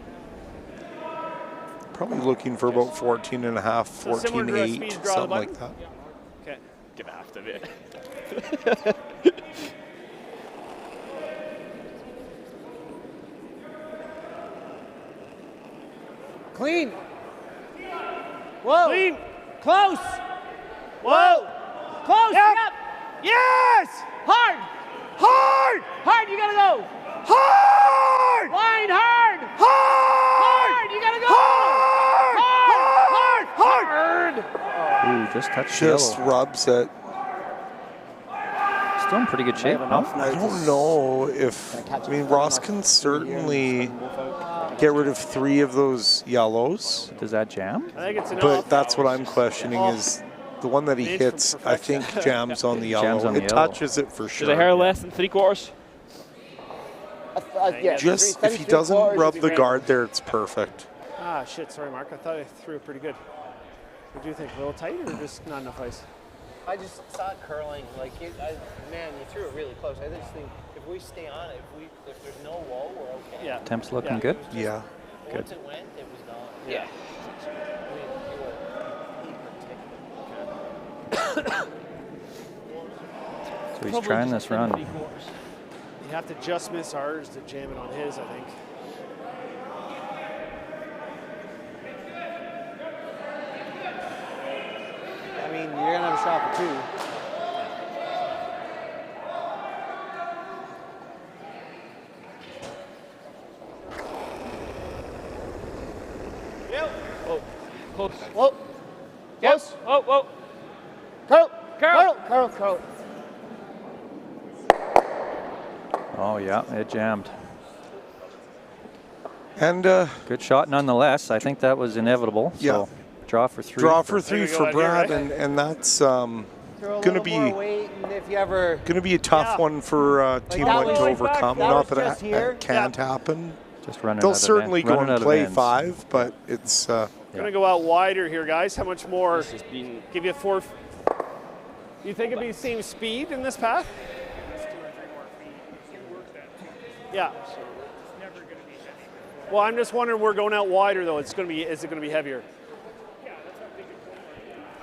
Speaker 6: Probably looking for about 14.5,
Speaker 8: So similar to a speed
Speaker 6: 14.8,
Speaker 8: draw
Speaker 6: something
Speaker 8: the
Speaker 6: like
Speaker 8: button?
Speaker 6: that.
Speaker 8: Okay.
Speaker 7: Gonna have to be.
Speaker 10: Clean. Whoa.
Speaker 8: Clean.
Speaker 10: Close.
Speaker 8: Whoa.
Speaker 10: Close.
Speaker 8: Yep.
Speaker 10: Yep.
Speaker 8: Yes!
Speaker 10: Hard.
Speaker 2: Hard! Hard, you gotta go!
Speaker 6: Hard!
Speaker 2: Line hard!
Speaker 6: Hard!
Speaker 2: You gotta go!
Speaker 6: Hard!
Speaker 5: Ooh, just touched
Speaker 6: Just
Speaker 5: yellow.
Speaker 6: rubs it.
Speaker 5: Still in pretty good shape.
Speaker 6: I don't know if, I mean, Ross can certainly get rid of 3 of those yellows.
Speaker 5: Does that jam?
Speaker 8: I think it's enough.
Speaker 6: But that's what I'm questioning is the one that he hits, I think, jams on the yellow.
Speaker 5: On the
Speaker 6: it
Speaker 5: yellow.
Speaker 6: touches it for sure.
Speaker 7: Is a hair less than 3/4?
Speaker 10: Yeah,
Speaker 6: Just if he doesn't rub the guard there, it's perfect.
Speaker 8: Ah, shit. Sorry, Mark. I thought I threw it pretty good. What do you think? A little tight or just not enough ice?
Speaker 10: I just saw it curling. Like, man, you threw it really close. I just think if we stay on it, if there's no wall, we're okay.
Speaker 8: Yeah.
Speaker 5: Temps looking good?
Speaker 6: Yeah.
Speaker 10: Once it went, it was gone.
Speaker 8: Yeah.
Speaker 5: So he's trying this run.
Speaker 8: You have to just miss ours to jam it on his, I think.
Speaker 10: I mean, you're going to have a shot for 2.
Speaker 7: Oh, close.
Speaker 10: Whoa.
Speaker 7: Yes. Whoa, whoa.
Speaker 10: Curl.
Speaker 7: Curl.
Speaker 10: Curl. Curl.
Speaker 5: Oh, yeah, it jammed.
Speaker 6: And
Speaker 5: good shot nonetheless. I think that was inevitable. So
Speaker 6: yeah.
Speaker 5: Draw for 3.
Speaker 6: Draw for 3 for Brad, and that's going to be a tough one for Team White to overcome. Not that it can't happen.
Speaker 5: Just running.
Speaker 6: They'll certainly go and play 5, but it's.
Speaker 8: Going to go out wider here, guys. How much more? Give you a 4. You think it'd be the same speed in this path? Yeah. Well, I'm just wondering, we're going out wider though. Is it going to be heavier?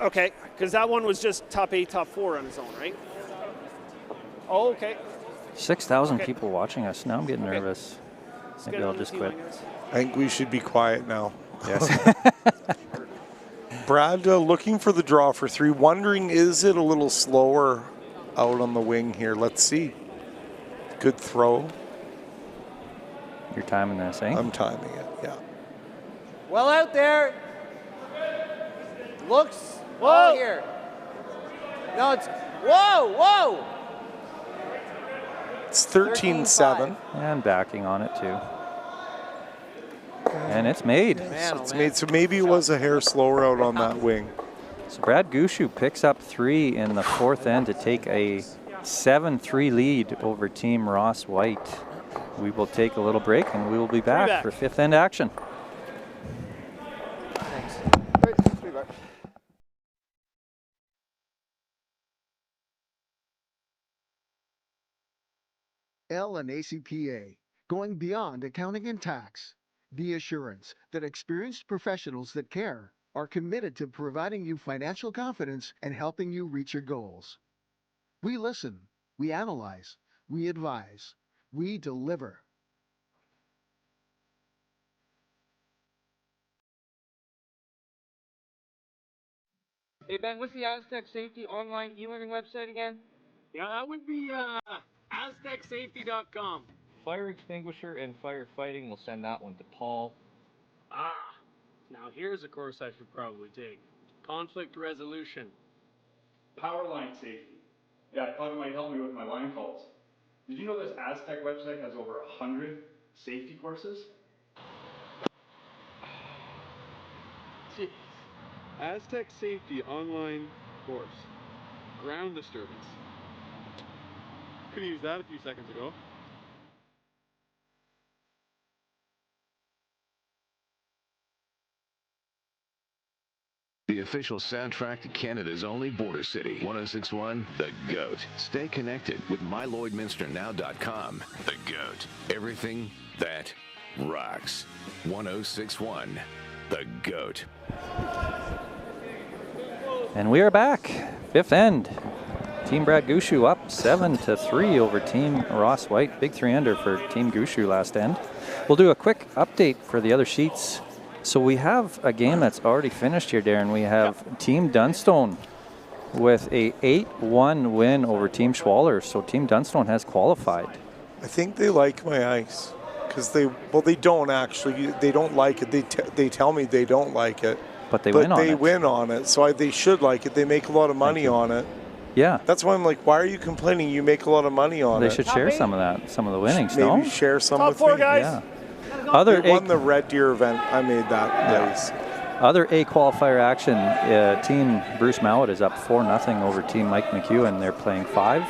Speaker 8: Okay, because that one was just top 8, top 4 on its own, right? Oh, okay.
Speaker 5: 6,000 people watching us. Now I'm getting nervous. Maybe I'll just quit.
Speaker 6: I think we should be quiet now.
Speaker 5: Yes.
Speaker 6: Brad looking for the draw for 3. Wondering, is it a little slower out on the wing here? Let's see. Good throw.
Speaker 5: You're timing this, eh?
Speaker 6: I'm timing it, yeah.
Speaker 10: Well out there. Looks.
Speaker 8: Whoa.
Speaker 10: Here. No, it's. Whoa.
Speaker 6: It's 13-7.
Speaker 5: And backing on it too. And it's made.
Speaker 6: It's made. So maybe it was a hair slower out on that wing.
Speaker 5: So Brad Gushue picks up 3 in the 4th end to take a 7-3 lead over Team Ross Whyte. We will take a little break and we will be back for 5th end action.
Speaker 10: Thanks.
Speaker 13: L and ACPA, going beyond accounting and tax. The assurance that experienced professionals that care are committed to providing you financial confidence and helping you reach your goals. We listen, we analyze, we advise, we deliver.
Speaker 2: Hey Ben, what's the Astec Safety online e-learning website again?
Speaker 14: Yeah, that would be AstecSafety.com.
Speaker 1: Fire extinguisher and firefighting, we'll send that one to Paul.
Speaker 14: Ah, now here's a course I should probably take. Conflict resolution.
Speaker 3: Power line safety. Yeah, I thought it might help me with my line calls. Did you know this Astec website has over 100 safety courses?
Speaker 4: Jeez. Astec Safety online course. Ground disturbance. Could have used that a few seconds ago.
Speaker 15: The official soundtrack to Canada's only border city, 1061 The GOAT. Stay connected with mylloydminsternow.com. The GOAT. Everything that rocks. 1061 The GOAT.
Speaker 5: And we are back. 5th end. Team Brad Gushue up 7-3 over Team Ross Whyte. Big 3-ender for Team Gushue last end. We'll do a quick update for the other sheets. So we have a game that's already finished here, Darren. We have Team Dunstone with a 8-1 win over Team Schwaller. So Team Dunstone has qualified.
Speaker 6: I think they like my ice because they don't actually. They don't like it. They tell me they don't like it.
Speaker 5: But they win on it.
Speaker 6: They win on it, so they should like it. They make a lot of money on it.
Speaker 5: Yeah.
Speaker 6: That's why I'm like, why are you complaining? You make a lot of money on it.
Speaker 5: They should share some of that, some of the winnings,
Speaker 6: Maybe
Speaker 5: no?
Speaker 6: share some
Speaker 8: Top
Speaker 6: with
Speaker 8: four,
Speaker 6: me.
Speaker 8: guys.
Speaker 5: Yeah.
Speaker 6: They won the Red Deer event. I made that nice.
Speaker 5: Other A qualifier action, Team Bruce Mallett is up 4-0 over Team Mike McEwen. They're playing 5.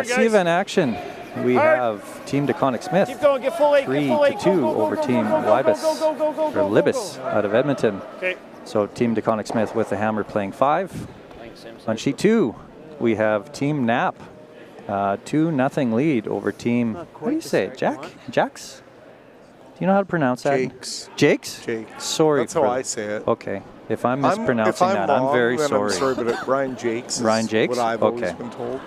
Speaker 5: C event action, we have Team DeConnick Smith.
Speaker 8: Keep going, get full 8,
Speaker 5: 3-2 over Team Libus or Libus out of Edmonton.
Speaker 8: Okay.
Speaker 5: So Team DeConnick Smith with the hammer playing 5. On sheet 2, we have Team Knapp, 2-0 lead over Team. What do you say, Jax? Do you know how to pronounce that?
Speaker 6: Jakes.
Speaker 5: Jakes. Sorry.
Speaker 6: That's how I say it.
Speaker 5: Okay. If I'm mispronouncing that, I'm very sorry.
Speaker 6: I'm sorry, but Ryan Jakes.
Speaker 5: Ryan Jakes.
Speaker 6: What I've always been told.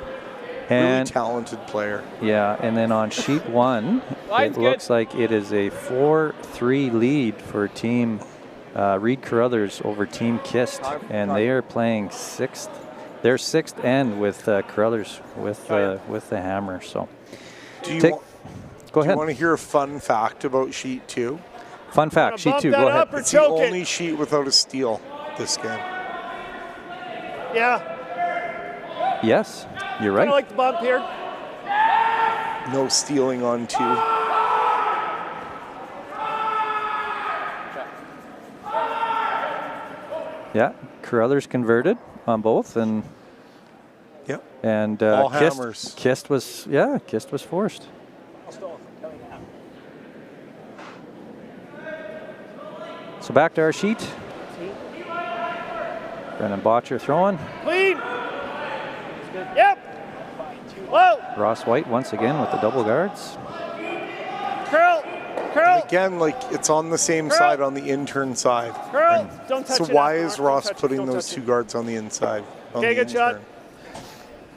Speaker 6: Really talented player.
Speaker 5: Yeah, and then on sheet 1, it looks like it is a 4-3 lead for Team Reed Carruthers over Team Kist, and they are playing 6th. They're 6th end with Carruthers with the hammer. So,
Speaker 6: go ahead.
Speaker 5: Do you
Speaker 6: want to hear a fun fact about sheet 2?
Speaker 5: Fun fact, sheet 2. Go ahead.
Speaker 6: It's the only sheet without a steal this game.
Speaker 8: Yeah.
Speaker 5: Yes, you're right.
Speaker 8: I like the bump here.
Speaker 6: No stealing on 2.
Speaker 5: Yeah, Carruthers converted on both, and
Speaker 6: yep.
Speaker 5: And
Speaker 6: all hammers.
Speaker 5: Kist was forced. So back to our sheet. Brennan Botcher throwing.
Speaker 8: Clean. Yep. Whoa.
Speaker 5: Ross Whyte once again with the double guards.
Speaker 8: Curl.
Speaker 6: And again, like it's on the same side, on the intern side.
Speaker 8: Curl. Don't touch
Speaker 6: so
Speaker 8: it.
Speaker 6: why is Ross putting those 2 guards on the inside?
Speaker 8: Okay, good shot.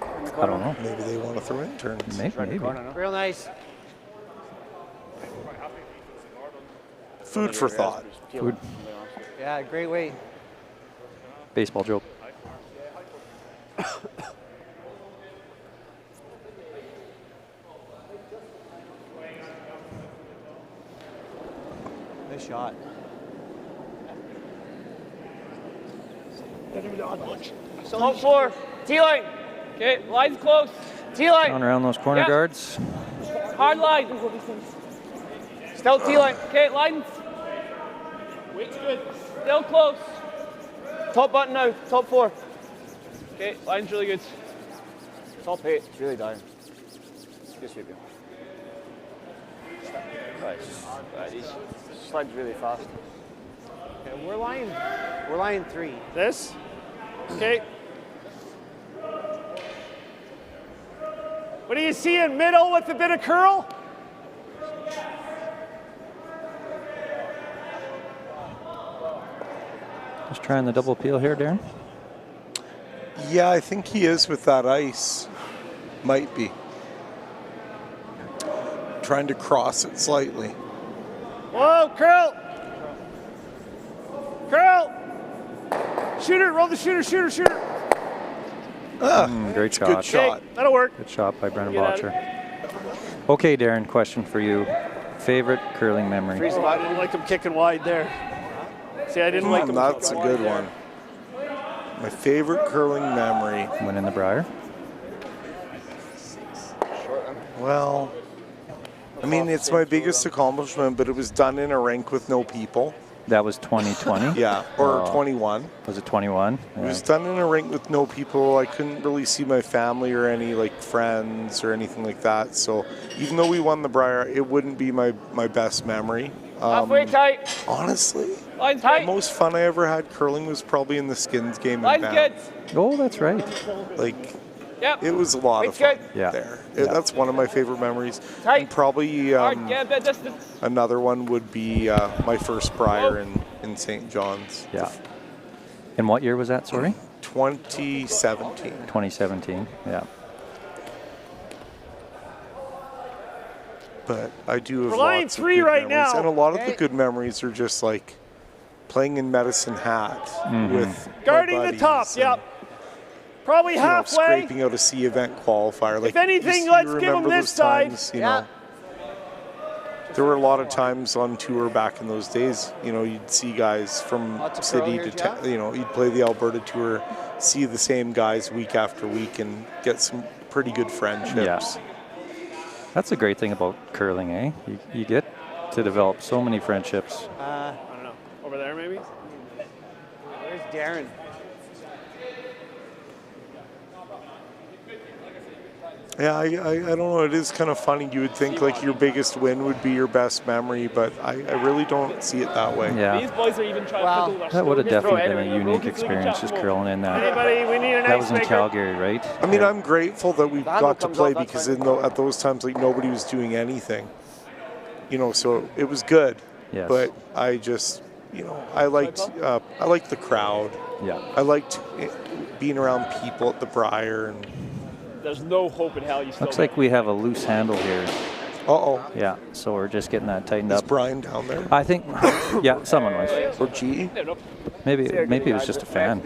Speaker 5: I don't know.
Speaker 6: Maybe they want to throw interns.
Speaker 5: Maybe.
Speaker 10: Real nice.
Speaker 6: Food for thought.
Speaker 5: Food.
Speaker 10: Yeah, great weight.
Speaker 5: Baseball joke.
Speaker 10: Nice shot.
Speaker 2: Top 4. T-line. Okay, line's close. T-line.
Speaker 5: Down around those corner guards.
Speaker 2: Hard line. Still T-line. Okay, lines. Weight's good. Still close. Top button now. Top 4. Okay, line's really good.
Speaker 10: Top 8. It's really down. Good sweep. Right. He slides really fast. Okay, we're line 3.
Speaker 8: This. Okay. What do you see in middle with a bit of curl?
Speaker 5: Just trying the double peel here, Darren.
Speaker 6: Yeah, I think he is with that ice. Might be. Trying to cross it slightly.
Speaker 8: Whoa, curl. Curl. Shooter, roll the shooter.
Speaker 5: Great shot.
Speaker 6: Good shot.
Speaker 8: Okay, that'll work.
Speaker 5: Good shot by Brennan Botcher. Okay, Darren, question for you. Favorite curling memory?
Speaker 8: I didn't like him kicking wide there. See, I didn't like him.
Speaker 6: That's a good one. My favorite curling memory.
Speaker 5: Winning the Brier?
Speaker 6: Well, I mean, it's my biggest accomplishment, but it was done in a rink with no people.
Speaker 5: That was 2020?
Speaker 6: Yeah, or 21.
Speaker 5: Was it 21?
Speaker 6: It was done in a rink with no people. I couldn't really see my family or any like friends or anything like that. So even though we won the Brier, it wouldn't be my best memory.
Speaker 2: Halfway tight.
Speaker 6: Honestly,
Speaker 2: Line's tight.
Speaker 6: the most fun I ever had curling was probably in the Skins game.
Speaker 2: Line's good.
Speaker 5: Oh, that's right.
Speaker 6: Like,
Speaker 2: yep.
Speaker 6: It was a lot of fun there. That's one of my favorite memories.
Speaker 2: Tight.
Speaker 6: And probably
Speaker 2: Get a bit distance.
Speaker 6: another one would be my first Brier in St. John's.
Speaker 5: Yeah. And what year was that, sorry?
Speaker 6: 2017.
Speaker 5: 2017, yeah.
Speaker 6: But I do have
Speaker 8: We're line
Speaker 6: lots
Speaker 8: 3
Speaker 6: of good
Speaker 8: right
Speaker 6: memories.
Speaker 8: now.
Speaker 6: And a lot of the good memories are just like playing in Medicine Hat with
Speaker 8: guarding
Speaker 6: my
Speaker 8: the top.
Speaker 6: buddies
Speaker 8: Yep. Probably
Speaker 6: you know,
Speaker 8: halfway.
Speaker 6: scraping out a C event qualifier. Like,
Speaker 8: If anything,
Speaker 6: you
Speaker 8: let's give
Speaker 6: remember
Speaker 8: them
Speaker 6: those
Speaker 8: this side.
Speaker 6: times, you know, there were a lot of times on tour back in those days. You know, you'd see guys from city to you know, you'd play the Alberta tour, see the same guys week after week, and get some pretty good friendships.
Speaker 5: Yeah. That's a great thing about curling, eh? You get to develop so many friendships.
Speaker 8: I don't know. Over there, maybe?
Speaker 10: Where's Darren?
Speaker 6: Yeah, I don't know. It is kind of funny. You would think like your biggest win would be your best memory, but I really don't see it that way.
Speaker 5: Yeah.
Speaker 7: These boys are even trying to pickle
Speaker 5: That would have definitely been a unique experience, just curling in that.
Speaker 8: Anybody, we need an
Speaker 5: That was in
Speaker 8: icebreaker.
Speaker 5: Calgary, right?
Speaker 6: I mean, I'm grateful that we
Speaker 10: Handle
Speaker 6: got to
Speaker 10: comes
Speaker 6: play
Speaker 10: off, that's
Speaker 6: because
Speaker 10: fine.
Speaker 6: at those times, like, nobody was doing anything. You know, so it was good.
Speaker 5: Yes.
Speaker 6: But I just, you know, I liked the crowd.
Speaker 5: Yeah.
Speaker 6: I liked being around people at the Briar. And
Speaker 7: There's no hope in hell you still
Speaker 5: Looks like we have a loose handle here.
Speaker 6: Uh-oh.
Speaker 5: Yeah, so we're just getting that tightened
Speaker 6: Is
Speaker 5: up.
Speaker 6: Brian down there?
Speaker 5: I think, yeah, someone was.
Speaker 6: Or G?
Speaker 5: Maybe it was just a fan.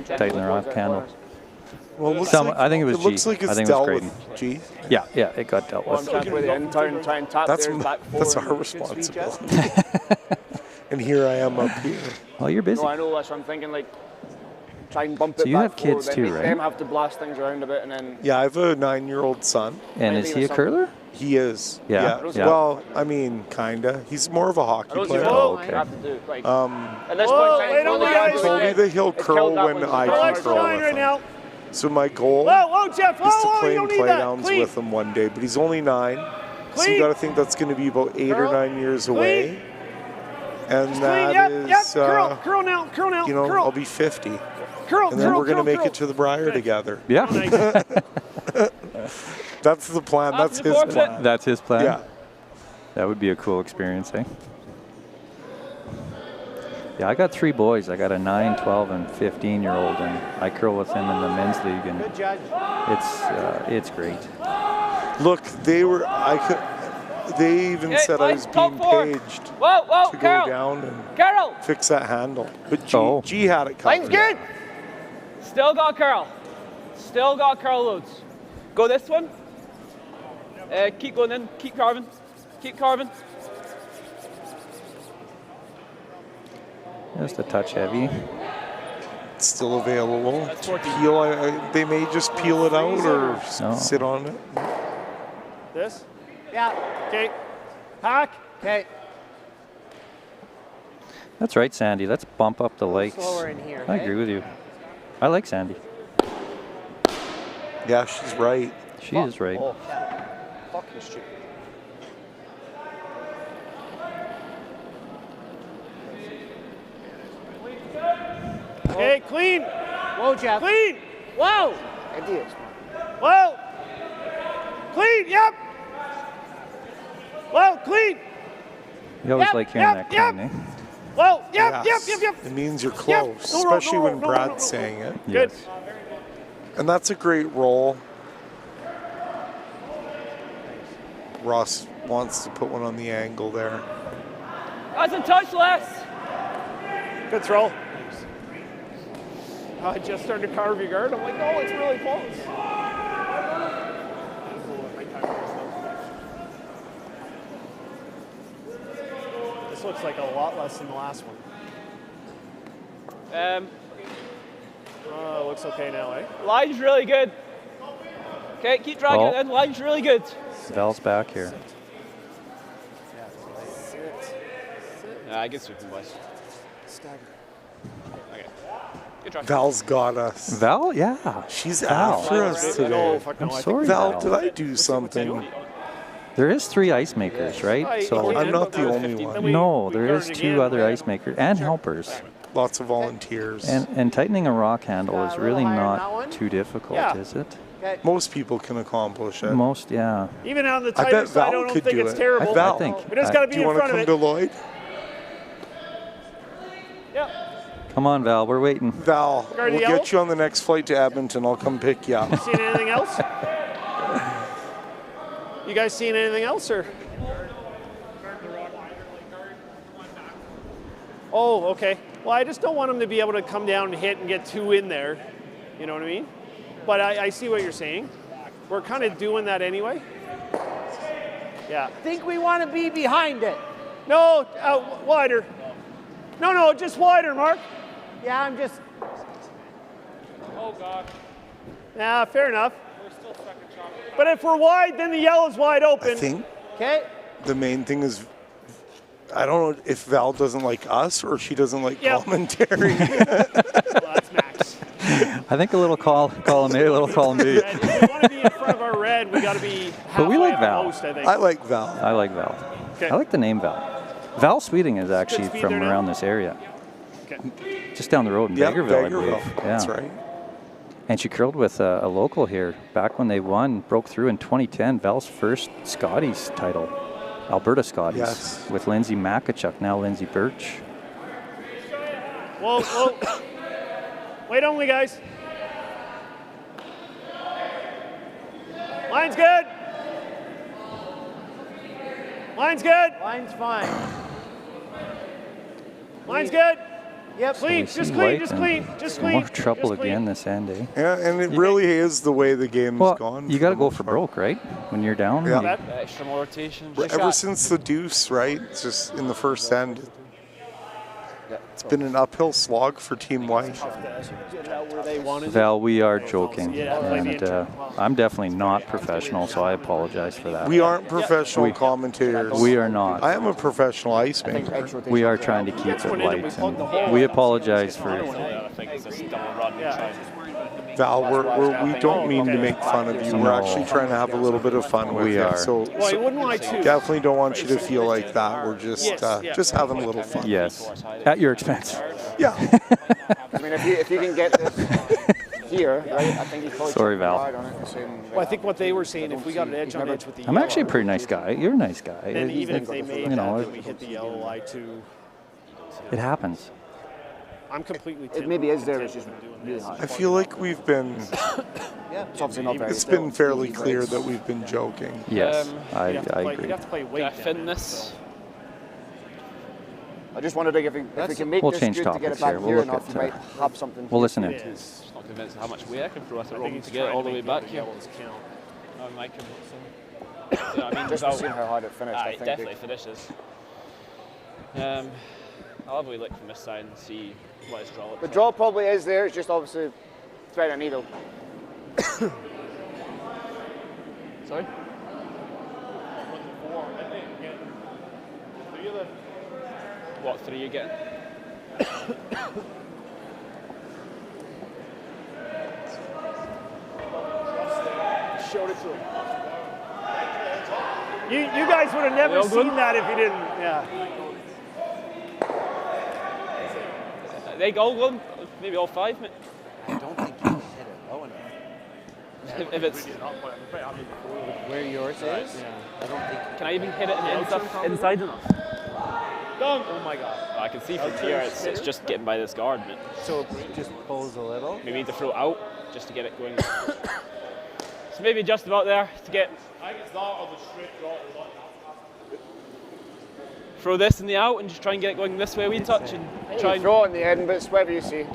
Speaker 5: Tighten the rock handle.
Speaker 6: Well, it looks
Speaker 5: I think it was G.
Speaker 6: looks like
Speaker 5: I
Speaker 6: it's
Speaker 5: think it was
Speaker 6: dealt
Speaker 5: Creighton.
Speaker 6: with, G.
Speaker 5: Yeah, it got dealt with.
Speaker 6: That's our responsibility. And here I am up here.
Speaker 5: Well, you're busy.
Speaker 2: No, I know. That's what I'm thinking. Like, try and bump
Speaker 5: So
Speaker 2: it
Speaker 5: you
Speaker 2: back
Speaker 5: have kids
Speaker 2: forward,
Speaker 5: too,
Speaker 2: then make
Speaker 5: right?
Speaker 2: them have to blast things around a bit, and then.
Speaker 6: Yeah, I have a 9-year-old son.
Speaker 5: And is he a curler?
Speaker 6: He is.
Speaker 5: Yeah.
Speaker 6: Well, I mean, kinda. He's more of a hockey player.
Speaker 5: okay.
Speaker 2: Have to do, like,
Speaker 8: Whoa,
Speaker 2: at this point,
Speaker 8: wait on the guys.
Speaker 6: He told me that he'll curl when I can
Speaker 8: Relax the
Speaker 6: curl
Speaker 8: line
Speaker 6: with
Speaker 8: right
Speaker 6: him.
Speaker 8: now.
Speaker 6: So my goal
Speaker 8: Whoa, Jeff.
Speaker 6: is to
Speaker 8: Whoa,
Speaker 6: play
Speaker 8: you
Speaker 6: in
Speaker 8: don't need that.
Speaker 6: playdowns
Speaker 8: Clean.
Speaker 6: with him one day. But he's only 9. So
Speaker 8: Clean.
Speaker 6: you got to think that's going to be about 8 or 9 years away. And
Speaker 8: Clean.
Speaker 6: that
Speaker 8: Yep.
Speaker 6: is,
Speaker 8: Curl now.
Speaker 6: you know, I'll be 50.
Speaker 8: Curl.
Speaker 6: And then we're going to make it to the Briar together.
Speaker 5: Yeah.
Speaker 6: That's the plan. That's his plan.
Speaker 5: That's his plan?
Speaker 6: Yeah.
Speaker 5: That would be a cool experience, eh? Yeah, I got 3 boys. I got a 9, 12, and 15-year-old, and I curl with them in the men's league, and
Speaker 10: Good judge.
Speaker 5: it's great.
Speaker 6: Look, they even said I was being paged
Speaker 7: Whoa,
Speaker 6: to
Speaker 7: Carol.
Speaker 6: go down and
Speaker 7: Carol.
Speaker 6: fix that handle. But
Speaker 5: Oh.
Speaker 6: G had it covered.
Speaker 7: Line's good. Still got curl. Still got curl loads. Go this one. Keep going in. Keep carving. Keep carving.
Speaker 5: Just a touch heavy.
Speaker 6: It's still available. To peel, they may just peel it out or sit on it.
Speaker 8: This?
Speaker 10: Yeah.
Speaker 8: Okay. Hack.
Speaker 10: Okay.
Speaker 5: That's right, Sandy. Let's bump up the lakes.
Speaker 10: Slower in here,
Speaker 5: I
Speaker 10: okay?
Speaker 5: agree with you. I like Sandy.
Speaker 6: Yeah, she's right.
Speaker 5: She is right.
Speaker 8: Oh. Fucking stupid. Okay, clean.
Speaker 10: Whoa, Jeff.
Speaker 8: Clean.
Speaker 10: Whoa. Ideas.
Speaker 8: Whoa. Clean. Yep. Whoa, clean.
Speaker 5: You always
Speaker 8: Yep,
Speaker 5: like hearing
Speaker 8: yep,
Speaker 5: that clean, eh?
Speaker 8: Whoa.
Speaker 6: Yes.
Speaker 8: Yep.
Speaker 6: It means you're close,
Speaker 8: No,
Speaker 6: especially
Speaker 8: no,
Speaker 6: when
Speaker 8: no,
Speaker 6: Brad's
Speaker 8: no.
Speaker 6: saying it.
Speaker 8: Good.
Speaker 5: Yes.
Speaker 6: And that's a great roll. Ross wants to put one on the angle there.
Speaker 7: That's a touch less.
Speaker 8: Good throw. I just started to carve your guard. I'm like, no, it's really close. This looks like a lot less than the last one. Looks okay now, eh?
Speaker 7: Line's really good. Okay, keep dragging
Speaker 5: Oh.
Speaker 7: it in. Line's really good.
Speaker 5: Val's back here.
Speaker 7: I get sweeping, boys.
Speaker 8: Stagger.
Speaker 7: Okay. Good try.
Speaker 6: Val's got us.
Speaker 5: Val? Yeah.
Speaker 6: She's
Speaker 5: Val.
Speaker 6: after us today.
Speaker 5: I'm sorry,
Speaker 6: Val, did I do something?
Speaker 5: There is 3 ice makers, right? So
Speaker 6: I'm not the only one.
Speaker 5: No, there is 2 other ice makers and helpers.
Speaker 6: Lots of volunteers.
Speaker 5: And tightening a rock handle is really not too difficult,
Speaker 8: Yeah.
Speaker 5: is it?
Speaker 6: Most people can accomplish it.
Speaker 5: Most, yeah.
Speaker 8: Even on the
Speaker 6: I
Speaker 8: tighter
Speaker 6: bet
Speaker 8: side, I
Speaker 6: Val
Speaker 8: don't
Speaker 6: could
Speaker 8: think
Speaker 6: do
Speaker 8: it's
Speaker 6: it.
Speaker 8: terrible.
Speaker 6: Val,
Speaker 5: I think.
Speaker 8: We just got to be
Speaker 6: do you
Speaker 8: in
Speaker 6: want to
Speaker 8: front
Speaker 6: come
Speaker 8: of
Speaker 6: to
Speaker 8: it.
Speaker 6: Lloyd?
Speaker 8: Yep.
Speaker 5: Come on, Val, we're waiting.
Speaker 6: Val,
Speaker 8: Guard
Speaker 6: we'll
Speaker 8: the
Speaker 6: get you on the next flight to Edmonton. I'll come pick you up.
Speaker 8: Seen anything else? You guys seen anything else, or? Oh, okay. Well, I just don't want him to be able to come down and hit and get 2 in there. You know what I mean? But I see what you're saying. We're kind of doing that anyway. Yeah.
Speaker 10: I think we want to be behind it.
Speaker 8: No, wider. No, just wider, Mark.
Speaker 10: Yeah, I'm just...
Speaker 7: Oh, God.
Speaker 8: Yeah, fair enough.
Speaker 7: We're still stuck in chocolate.
Speaker 8: But if we're wide, then the yellow's wide open.
Speaker 6: I think
Speaker 10: Okay.
Speaker 6: the main thing is, I don't know if Val doesn't like us or she doesn't like commentary.
Speaker 8: That's Max.
Speaker 5: I think a little column A, a little column B.
Speaker 8: If we want to be in front of our red, we got to be
Speaker 5: But we
Speaker 8: halfway
Speaker 5: like
Speaker 8: at the
Speaker 5: Val.
Speaker 8: most, I think.
Speaker 6: I like Val.
Speaker 5: I like Val.
Speaker 8: Okay.
Speaker 5: I like the name Val. Val Sweeting is actually
Speaker 8: speed
Speaker 5: from
Speaker 8: there now?
Speaker 5: around this area.
Speaker 8: Okay.
Speaker 5: Just down the road in
Speaker 6: Yep,
Speaker 5: Bakerville, I
Speaker 6: Bakerville.
Speaker 5: believe. Yeah.
Speaker 6: That's right.
Speaker 5: And she curled with a local here back when they won, broke through in 2010, Val's first Scotties title, Alberta Scotties,
Speaker 6: Yes.
Speaker 5: with Lindsay Makachuk, now Lindsay Birch.
Speaker 8: Whoa. Wait only, guys. Line's good. Line's good.
Speaker 10: Line's fine.
Speaker 8: Line's good.
Speaker 10: Yep.
Speaker 8: Clean,
Speaker 5: So we
Speaker 8: just
Speaker 5: see
Speaker 8: clean,
Speaker 5: Whyte
Speaker 8: just
Speaker 5: and
Speaker 8: clean, just clean.
Speaker 5: More trouble
Speaker 8: just clean.
Speaker 5: again this end, eh?
Speaker 6: Yeah, and it really is the way the game's
Speaker 5: Well,
Speaker 6: gone.
Speaker 5: you got to go for broke, right? When you're down.
Speaker 6: Yeah.
Speaker 5: you-
Speaker 7: Extra more rotation.
Speaker 6: Ever since the deuce, right? It's just in the first end. It's been an uphill slog for Team Whyte.
Speaker 5: Val, we are joking,
Speaker 8: Yeah,
Speaker 5: and I'm definitely not professional, so I apologize for that.
Speaker 6: We aren't professional commentators.
Speaker 5: We are not.
Speaker 6: I am a professional ice maker.
Speaker 5: We are trying to keep it light, and we apologize for.
Speaker 7: I think it's just double run.
Speaker 6: Val, we don't mean to make fun of you. We're actually trying to have a little bit of fun with
Speaker 5: We
Speaker 6: you.
Speaker 5: are.
Speaker 6: So
Speaker 8: Well, you wouldn't lie too.
Speaker 6: definitely don't want you to feel like that. We're just
Speaker 8: Yes,
Speaker 6: just having a little fun.
Speaker 5: Yes, at your expense.
Speaker 6: Yeah.
Speaker 16: I mean, if you can get this here, right, I think he's probably
Speaker 5: Sorry, Val.
Speaker 16: hard on it, the same
Speaker 8: Well, I think what they were saying, if we got an edge on edge with the
Speaker 5: I'm
Speaker 8: yellow,
Speaker 5: actually a pretty nice guy. You're a nice guy.
Speaker 8: then even if they made
Speaker 5: you know,
Speaker 8: that, then we hit the yellow line too.
Speaker 5: it happens.
Speaker 8: I'm completely.
Speaker 16: It maybe is there, it's just really hard.
Speaker 6: I feel like we've been.
Speaker 16: It's obviously not very
Speaker 6: It's
Speaker 16: still.
Speaker 6: been fairly clear that we've been joking.
Speaker 5: Yes, I
Speaker 8: You'd
Speaker 5: agree.
Speaker 8: have to play weight.
Speaker 7: I fin this.
Speaker 16: I just wondered if we can make
Speaker 5: We'll
Speaker 16: this
Speaker 5: change
Speaker 16: good to get it
Speaker 5: topics
Speaker 16: back
Speaker 5: here. We'll
Speaker 16: here
Speaker 5: look
Speaker 16: enough,
Speaker 5: at,
Speaker 16: you might have something.
Speaker 5: We'll listen in.
Speaker 8: It is.
Speaker 7: Not convinced of how much weight I can throw at the
Speaker 8: I
Speaker 7: rope
Speaker 8: think he's
Speaker 7: to get it
Speaker 8: trying
Speaker 7: all the
Speaker 8: to
Speaker 7: way
Speaker 8: make
Speaker 7: back
Speaker 8: the
Speaker 7: here.
Speaker 8: yellows count.
Speaker 7: I can. Yeah, I mean,
Speaker 16: Just
Speaker 7: without-
Speaker 16: seeing how hard it finished, I
Speaker 7: It
Speaker 16: think.
Speaker 7: definitely finishes. I'll have a wee look from this side and see what his draw looks
Speaker 16: The
Speaker 7: like.
Speaker 16: draw probably is there, it's just obviously thread a needle.
Speaker 7: Sorry? What 3 you getting?
Speaker 8: Showed it to him. You guys would have never seen that if you didn't. Yeah.
Speaker 7: They all go, maybe all 5.
Speaker 10: I don't think you hit it low enough.
Speaker 7: If it's,
Speaker 10: Where yours is? I don't think.
Speaker 7: can I even hit it inside enough? Oh my god. I can see from here it's just getting by this guard. But
Speaker 10: So it just pulls a little.
Speaker 7: maybe need to throw it out just to get it going. So maybe just about there to get. Throw this in the out and just try and get it going this way. We touch and try and.
Speaker 16: Throw it in the end, but it's whatever you see.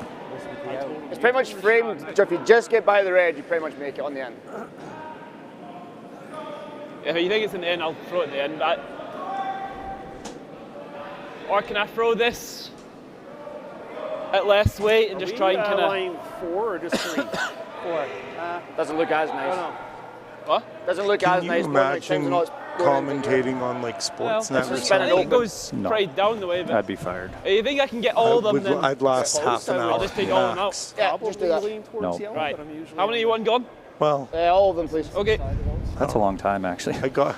Speaker 16: It's pretty much framed, so if you just get by the red, you pretty much make it on the end.
Speaker 7: If you think it's in the end, I'll throw it in the end. Or can I throw this at less weight and just try and kind of.
Speaker 8: line 4 or just 3? 4.
Speaker 16: Doesn't look as nice.
Speaker 7: What?
Speaker 16: Doesn't look
Speaker 6: Can
Speaker 16: as
Speaker 6: you
Speaker 16: nice. but like, things
Speaker 6: imagine
Speaker 16: are not going in together.
Speaker 6: commentating on like
Speaker 7: Well,
Speaker 6: Sportsnet
Speaker 7: I
Speaker 6: or
Speaker 16: spin it
Speaker 6: something?
Speaker 7: think it
Speaker 16: open.
Speaker 7: goes
Speaker 5: No.
Speaker 7: pretty down the way. But
Speaker 5: I'd be fired.
Speaker 7: you think I can get all of them? Then
Speaker 6: I'd last half an hour.
Speaker 7: I'll just take all of them out.
Speaker 6: max.
Speaker 16: Yeah, just do that.
Speaker 8: Lean towards
Speaker 5: No.
Speaker 8: yellow,
Speaker 7: Right.
Speaker 8: but I'm usually
Speaker 7: How many you want gone?
Speaker 6: Well,
Speaker 16: All of them, please.
Speaker 7: Okay.
Speaker 5: That's a long time, actually.
Speaker 6: I got.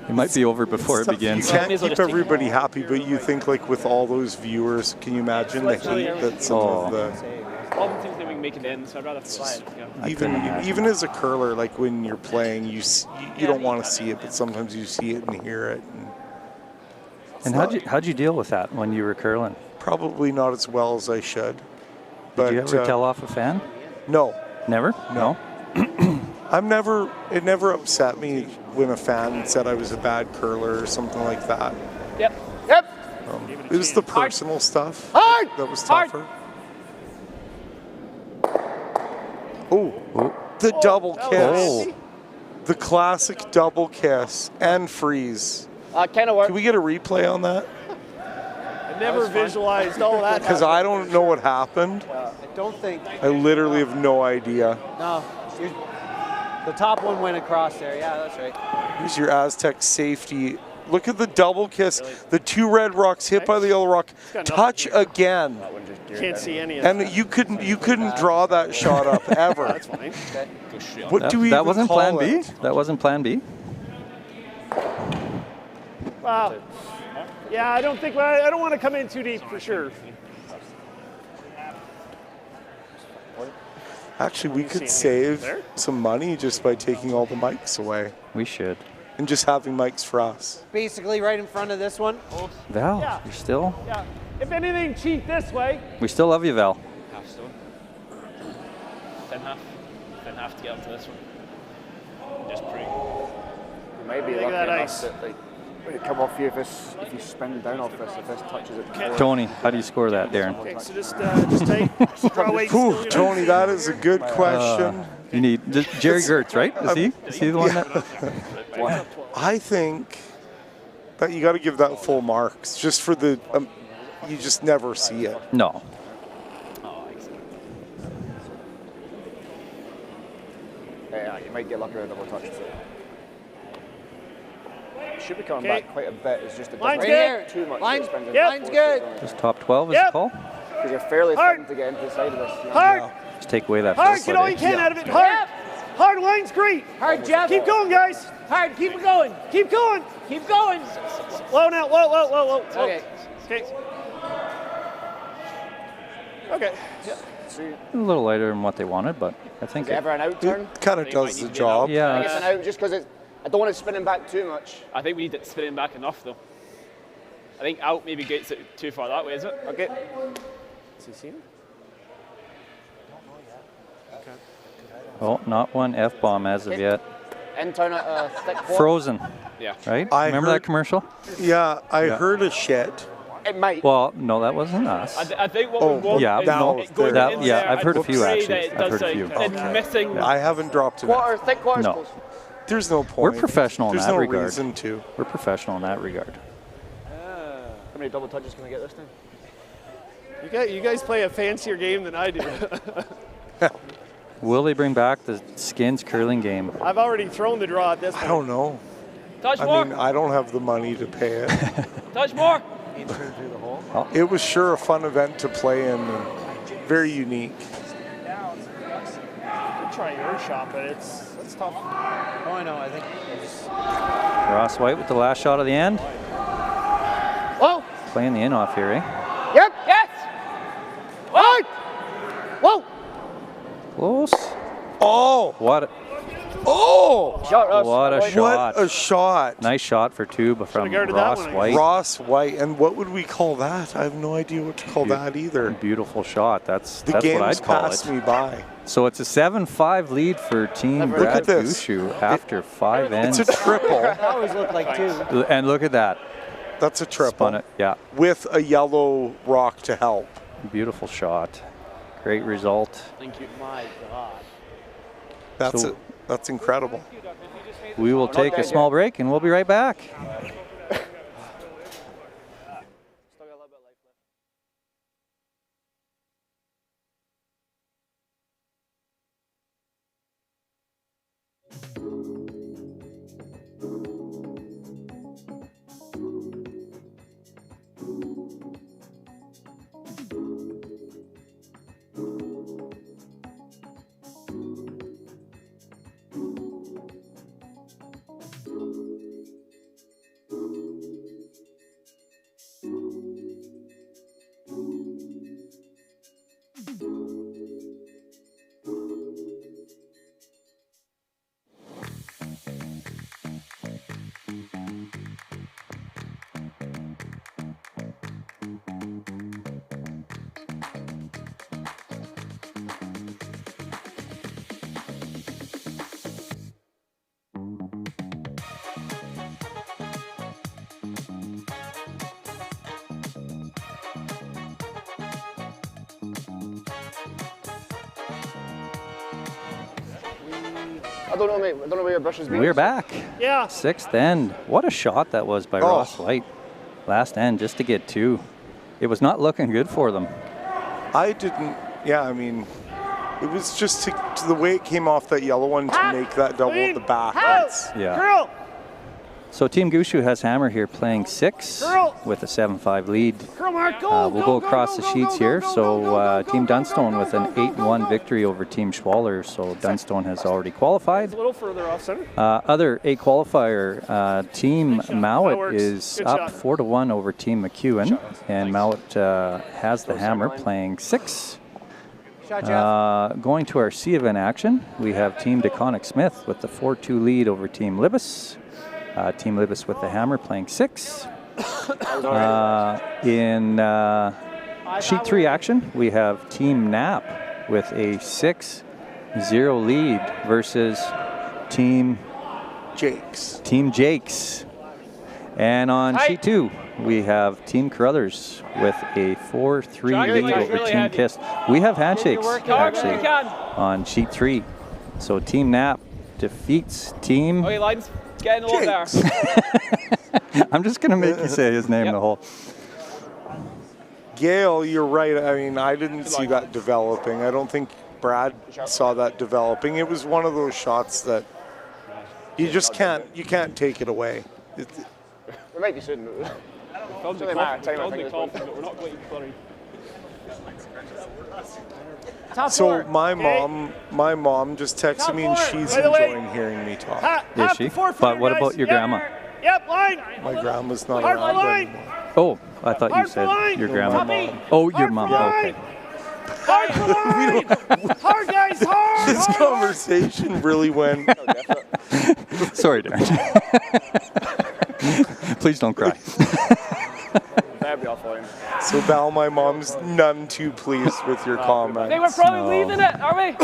Speaker 5: It might be over before it
Speaker 6: You
Speaker 5: begins.
Speaker 6: can't
Speaker 7: May as well
Speaker 6: keep
Speaker 7: just take
Speaker 6: everybody happy, but you think like with all those viewers, can you imagine the heat that some of the
Speaker 7: All the things that we can make it in, so I'd rather fly it. Yeah.
Speaker 6: even as a curler, like when you're playing, you don't want to see it, but sometimes you see it and hear it.
Speaker 5: And how'd you deal with that when you were curling?
Speaker 6: Probably not as well as I should. But
Speaker 5: Did you ever tell off a fan?
Speaker 6: No.
Speaker 5: Never?
Speaker 6: No. It never upset me when a fan said I was a bad curler or something like that.
Speaker 7: Yep.
Speaker 6: It was the personal stuff
Speaker 8: Hard!
Speaker 6: that was
Speaker 8: Hard!
Speaker 6: tougher. Oh, the double kiss. The classic double kiss and freeze.
Speaker 16: Kind of worked.
Speaker 6: Can we get a replay on that?
Speaker 8: I never visualized all that.
Speaker 6: Because I don't know what happened.
Speaker 10: I don't think.
Speaker 6: I literally have no idea.
Speaker 10: No. The top one went across there. Yeah, that's right.
Speaker 6: Here's your Astec safety. Look at the double kiss. The two red rocks hit by the yellow rock. Touch again.
Speaker 8: Can't see any of that.
Speaker 6: And you couldn't draw that shot up ever.
Speaker 8: That's fine.
Speaker 6: What do we
Speaker 5: That
Speaker 6: even
Speaker 5: wasn't
Speaker 6: call
Speaker 5: plan B?
Speaker 6: it?
Speaker 5: That wasn't plan B?
Speaker 8: Wow. Yeah, I don't want to come in too deep for sure.
Speaker 6: Actually, we could save some money just by taking all the mics away.
Speaker 5: We should.
Speaker 6: And just having mics for us.
Speaker 10: Basically right in front of this one.
Speaker 5: Val,
Speaker 8: Yeah.
Speaker 5: you're still?
Speaker 8: Yeah. If anything, cheat this way.
Speaker 5: We still love you, Val.
Speaker 7: Half stone. Thin half. Thin half to get up to this one. Just pre.
Speaker 16: You might be
Speaker 8: Look
Speaker 16: lucky
Speaker 8: at that
Speaker 16: enough
Speaker 8: ice.
Speaker 16: that like, when it come off you if you spin down off this, if this touches it. before-
Speaker 5: Tony, how do you score that, Darren?
Speaker 8: Okay, so just tight. Draw weight.
Speaker 6: Whew, Tony, that is a good question.
Speaker 5: You need Jerry Gertz, right? Is he the one that?
Speaker 6: I think that you got to give that full marks just for the. You just never see it.
Speaker 5: No.
Speaker 16: Yeah, you might get lucky with a double touch. So. It should be coming
Speaker 8: Okay.
Speaker 16: back quite a bit. It's just it
Speaker 8: Line's
Speaker 16: doesn't
Speaker 8: good.
Speaker 16: too much.
Speaker 10: Line-
Speaker 16: spins in
Speaker 10: yep.
Speaker 16: force
Speaker 10: Line's good.
Speaker 5: Just top 12 is the call?
Speaker 16: Because you're fairly
Speaker 8: Hard.
Speaker 16: thin to get into the side of this. you know.
Speaker 8: Hard.
Speaker 5: Just take away that
Speaker 8: Hard.
Speaker 5: first
Speaker 8: Get all
Speaker 5: leg.
Speaker 8: you can out of it. Hard. Hard. Line's great.
Speaker 10: Hard, Jeff.
Speaker 8: Keep going, guys.
Speaker 10: Hard. Keep it going.
Speaker 8: Keep going.
Speaker 10: Keep going.
Speaker 8: Whoa now. Whoa.
Speaker 10: Okay.
Speaker 8: Okay. Okay.
Speaker 16: See,
Speaker 5: A little lighter than what they wanted, but I think
Speaker 16: is it ever an out turn?
Speaker 6: Kind of does the job.
Speaker 16: I
Speaker 5: yeah.
Speaker 16: think it's an out just because I don't want it spinning back too much.
Speaker 7: I think we need it spinning back enough though. I think out maybe gets it too far that way, is it?
Speaker 16: Okay.
Speaker 8: Does he see him?
Speaker 5: Oh, not one F-bomb as of yet.
Speaker 16: In turn at thick quarter.
Speaker 5: Frozen,
Speaker 7: Yeah.
Speaker 5: right?
Speaker 6: I
Speaker 5: Remember
Speaker 6: heard-
Speaker 5: that commercial?
Speaker 6: Yeah, I
Speaker 5: Yeah.
Speaker 6: heard a shit.
Speaker 16: It might.
Speaker 5: Well, no, that wasn't us.
Speaker 7: I think what
Speaker 6: Oh,
Speaker 7: we want
Speaker 5: yeah,
Speaker 7: is
Speaker 5: no,
Speaker 7: it going
Speaker 6: that-
Speaker 7: in
Speaker 5: yeah,
Speaker 7: there
Speaker 5: I've heard a
Speaker 7: and
Speaker 5: few,
Speaker 7: pray
Speaker 5: actually.
Speaker 7: that it
Speaker 5: I've
Speaker 7: does
Speaker 5: heard a few.
Speaker 7: like missing.
Speaker 6: I haven't dropped it.
Speaker 16: Thick quarter's
Speaker 5: No.
Speaker 16: close.
Speaker 6: There's no point.
Speaker 5: We're professional in
Speaker 6: There's
Speaker 5: that
Speaker 6: no
Speaker 5: regard.
Speaker 6: reason to.
Speaker 5: We're professional in that regard.
Speaker 16: How many double touches can I get this time?
Speaker 8: You guys play a fancier game than I do.
Speaker 5: Will they bring back the skins curling game?
Speaker 8: I've already thrown the draw at this point.
Speaker 6: I don't know.
Speaker 7: Touch
Speaker 6: I
Speaker 7: more.
Speaker 6: mean, I don't have the money to pay it.
Speaker 7: Touch more.
Speaker 6: It was sure a fun event to play in and very unique.
Speaker 8: I'll try your shot, but it's tough.
Speaker 10: Oh, I know. I think it just.
Speaker 5: Ross Whyte with the last shot of the end.
Speaker 16: Whoa!
Speaker 5: Playing the in-off here, eh?
Speaker 16: Yep!
Speaker 7: Yes.
Speaker 16: Whoa! Whoa!
Speaker 5: Close.
Speaker 6: Oh!
Speaker 5: What?
Speaker 6: Oh!
Speaker 16: Shot, Ross.
Speaker 5: What a shot.
Speaker 6: What a shot.
Speaker 5: Nice shot for two, but from
Speaker 8: guarded that
Speaker 5: Ross
Speaker 8: one, I
Speaker 5: Whyte.
Speaker 6: Ross Whyte. And what would we call that? I have no idea what to call that either.
Speaker 5: Beautiful shot. That's
Speaker 6: The
Speaker 5: what
Speaker 6: game's
Speaker 5: I'd call
Speaker 6: passed
Speaker 5: it.
Speaker 6: me by.
Speaker 5: So it's a 7-5 lead for Team
Speaker 16: Look
Speaker 5: Brad
Speaker 6: at this.
Speaker 5: Gushue after 5 ends.
Speaker 6: It's a triple.
Speaker 10: That always looked like two.
Speaker 5: And look at that.
Speaker 6: That's a triple.
Speaker 5: Spun it. Yeah.
Speaker 6: With a yellow rock to help.
Speaker 5: Beautiful shot. Great result.
Speaker 7: Thank you.
Speaker 10: My God.
Speaker 6: That's incredible.
Speaker 5: We will take a small break and we'll be right back.
Speaker 16: I don't know, mate. I don't know where your brush has been.
Speaker 5: We're back.
Speaker 8: Yeah.
Speaker 5: 6th end. What a shot that was by Ross Whyte. Last end just to get 2. It was not looking good for them.
Speaker 6: I didn't. Yeah, I mean, it was just to the way it came off that yellow one to make that double at the back.
Speaker 5: Yeah.
Speaker 8: Girl.
Speaker 5: So Team Gushue has hammer here playing 6 with a 7-5 lead. We'll go across the sheets here. So Team Dunstone with an 8-1 victory over Team Schwaller. So Dunstone has already qualified.
Speaker 8: A little further off center.
Speaker 5: Other A qualifier, Team Mowat is up 4-1 over Team McEwen. And Mowat has the hammer playing 6. Going to our C event action, we have Team DeConnick Smith with the 4-2 lead over Team Libis. Team Libis with the hammer playing 6. In sheet 3 action, we have Team Knapp with a 6-0 lead versus Team
Speaker 6: Jakes.
Speaker 5: And on sheet 2, we have Team Carruthers with a 4-3 lead over Team Kist. We have handshakes actually on sheet 3. So Team Knapp defeats Team
Speaker 7: Getting a little there.
Speaker 5: I'm just going to make you say his name the whole.
Speaker 6: Gail, you're right. I mean, I didn't see that developing. I don't think Brad saw that developing. It was one of those shots that you just can't take it away.
Speaker 16: We might be soon.
Speaker 7: We're not quite sorry.
Speaker 6: So my mom just texted me and she's enjoying hearing me talk.
Speaker 5: Is she? But what about your grandma?
Speaker 8: Yep, line.
Speaker 6: My grandma's not around anymore.
Speaker 5: Oh, I thought you said your grandma. Oh, your mom. Okay.
Speaker 8: Hard for line. Hard, guys, hard.
Speaker 6: This conversation really went.
Speaker 5: Sorry, Darren. Please don't cry.
Speaker 6: So Val, my mom's none too pleased with your comment.
Speaker 7: They were probably leaving it, are we?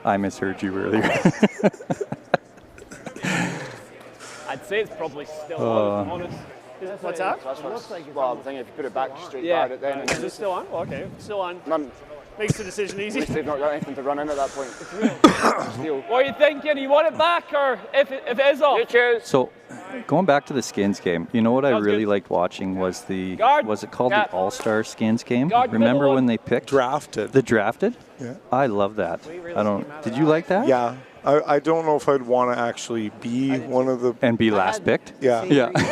Speaker 5: I misheard you earlier.
Speaker 7: I'd say it's probably still on, honest.
Speaker 8: What's that?
Speaker 16: Well, I'm thinking if you put it back straight by it then.
Speaker 8: Is it still on? Oh, okay, still on. Makes the decision easy.
Speaker 16: At least they've not got anything to run in at that point.
Speaker 7: What are you thinking? You want it back, or if it is off?
Speaker 5: So, going back to the skins game, you know what I really liked watching was the was it called the All-Star Skins game? Remember when they picked the drafted?
Speaker 6: Yeah.
Speaker 5: I love that. I don't. Did you like that?
Speaker 6: Yeah. I don't know if I'd want to actually be one of the
Speaker 5: and be last picked.
Speaker 6: Yeah.
Speaker 5: Yeah.
Speaker 10: When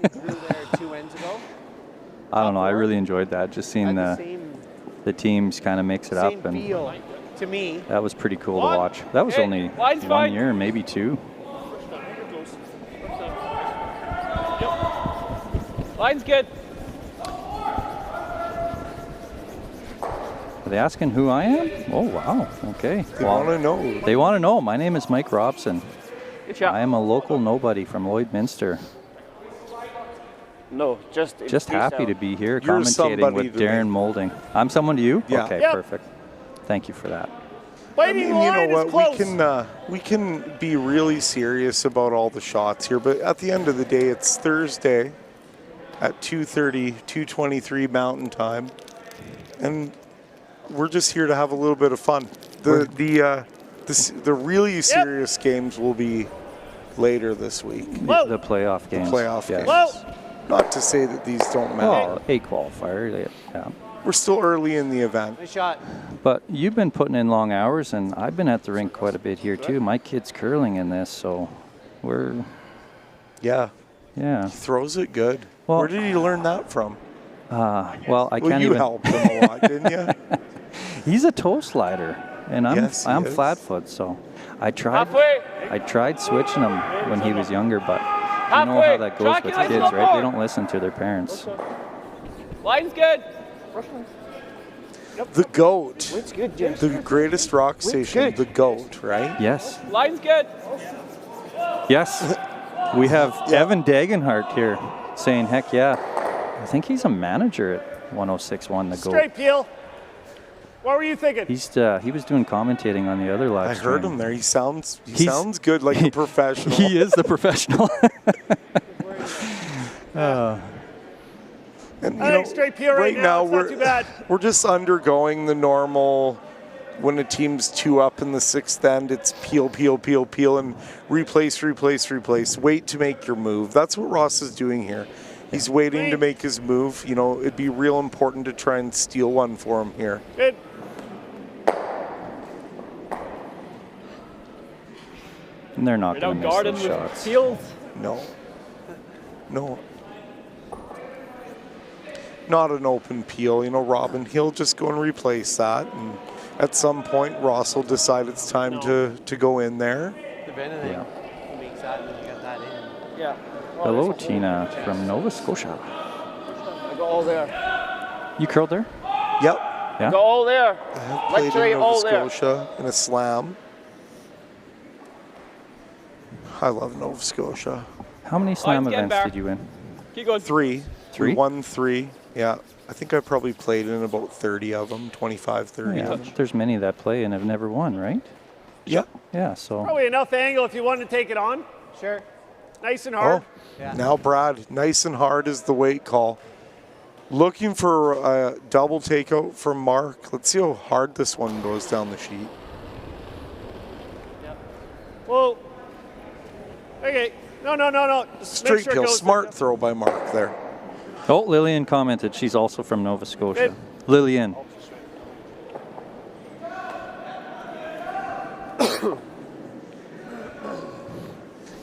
Speaker 10: you grew there 2 ends ago.
Speaker 5: I don't know. I really enjoyed that. Just seeing the teams kind of mix it up, and
Speaker 10: feel to me.
Speaker 5: that was pretty cool to watch. That was only 1 year, maybe 2.
Speaker 7: Line's good.
Speaker 5: Are they asking who I am? Oh, wow. Okay.
Speaker 6: They want to know.
Speaker 5: They want to know. My name is Mike Robson.
Speaker 7: Good shot.
Speaker 5: I am a local nobody from Lloydminster.
Speaker 16: No, just
Speaker 5: happy to be here
Speaker 6: You're
Speaker 5: commentating with Darren Molding. I'm someone to you?
Speaker 6: Yeah.
Speaker 5: Okay,
Speaker 8: Yep.
Speaker 5: perfect. Thank you for that.
Speaker 6: I mean, you know what? We can be really serious about all the shots here, but at the end of the day, it's Thursday at 2:30, 2:23 Mountain Time, and we're just here to have a little bit of fun. The really serious games will be later this week.
Speaker 5: The playoff games.
Speaker 6: The playoff
Speaker 5: yes.
Speaker 6: games. Not to say that these don't matter.
Speaker 5: Well, a qualifier, yeah.
Speaker 6: We're still early in the event.
Speaker 10: Nice shot.
Speaker 5: But you've been putting in long hours, and I've been at the rink quite a bit here too. My kid's curling in this, so we're.
Speaker 6: Yeah.
Speaker 5: Yeah.
Speaker 6: He throws it good.
Speaker 5: Well,
Speaker 6: where did he learn that from?
Speaker 5: Well, I can't
Speaker 6: you
Speaker 5: even.
Speaker 6: helped him a lot, didn't you?
Speaker 5: He's a toe slider, and I'm
Speaker 6: Yes, he
Speaker 5: I'm
Speaker 6: is.
Speaker 5: flat foot, so I tried switching him when he was younger, but you know how that goes with kids, right? They don't listen to their parents.
Speaker 7: Line's good.
Speaker 6: The GOAT.
Speaker 16: It's good, James.
Speaker 6: The greatest rock station, the GOAT, right?
Speaker 5: Yes.
Speaker 7: Line's good.
Speaker 5: Yes. We have Evan Dagenhart here saying, heck yeah. I think he's a manager at 106.1 The GOAT.
Speaker 8: Straight peel. What were you thinking?
Speaker 5: He was doing commentating on the other live
Speaker 6: I
Speaker 5: stream.
Speaker 6: heard him there. He sounds good, like a professional.
Speaker 5: He is the professional.
Speaker 6: And,
Speaker 8: I think straight peel right now, it's not too bad.
Speaker 6: we're just undergoing the normal when a team's 2 up in the 6th end, it's peel, peel, peel, peel, and replace, replace, replace. Wait to make your move. That's what Ross is doing here. He's waiting to make his move. You know, it'd be real important to try and steal one for him here.
Speaker 8: Good.
Speaker 5: And they're not going to miss those shots.
Speaker 6: No. No. Not an open peel. You know, Robin, he'll just go and replace that. And at some point, Ross will decide it's time to go in there.
Speaker 10: If anything, he makes that and then you got that in.
Speaker 8: Yeah.
Speaker 5: Hello, Tina from Nova Scotia.
Speaker 16: I got all there.
Speaker 5: You curled there?
Speaker 6: Yep.
Speaker 5: Yeah.
Speaker 16: Got all there.
Speaker 6: I have played
Speaker 16: Literally
Speaker 6: in Nova
Speaker 16: all there.
Speaker 6: Scotia in a slam. I love Nova Scotia.
Speaker 5: How many slam
Speaker 7: get
Speaker 5: events
Speaker 7: back.
Speaker 5: did you win?
Speaker 7: Keep going.
Speaker 6: 3.
Speaker 5: 3?
Speaker 6: We won 3. Yeah. I think I probably played in about 30 of them, 25, 30
Speaker 5: Yeah,
Speaker 6: of them.
Speaker 5: there's many that play and have never won, right?
Speaker 6: Yeah.
Speaker 5: Yeah, so.
Speaker 8: Probably enough angle if you wanted to take it on.
Speaker 10: Sure.
Speaker 8: Nice and hard.
Speaker 6: Now Brad, nice and hard is the weight call. Looking for a double takeout from Mark. Let's see how hard this one goes down the sheet.
Speaker 8: Well, okay. No. Just
Speaker 6: Straight
Speaker 8: make sure it
Speaker 6: peel,
Speaker 8: goes
Speaker 6: smart throw by Mark there.
Speaker 5: Oh, Lillian commented she's also from Nova Scotia.
Speaker 8: Good.
Speaker 5: Lillian.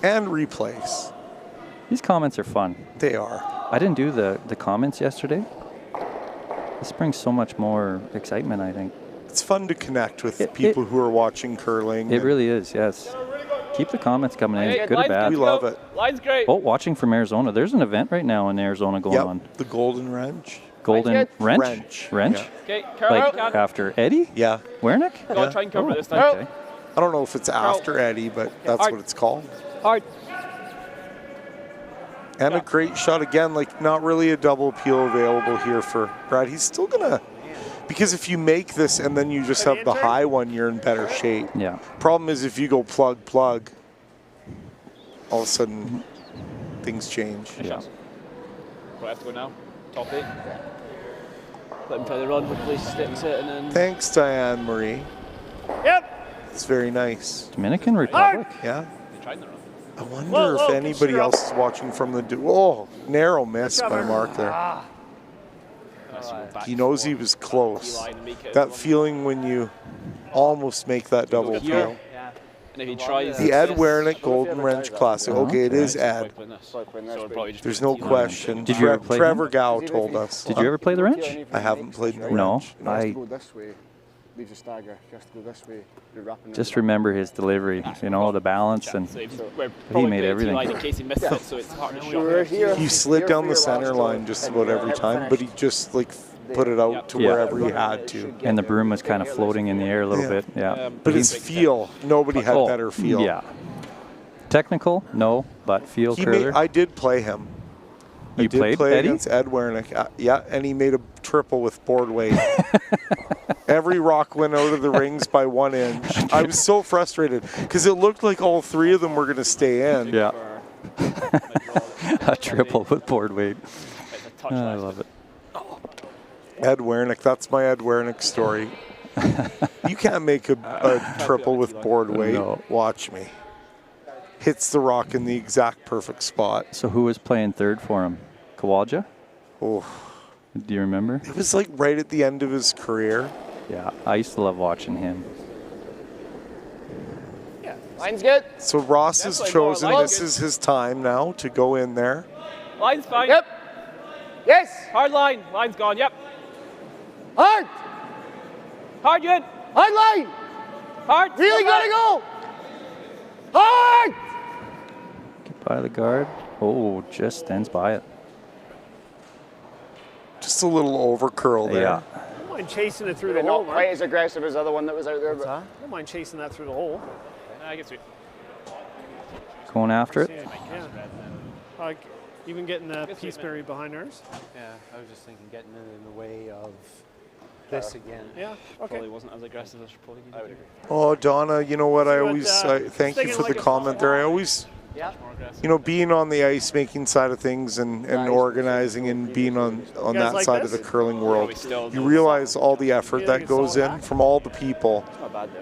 Speaker 6: And replace.
Speaker 5: These comments are fun.
Speaker 6: They are.
Speaker 5: I didn't do the comments yesterday. This brings so much more excitement, I think.
Speaker 6: It's fun to connect with people who are watching curling.
Speaker 5: It really is, yes. Keep the comments coming in, good or bad.
Speaker 6: We love it.
Speaker 7: Line's great.
Speaker 5: Oh, watching from Arizona. There's an event right now in Arizona going on.
Speaker 6: The Golden Wrench.
Speaker 5: Golden Wrench?
Speaker 6: Wrench.
Speaker 5: Wrench?
Speaker 6: Yeah.
Speaker 7: Okay, Carl.
Speaker 5: Like
Speaker 7: Carl.
Speaker 5: after Eddie?
Speaker 6: Yeah.
Speaker 5: Wernick?
Speaker 7: Go on, try and cover this time.
Speaker 5: Okay.
Speaker 6: I don't know if it's after Eddie, but that's
Speaker 7: Hard.
Speaker 6: what it's called.
Speaker 7: Hard.
Speaker 6: And a great shot again, like not really a double peel available here for Brad. He's still gonna, because if you make this and then you just have the high one, you're in better shape.
Speaker 5: Yeah.
Speaker 6: Problem is if you go plug, all of a sudden things change.
Speaker 7: Yeah. Right, I have to go now. Top 8. Let him try the run, hopefully sticks it and then.
Speaker 6: Thanks, Diane Marie.
Speaker 8: Yep.
Speaker 6: It's very nice.
Speaker 5: Dominican Republic?
Speaker 6: Yeah.
Speaker 7: They tried the run.
Speaker 6: I wonder if anybody else is watching from the... Oh, narrow miss by Mark there. He knows he was close. That feeling when you almost make that double peel.
Speaker 7: And if he tries
Speaker 6: The Ed Wernick Golden Wrench Classic. Okay, it is Ed.
Speaker 7: So probably just
Speaker 6: There's no question.
Speaker 5: Did you ever play
Speaker 6: Trevor
Speaker 5: them?
Speaker 6: Gow told us.
Speaker 5: Did you ever play the wrench?
Speaker 6: I haven't played the
Speaker 5: No.
Speaker 6: wrench.
Speaker 5: I
Speaker 16: Go this way, leaves a stagger. If you have to go this way, you're wrapping
Speaker 5: just remember his delivery, you know, the balance, and he made everything.
Speaker 7: in case he missed it, so it's hard to shot.
Speaker 6: He slid down the center line just about every time, but he just like put it out to wherever he had to.
Speaker 5: And the broom was kind of floating in the air a little bit, yeah.
Speaker 6: But his feel, nobody had better feel.
Speaker 5: Yeah. Technical, no, but feel curler.
Speaker 6: I did play him.
Speaker 5: You
Speaker 6: I did
Speaker 5: played
Speaker 6: play
Speaker 5: Eddie?
Speaker 6: against Ed Wernick. Yeah, and he made a triple with board weight. Every rock went out of the rings by 1 inch. I was so frustrated because it looked like all 3 of them were going to stay in.
Speaker 5: Yeah. A triple with board weight. I love it.
Speaker 6: Ed Wernick, that's my Ed Wernick story. You can't make a triple with board weight.
Speaker 5: No.
Speaker 6: Watch me. Hits the rock in the exact perfect spot.
Speaker 5: So who was playing third for him? Kowalja?
Speaker 6: Oh.
Speaker 5: Do you remember?
Speaker 6: It was like right at the end of his career.
Speaker 5: Yeah, I used to love watching him.
Speaker 16: Yeah, line's good.
Speaker 6: So Ross has chosen, this is his time now to go in there.
Speaker 7: Line's fine.
Speaker 16: Yep. Yes.
Speaker 7: Hard line. Line's gone. Yep.
Speaker 16: Hard.
Speaker 7: Hard, good.
Speaker 16: Hard line.
Speaker 7: Hard.
Speaker 16: Really gotta go. Hard.
Speaker 5: Get by the guard. Oh, just stands by it.
Speaker 6: Just a little over curl there.
Speaker 5: Yeah.
Speaker 8: I don't mind chasing it through the
Speaker 16: Not
Speaker 8: hole,
Speaker 16: quite
Speaker 8: Mark.
Speaker 16: as aggressive as the other one that was out there. But
Speaker 8: I don't mind chasing that through the hole.
Speaker 7: I guess we.
Speaker 5: Going after it.
Speaker 8: Yeah. Like even getting the piece buried behind ours.
Speaker 10: Yeah, I was just thinking getting in the way of this again.
Speaker 8: Yeah, okay.
Speaker 7: Probably wasn't as aggressive as probably.
Speaker 6: Oh, Donna, you know what? I
Speaker 8: So
Speaker 6: always
Speaker 8: what,
Speaker 6: thank you
Speaker 8: singing
Speaker 6: for
Speaker 8: like
Speaker 6: the
Speaker 8: a
Speaker 6: comment there. I always you know, being on the ice making side of things and organizing and being on that
Speaker 8: like
Speaker 6: side
Speaker 8: this?
Speaker 6: of the curling world, you realize all the effort that goes in from all the people.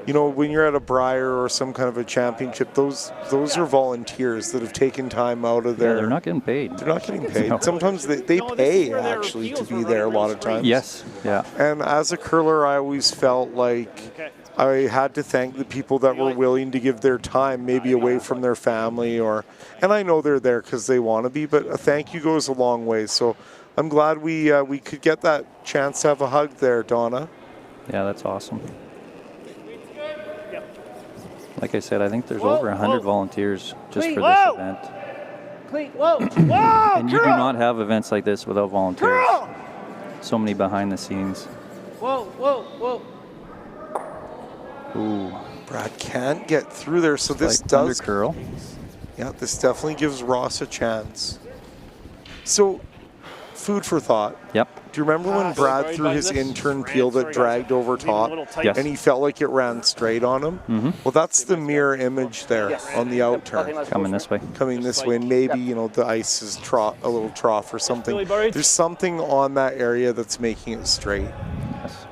Speaker 6: You know, when you're at a Brier or some kind of a championship, those are volunteers that have taken time out of their...
Speaker 5: they're not getting paid.
Speaker 6: They're not getting paid. Sometimes they pay, actually, to be there a lot of times.
Speaker 5: Yes, yeah.
Speaker 6: And as a curler, I always felt like I had to thank the people that were willing to give their time, maybe away from their family, and I know they're there because they want to be, but a thank you goes a long way. So I'm glad we could get that chance to have a hug there, Donna.
Speaker 5: Yeah, that's awesome. Like I said, I think there's over 100 volunteers just for this event. And you do not have events like this without volunteers. So many behind the scenes. Ooh.
Speaker 6: Brad can't get through there, so this does
Speaker 5: curl.
Speaker 6: Yeah, this definitely gives Ross a chance. So, food for thought.
Speaker 5: Yep.
Speaker 6: Do you remember when Brad threw his intern peel that dragged over top,
Speaker 5: Yes.
Speaker 6: and he felt like it ran straight on him?
Speaker 5: Mm-hmm.
Speaker 6: Well, that's the mirror image there on the out turn.
Speaker 5: Coming this way.
Speaker 6: Coming this way, and maybe, you know, the ice is a little trough or something. There's something on that area that's making it straight.
Speaker 5: Yes.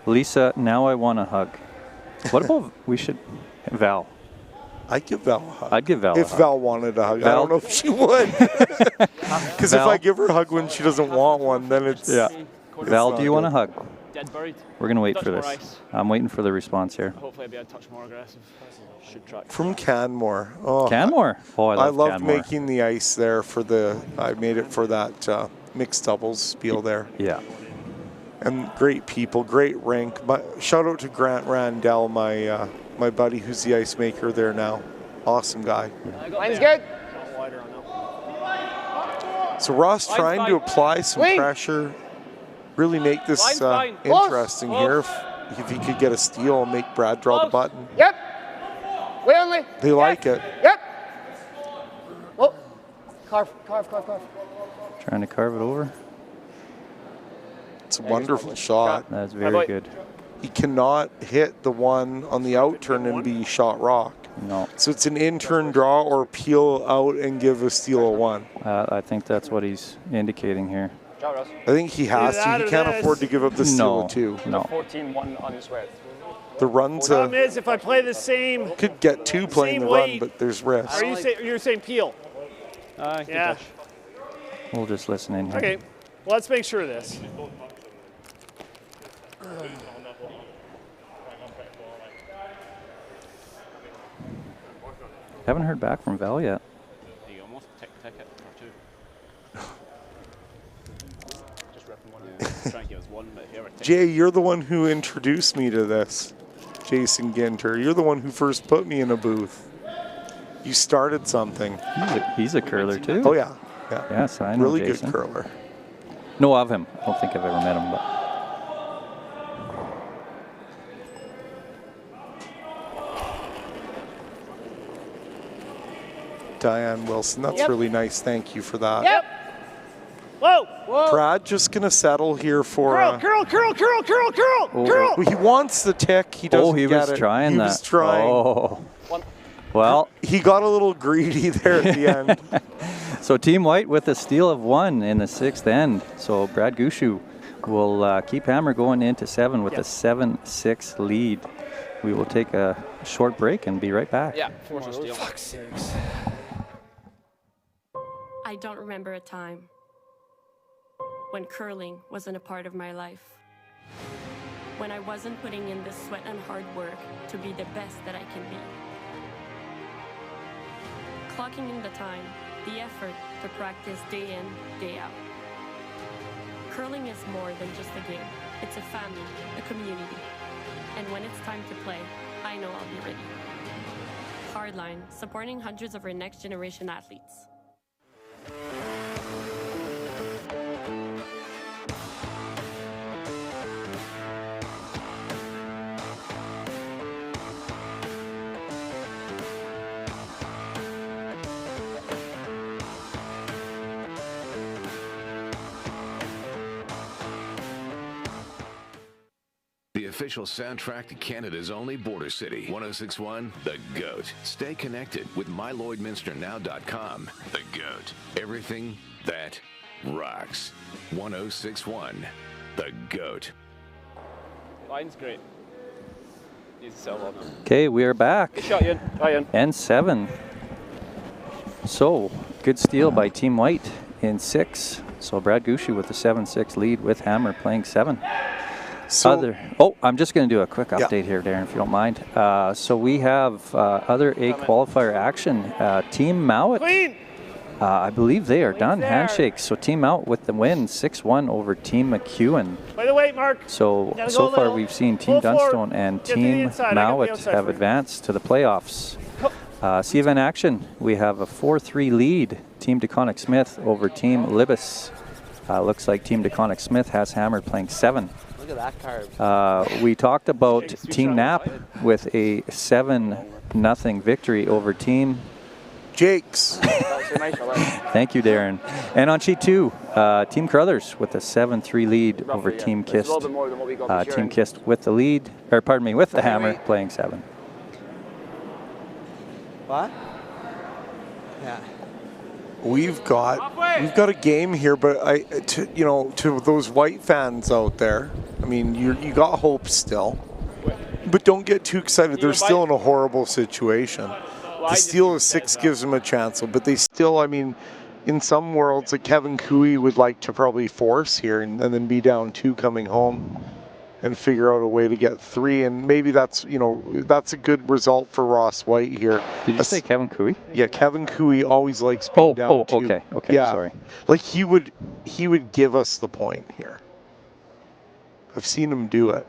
Speaker 5: Lisa, now I want a hug. What about Val?
Speaker 6: I'd give Val a hug.
Speaker 5: I'd give Val
Speaker 6: if
Speaker 5: a hug.
Speaker 6: Val wanted a hug. I don't know if she would. Because if I give her a hug when she doesn't want one, then it's...
Speaker 5: Yeah. Val, do you want a hug?
Speaker 7: Dead buried.
Speaker 5: We're going to wait
Speaker 7: Touch
Speaker 5: for
Speaker 7: more
Speaker 5: this.
Speaker 7: ice.
Speaker 5: I'm waiting for the response here.
Speaker 7: Hopefully I'll be able to touch more aggressive. Should try.
Speaker 6: From Canmore. Oh,
Speaker 5: Canmore? Oh, I love
Speaker 6: loved
Speaker 5: Canmore.
Speaker 6: making the ice there I made it for that mixed doubles spiel there.
Speaker 5: Yeah.
Speaker 6: And great people, great rink. Shout out to Grant Randell, my buddy who's the ice maker there now. Awesome guy.
Speaker 16: Line's good.
Speaker 6: So Ross trying to apply some pressure, really make this interesting here. If he could get a steal and make Brad draw the button.
Speaker 16: Yep. Way only.
Speaker 6: They like it.
Speaker 16: Yep. Oh, carve.
Speaker 5: Trying to carve it over.
Speaker 6: It's a wonderful shot.
Speaker 5: That's very good.
Speaker 6: He cannot hit the one on the out turn and be shot rock.
Speaker 5: No.
Speaker 6: So it's an in-turn draw or peel out and give a steal a one.
Speaker 5: I think that's what he's indicating here.
Speaker 6: I think he has to. He can't afford to give up the steal a two.
Speaker 5: No.
Speaker 16: 14-1 on his way.
Speaker 6: The run's
Speaker 8: Problem is, if I play the same...
Speaker 6: could get two playing the run, but there's risk.
Speaker 8: Are you're saying peel? Yeah.
Speaker 5: We'll just listen in here.
Speaker 8: Okay. Well, let's make sure of this.
Speaker 5: Haven't heard back from Val yet.
Speaker 7: You almost take it or two. Just ripping one out. Try and give us one, but here
Speaker 6: Jay, you're the one who introduced me to this. Jason Ginter. You're the one who first put me in a booth. You started something.
Speaker 5: He's a curler too.
Speaker 6: Oh yeah. Yeah.
Speaker 5: Yes, I know
Speaker 6: Really
Speaker 5: Jason.
Speaker 6: good curler.
Speaker 5: No, of him. I don't think I've ever met him, but.
Speaker 6: Diane Wilson, that's really nice. Thank you for that.
Speaker 8: Yep. Whoa.
Speaker 6: Brad just gonna settle here for
Speaker 8: Curl.
Speaker 6: He wants the tick. He doesn't
Speaker 5: he
Speaker 6: get
Speaker 5: was
Speaker 6: it.
Speaker 5: trying
Speaker 6: he
Speaker 5: that.
Speaker 6: was trying.
Speaker 5: Oh. Well,
Speaker 6: he got a little greedy there at the end.
Speaker 5: So Team Whyte with a steal of one in the sixth end. So Brad Gushue will keep Hammer going into 7 with a 7-6 lead. We will take a short break and be right back.
Speaker 7: Yeah, force a steal.
Speaker 16: Fuck's sakes.
Speaker 17: I don't remember a time when curling wasn't a part of my life. When I wasn't putting in the sweat and hard work to be the best that I can be. Clocking in the time, the effort to practice day in, day out. Curling is more than just a game. It's a family, a community. And when it's time to play, I know I'll be ready. Hardline, supporting hundreds of our next generation athletes.
Speaker 15: The official soundtrack to Canada's only border city. 106.1 The GOAT. Stay connected with mylloydminsternow.com. The GOAT. Everything that rocks. 106.1 The GOAT.
Speaker 2: Line's great. Needs to sell up.
Speaker 5: Okay, we are back.
Speaker 2: Good shot, Ian. Hi, Ian.
Speaker 5: N7. So, good steal by Team Whyte in 6. So Brad Gushue with the 7-6 lead with Hammer playing 7.
Speaker 6: So,
Speaker 5: I'm just going to do a quick update here, Darren, if you don't mind. So we have other A qualifier action. Team Mowat, I believe they are done. Handshakes. So Team Mowat with the win, 6-1 over Team McEwen.
Speaker 8: By the way, Mark.
Speaker 5: So far we've seen Team Dunstone and Team Mowat have advanced to the playoffs. C event action, we have a 4-3 lead. Team DeConnick Smith over Team Libis. Looks like Team DeConnick Smith has Hammer playing 7.
Speaker 10: Look at that card.
Speaker 5: We talked about Team Knapp with a 7-0 victory over Team
Speaker 6: Jakes.
Speaker 5: Thank you, Darren. And on sheet 2, Team Crothers with a 7-3 lead over Team Kist. Team Kist with the lead, or pardon me, with the Hammer playing 7.
Speaker 10: What? Yeah.
Speaker 6: We've got a game here, but to those Whyte fans out there, I mean, you got hope still, but don't get too excited. They're still in a horrible situation. The steal of 6 gives them a chance, but they still, I mean, in some worlds, like Kevin Cooey would like to probably force here and then be down 2 coming home and figure out a way to get 3, and maybe that's a good result for Ross Whyte here.
Speaker 5: Did you say Kevin Cooey?
Speaker 6: Yeah, Kevin Cooey always likes being down 2.
Speaker 5: Okay,
Speaker 6: yeah,
Speaker 5: sorry.
Speaker 6: Like he would give us the point here. I've seen him do it,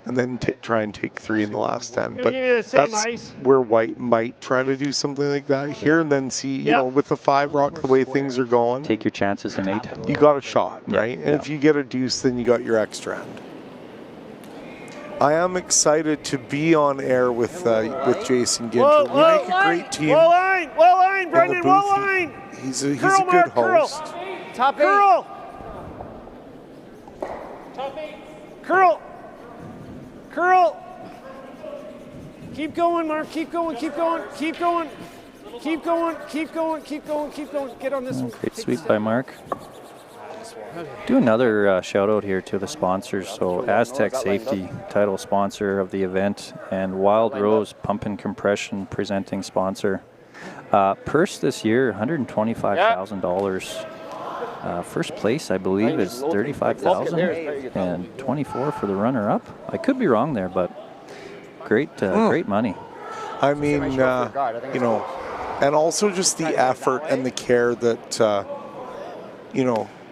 Speaker 6: and then try and take 3 in the last 10. But that's where Whyte might try to do something like that here, and then see, you know, with the 5 rock, the way things are going.
Speaker 5: Take your chances in 8.
Speaker 6: You got a shot, right? And if you get a deuce, then you got your extra end. I am excited to be on air with Jason Ginter. We make a great team.
Speaker 8: Well line, Brendan, well line.
Speaker 6: He's a good host.
Speaker 10: Top 8.
Speaker 8: Curl. Keep going, Mark. Keep going. Get on this one.
Speaker 5: Great sweep by Mark. Do another shout out here to the sponsors. So Astec Safety, title sponsor of the event, and Wild Rose Pump and Compression presenting sponsor. Purse this year, $125,000. First place, I believe, is $35,000, and $24,000 for the runner-up. I could be wrong there, but great money.
Speaker 6: I mean, and also just the effort and the care that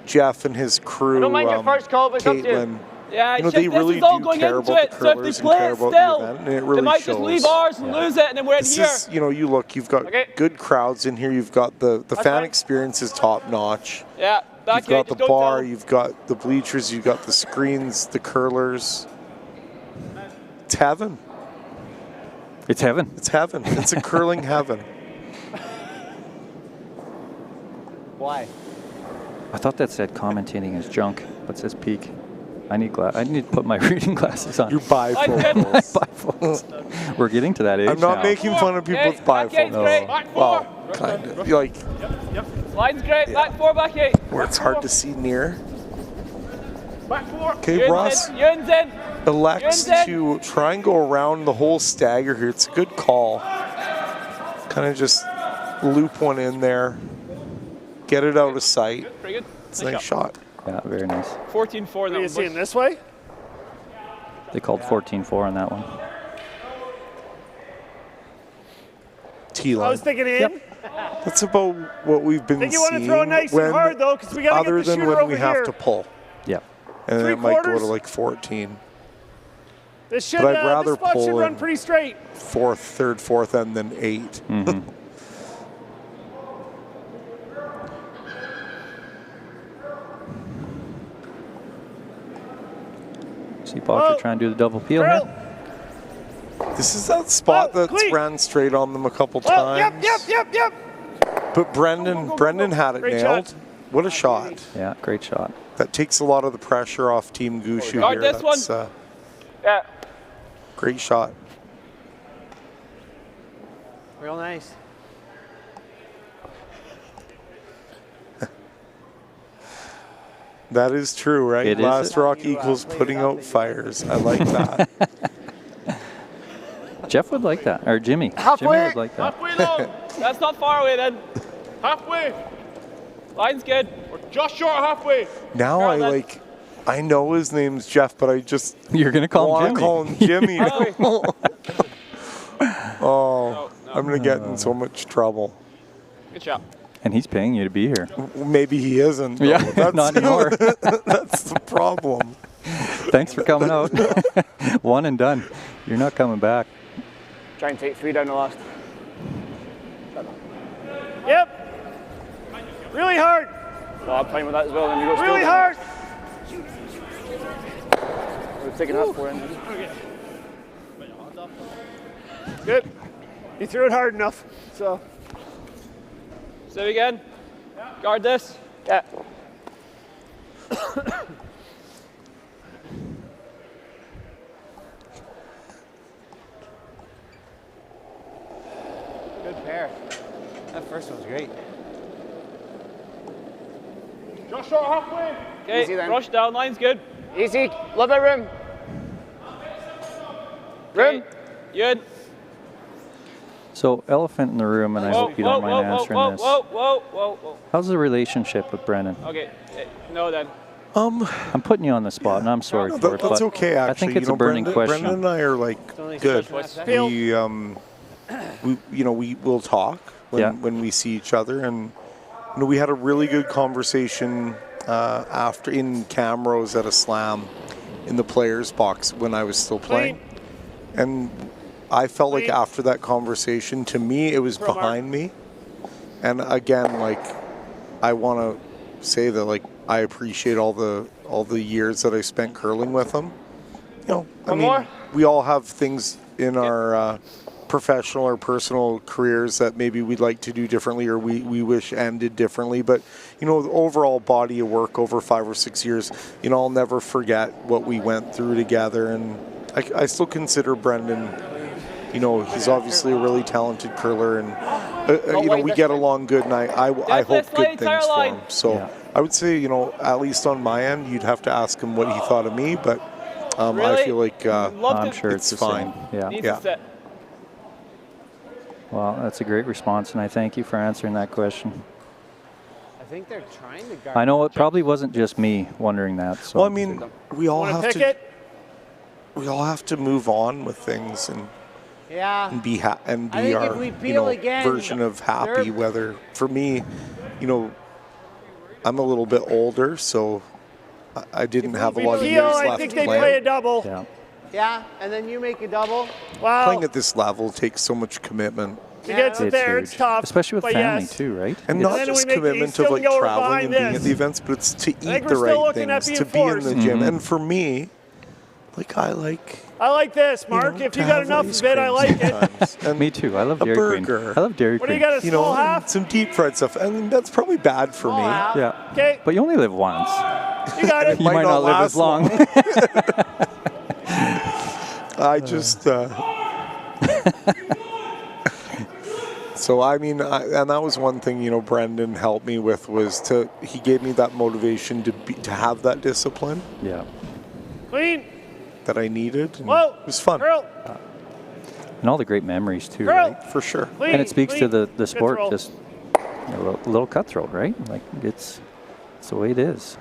Speaker 6: Jeff and his crew, Caitlin, they really do care about the curlers and care about the event, and it really
Speaker 7: they might
Speaker 6: shows.
Speaker 7: just leave ours and lose it, and then we're in here.
Speaker 6: You've got good crowds in here. You've got the fan experience is top notch.
Speaker 7: Yeah,
Speaker 6: you've got the bar, you've got the bleachers, you've got the screens, the curlers. It's heaven.
Speaker 5: It's heaven.
Speaker 6: It's heaven. It's a curling heaven.
Speaker 10: Why?
Speaker 5: I thought that said commentating is junk, but it says peak. I need to put my reading glasses on.
Speaker 6: Your bifocals.
Speaker 5: We're getting to that age
Speaker 6: I'm not
Speaker 5: now.
Speaker 6: making fun of people with bifocals.
Speaker 5: No.
Speaker 6: Well, kind of. Like,
Speaker 7: Line's great. Back 4, back 8.
Speaker 6: where it's hard to see near.
Speaker 7: Back 4.
Speaker 6: Okay, Ross elects to try and go around the whole stagger here. It's a good call. Kind of just loop one in there. Get it out of sight.
Speaker 7: Pretty good.
Speaker 6: It's a nice shot.
Speaker 5: Yeah, very nice.
Speaker 7: 14-4.
Speaker 8: Are you seeing this way?
Speaker 5: They called 14-4 on that one.
Speaker 6: T-line.
Speaker 8: I was thinking in.
Speaker 6: That's about what we've been
Speaker 8: Think you
Speaker 6: seeing.
Speaker 8: want to throw it nice and hard, though, because we got to
Speaker 6: other
Speaker 8: get the
Speaker 6: than
Speaker 8: shooter
Speaker 6: when
Speaker 8: over
Speaker 6: we have
Speaker 8: here.
Speaker 6: to pull.
Speaker 5: Yeah.
Speaker 6: And then it might go to
Speaker 8: 3/4.
Speaker 6: like 14.
Speaker 8: This should,
Speaker 6: But I'd rather
Speaker 8: this spot should
Speaker 6: pull
Speaker 8: run
Speaker 6: in
Speaker 8: pretty straight.
Speaker 6: third, fourth, and then 8.
Speaker 5: Mm-hmm. See Boxer trying to do the double peel here.
Speaker 6: This is that spot that's ran straight on them a couple times.
Speaker 8: Yep.
Speaker 6: But Brendan had it
Speaker 8: Great
Speaker 6: nailed.
Speaker 8: shot.
Speaker 6: What a shot.
Speaker 5: Yeah, great shot.
Speaker 6: That takes a lot of the pressure off Team Gushue
Speaker 7: Guard
Speaker 6: here.
Speaker 7: this one.
Speaker 2: Yeah.
Speaker 6: Great shot.
Speaker 10: Real nice.
Speaker 6: That is true, right?
Speaker 5: It is.
Speaker 6: Last rock equals putting out fires. I like that.
Speaker 5: Jeff would like that, or Jimmy.
Speaker 2: Halfway.
Speaker 5: Jimmy would like that.
Speaker 2: Halfway long. That's not far away then. Halfway. Line's good. We're just short of halfway.
Speaker 6: Now I know his name's Jeff, but I just
Speaker 5: You're gonna call him Jimmy.
Speaker 6: Call him Jimmy. Oh, I'm gonna get in so much trouble.
Speaker 2: Good shot.
Speaker 5: And he's paying you to be here.
Speaker 6: Maybe he isn't.
Speaker 5: Yeah,
Speaker 6: that's,
Speaker 5: not anymore.
Speaker 6: That's the problem.
Speaker 5: Thanks for coming out. One and done. You're not coming back.
Speaker 16: Try and take 3 down the last.
Speaker 8: Yep. Really hard.
Speaker 16: No, I'm playing with that as well. Then you go
Speaker 8: Really hard.
Speaker 16: We're taking that 4 in.
Speaker 8: Okay. Good. You threw it hard enough, so.
Speaker 2: Save again. Guard this.
Speaker 16: Yeah.
Speaker 10: Good pair. That first one's great.
Speaker 2: Just short halfway. Okay,
Speaker 16: Easy then.
Speaker 2: rush down. Line's good.
Speaker 16: Easy. Love that room. Room.
Speaker 2: Good.
Speaker 5: So, elephant in the room, and I hope you don't mind answering this.
Speaker 2: Whoa.
Speaker 5: How's the relationship with Brennan?
Speaker 2: Okay, no then.
Speaker 5: I'm putting you on the spot, and I'm sorry for it.
Speaker 6: That's
Speaker 5: but
Speaker 6: okay, actually.
Speaker 5: I think it's a burning question.
Speaker 6: Brendan and I are good. We will talk when we see each other, and we had a really good conversation after in Camrose at a slam in the players box when I was still playing, and I felt like after that conversation, to me, it was behind me. And again, I want to say that, I appreciate all the years that I spent curling with him. We all have things in our professional or personal careers that maybe we'd like to do differently or we wish ended differently. But, the overall body of work over 5 or 6 years, I'll never forget what we went through together. And I still consider Brendan, he's obviously a really talented curler, and we get along good, and I hope good things for him. So I would say, at least on my end, you'd have to ask him what he thought of me, but I feel like
Speaker 5: I'm sure it's
Speaker 6: fine.
Speaker 5: Yeah. Well, that's a great response, and I thank you for answering that question.
Speaker 10: I think they're trying to guard.
Speaker 5: I know it probably wasn't just me wondering that. So.
Speaker 6: Well, we all have to. We all have to move on with things and.
Speaker 10: Yeah.
Speaker 6: And be our version of happy. Whether for me, I'm a little bit older, so I didn't have a lot of years left.
Speaker 8: I think they play a double.
Speaker 10: Yeah, and then you make a double.
Speaker 8: Wow.
Speaker 6: Playing at this level takes so much commitment.
Speaker 8: To get to there, it's tough.
Speaker 5: Especially with family too, right?
Speaker 6: And not just commitment of traveling and being at the events, but it's to eat the right things, to be in the gym. And for me, I
Speaker 8: like this, Mark. If you got enough of it, I like it.
Speaker 5: Me too. I love Dairy Queen. I love Dairy Queen.
Speaker 8: What do you got, a small half?
Speaker 6: Some deep fried stuff, and that's probably bad for me.
Speaker 5: Yeah.
Speaker 8: Okay.
Speaker 5: But you only live once.
Speaker 8: You got it.
Speaker 5: You might not live as long.
Speaker 6: I just. So and that was one thing Brendan helped me with he gave me that motivation to have that discipline.
Speaker 5: Yeah.
Speaker 8: Clean.
Speaker 6: That I needed. And
Speaker 8: Whoa.
Speaker 6: It was fun.
Speaker 8: Girl.
Speaker 5: And all the great memories too,
Speaker 8: Girl.
Speaker 5: right?
Speaker 6: For sure.
Speaker 8: Clean.
Speaker 5: And it speaks to the sport,
Speaker 8: Cutthroat.
Speaker 5: just a little cutthroat, right? It's the way it is.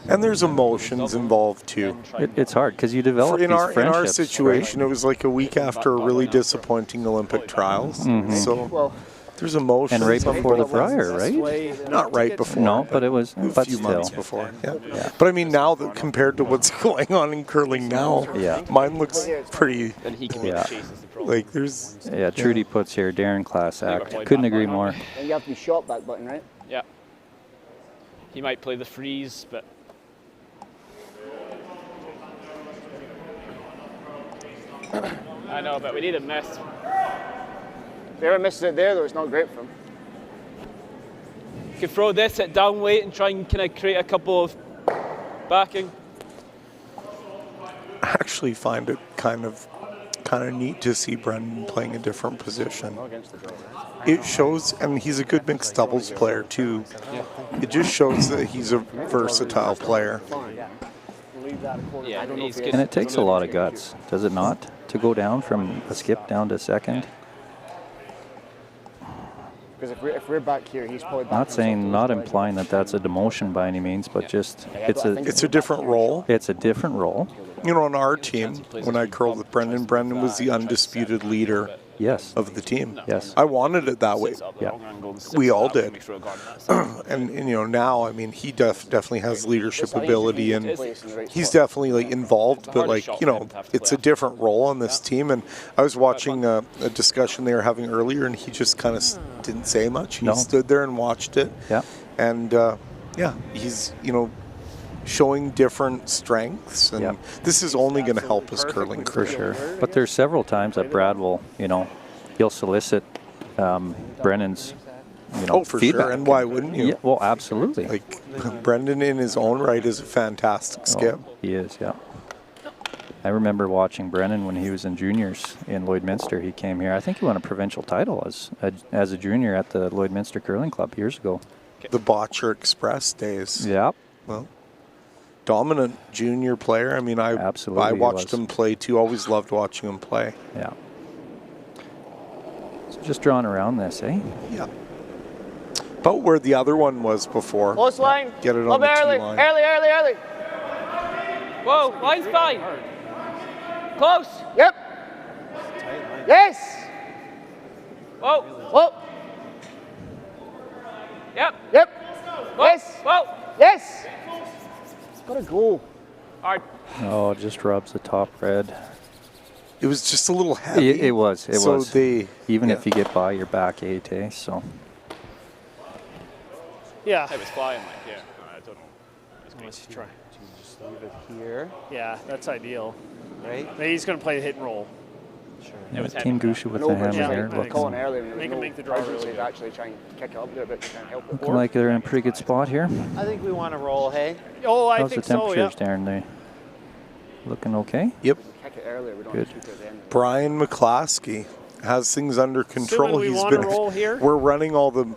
Speaker 6: And there's emotions involved too.
Speaker 5: It's hard because you develop
Speaker 6: in
Speaker 5: these
Speaker 6: our
Speaker 5: friendships.
Speaker 6: situation,
Speaker 5: right?
Speaker 6: it was like a week after a really disappointing Olympic trials. So there's emotions.
Speaker 5: And right before the Friar, right?
Speaker 6: Not right before.
Speaker 5: No, but it was
Speaker 6: a few months before. Yeah. But now that compared to what's going on in curling now, mine looks pretty. Like there's.
Speaker 5: Yeah, Trudy puts here, Darren class act. Couldn't agree more.
Speaker 16: And you have to be shot back button, right?
Speaker 2: Yeah. He might play the freeze, but. I know, but we need a miss.
Speaker 16: If he ever misses it there, though, it's not great for him.
Speaker 2: You can throw this at down weight and try and kind of create a couple of backing.
Speaker 6: actually find it kind of neat to see Brendan playing a different position. It shows, and he's a good mixed doubles player too. It just shows that he's a versatile player.
Speaker 5: And it takes a lot of guts, does it not, to go down from a skip down to second?
Speaker 16: Because if we're back here, he's probably back.
Speaker 5: Not saying, not implying that that's a demotion by any means, but just
Speaker 6: it's a different role.
Speaker 5: It's a different role.
Speaker 6: You know, on our team, when I curled with Brendan, Brendan was the undisputed leader of the team.
Speaker 5: Yes.
Speaker 6: I wanted it that way.
Speaker 5: Yeah.
Speaker 6: We all did. and you know, now, I mean, he definitely has leadership ability, and he's definitely like involved, but like, you know, it's a different role on this team. And I was watching a discussion they were having earlier, and he just kind of didn't say much. He stood there and watched it.
Speaker 5: Yeah.
Speaker 6: And yeah, he's, you know, showing different strengths, and this is only going to help his curling career.
Speaker 5: For sure. But there's several times that Brad will, you know, he'll solicit Brennan's, you know,
Speaker 6: for
Speaker 5: feedback.
Speaker 6: sure. And why wouldn't you?
Speaker 5: Yeah, well, absolutely.
Speaker 6: Like, Brendan in his own right is a fantastic skip.
Speaker 5: He is, yeah. I remember watching Brennan when he was in juniors in Lloydminster. He came here. I think he won a provincial title as a junior at the Lloydminster Curling Club years ago.
Speaker 6: The Botcher Express days.
Speaker 5: Yeah.
Speaker 6: Well, dominant junior player. I mean, I watched him play too. Always loved watching him play.
Speaker 5: Yeah. So just drawing around this, eh?
Speaker 6: Yeah. About where the other one was before.
Speaker 2: Close line.
Speaker 6: Get it on the
Speaker 2: early.
Speaker 6: tee line.
Speaker 2: Early. Whoa, line's fine. Close.
Speaker 16: Yep. Yes.
Speaker 2: Whoa. Yep.
Speaker 16: Yes.
Speaker 2: Whoa.
Speaker 16: Yes. It's got to go.
Speaker 2: Hard.
Speaker 5: Oh, it just rubs the top red.
Speaker 6: It was just a little heavy.
Speaker 5: It was. Even
Speaker 6: yeah.
Speaker 5: if you get by, you're back 8, eh? So.
Speaker 8: Yeah.
Speaker 2: It was flying like, yeah. I don't know.
Speaker 8: Let's try.
Speaker 10: Just leave it here.
Speaker 8: Yeah, that's ideal.
Speaker 10: Right?
Speaker 8: Maybe he's going to play the hit and roll.
Speaker 10: Sure.
Speaker 5: Team Gushue with the hammer here.
Speaker 8: Make the draw really good.
Speaker 16: Actually try and kick it up there, but can't help it.
Speaker 5: Looking like they're in a pretty good spot here.
Speaker 10: I think we want to roll, hey?
Speaker 8: Oh, I
Speaker 5: How's
Speaker 8: think
Speaker 5: the
Speaker 8: so, yeah.
Speaker 5: temperatures, Darren? They looking okay?
Speaker 6: Yep.
Speaker 16: Kick it earlier, we don't
Speaker 5: Good.
Speaker 16: shoot it at the end.
Speaker 6: Brian McClaskey has things under control.
Speaker 8: we want to roll here?
Speaker 6: We're running all the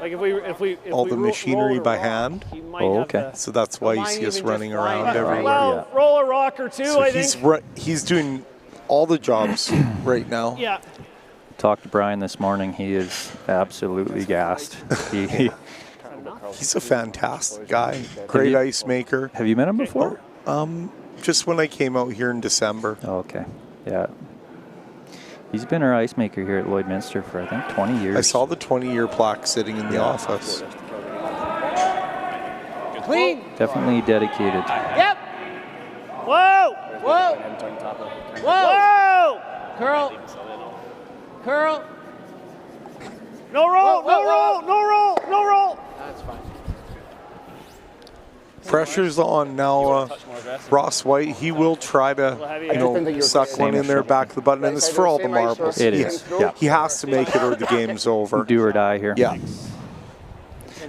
Speaker 8: if
Speaker 6: the machinery by hand.
Speaker 5: Oh, okay.
Speaker 6: So that's why you see us running around everywhere.
Speaker 8: Well, roll a rock or two,
Speaker 6: So
Speaker 8: I think.
Speaker 6: he's doing all the jobs right now.
Speaker 8: Yeah.
Speaker 5: Talked to Brian this morning. He is absolutely gassed.
Speaker 6: He's a fantastic guy. Great ice maker.
Speaker 5: Have you met him before?
Speaker 6: Just when I came out here in December.
Speaker 5: Oh, okay. Yeah. He's been our ice maker here at Lloydminster for, I think, 20 years.
Speaker 6: I saw the 20-year plaque sitting in the office.
Speaker 10: Clean.
Speaker 5: Definitely dedicated.
Speaker 10: Yep.
Speaker 8: Whoa.
Speaker 10: Curl.
Speaker 8: No roll.
Speaker 10: That's fine.
Speaker 6: Pressure's on now. Ross Whyte, he will try to, suck one in there, back of the button, and it's for all the marbles.
Speaker 5: It is. Yeah.
Speaker 6: He has to make it or the game's over.
Speaker 5: Do or die here.
Speaker 6: Yeah.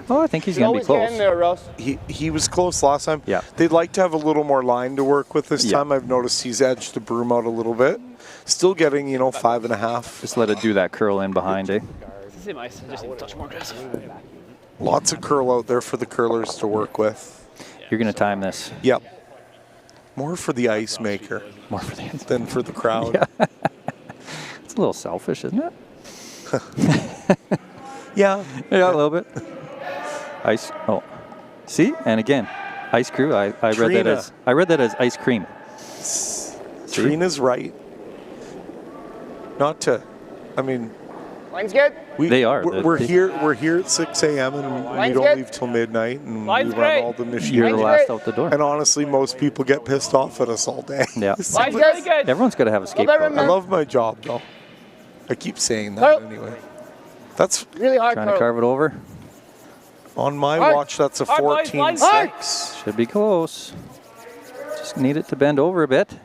Speaker 5: Oh, I think he's going to be close.
Speaker 16: There, Ross.
Speaker 6: He was close last time.
Speaker 5: Yeah.
Speaker 6: They'd like to have a little more line to work with this time. I've noticed he's edged the broom out a little bit. Still getting, 5.5.
Speaker 5: Just let it do that curl in behind, eh?
Speaker 2: It's the same ice. I just need to touch more aggressive.
Speaker 6: Lots of curl out there for the curlers to work with.
Speaker 5: You're going to time this.
Speaker 6: Yep. More for the ice maker.
Speaker 5: More for the
Speaker 6: than for the crowd.
Speaker 5: Yeah. It's a little selfish, isn't it?
Speaker 6: Yeah.
Speaker 5: Yeah, a little bit. Ice. Oh, see, and again, ice crew. I read that as ice cream.
Speaker 6: Trina's right. Not to. I mean.
Speaker 16: Line's good.
Speaker 5: They are.
Speaker 6: We're here at 6 a.m. and we don't leave till midnight, and we run all the machinery.
Speaker 5: You're the last out the door.
Speaker 6: And honestly, most people get pissed off at us all day.
Speaker 5: Yeah.
Speaker 2: Line's really good.
Speaker 5: Everyone's got to have a scapegoat.
Speaker 6: I love my job though. I keep saying that anyway. That's
Speaker 16: really hard.
Speaker 5: Trying to carve it over.
Speaker 6: On my watch, that's a 14-6.
Speaker 5: Should be close. Just need it to bend over a bit.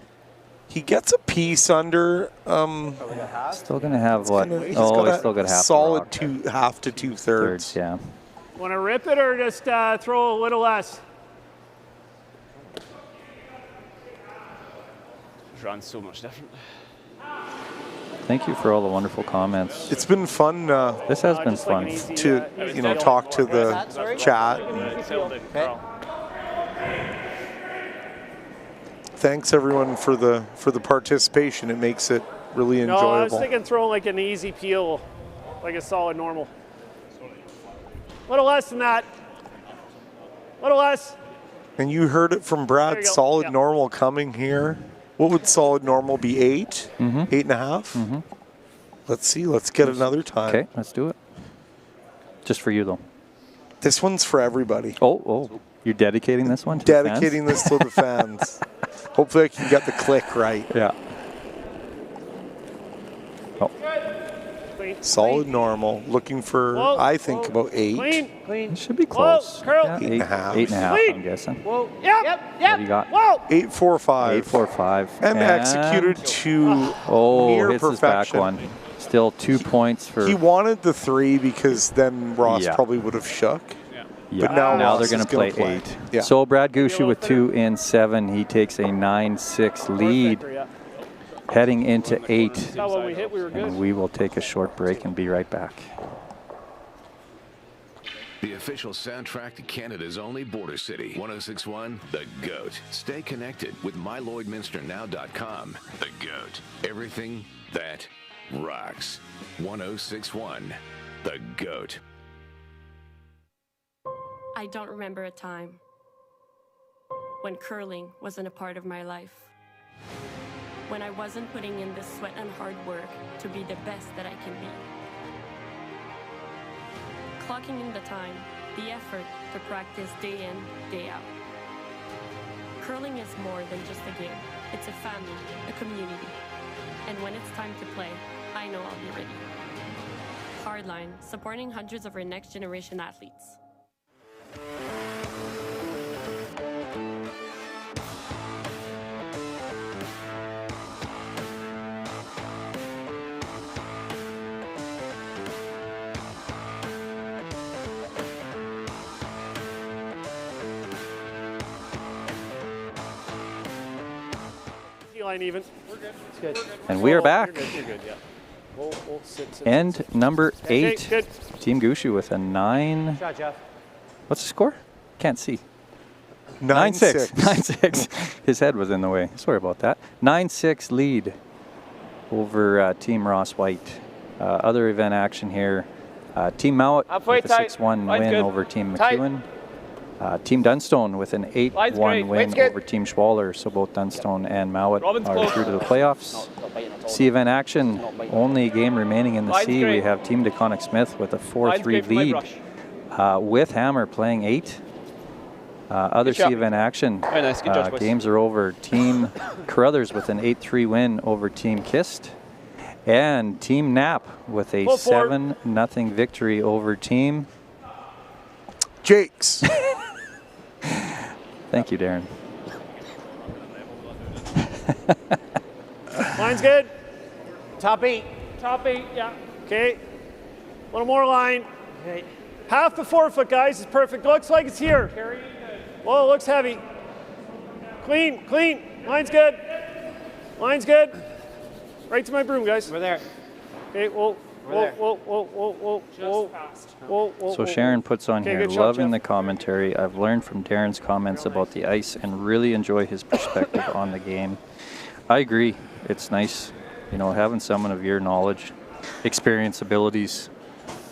Speaker 6: He gets a piece under.
Speaker 5: Still going to have what?
Speaker 6: He's
Speaker 5: still got half.
Speaker 6: Solid half to 2/3.
Speaker 5: Yeah.
Speaker 8: Want to rip it or just throw a little less? runs so much different.
Speaker 5: Thank you for all the wonderful comments.
Speaker 6: It's been fun.
Speaker 5: This has been fun
Speaker 6: to talk to the chat. Thanks everyone for the participation. It makes it really enjoyable.
Speaker 8: No, I was thinking throwing like an easy peel, like a solid normal. A little less than that. A little less.
Speaker 6: And you heard it from Brad. Solid normal coming here. What would solid normal be? 8? 8.5? Let's see. Let's get another time.
Speaker 5: Okay, let's do it. Just for you, though.
Speaker 6: This one's for everybody.
Speaker 5: Oh. You're dedicating this one to
Speaker 6: dedicating
Speaker 5: the fans?
Speaker 6: this to the fans. Hopefully I can get the click right.
Speaker 5: Yeah. Oh.
Speaker 6: Solid normal. Looking for, I think, about 8.
Speaker 8: Clean.
Speaker 5: It should be close.
Speaker 8: Curl.
Speaker 5: Yeah,
Speaker 6: 8.5.
Speaker 5: 8.5, I'm guessing.
Speaker 8: Whoa. Yep.
Speaker 5: What do you got?
Speaker 6: 8.45.
Speaker 5: 8.45.
Speaker 6: And executed to near
Speaker 5: hits his back
Speaker 6: perfection.
Speaker 5: one. Still 2 points for...
Speaker 6: He wanted the 3 because then Ross
Speaker 5: Yeah.
Speaker 6: probably would have shook.
Speaker 5: Yeah.
Speaker 6: But now
Speaker 5: they're
Speaker 6: Ross
Speaker 5: going
Speaker 6: is
Speaker 5: to play
Speaker 6: gonna
Speaker 5: 8.
Speaker 6: Yeah.
Speaker 5: So Brad Gushue with 2 in 7. He takes a 9-6 lead heading into 8.
Speaker 8: When we hit, we were good.
Speaker 5: And we will take a short break and be right back.
Speaker 15: The official soundtrack to Canada's only border city. 1061, The GOAT. Stay connected with mylloydminsternow.com. The GOAT. Everything that rocks. 1061, The GOAT.
Speaker 17: I don't remember a time when curling wasn't a part of my life. When I wasn't putting in the sweat and hard work to be the best that I can be. Clocking in the time, the effort to practice day in, day out. Curling is more than just a game. It's a family, a community. And when it's time to play, I know I'll be ready. Hardline, supporting hundreds of our next generation athletes.
Speaker 8: Line even.
Speaker 10: We're good. It's good.
Speaker 5: And we are back.
Speaker 8: You're good, yeah. We'll sit.
Speaker 5: And number 8,
Speaker 8: Okay, good.
Speaker 5: Team Gushue with a 9.
Speaker 10: Shot, Jeff.
Speaker 5: What's the score? Can't see.
Speaker 6: 9-6.
Speaker 5: 9-6. His head was in the way. Sorry about that. 9-6 lead over Team Ross Whyte. Other event action here. Team Mowat with a 6-1 win over Team McEwen. Team Dunstone with an 8-1 win over Team Schwaller. So both Dunstone and Mowat are through to the playoffs. C event action. Only game remaining in the C. We have Team DeConnick Smith with a 4-3 lead. With Hammer playing 8. Other C event action.
Speaker 7: Very nice. Good job, boys.
Speaker 5: Games are over. Team Carruthers with an 8-3 win over Team Kist. And Team Knapp with a 7-0 victory over Team
Speaker 6: Jakes.
Speaker 5: Thank you, Darren.
Speaker 8: Line's good.
Speaker 10: Top 8.
Speaker 8: Top 8, yeah. Okay. A little more line. Okay. Half the forefoot, guys, is perfect. Looks like it's here. Whoa, looks heavy. Clean, clean. Line's good. Line's good. Right to my broom, guys.
Speaker 10: We're there.
Speaker 8: Okay, whoa. Whoa.
Speaker 5: So Sharon puts on here, loving the commentary. I've learned from Darren's comments about the ice and really enjoy his perspective on the game. I agree. It's nice, having someone of your knowledge, experience, abilities.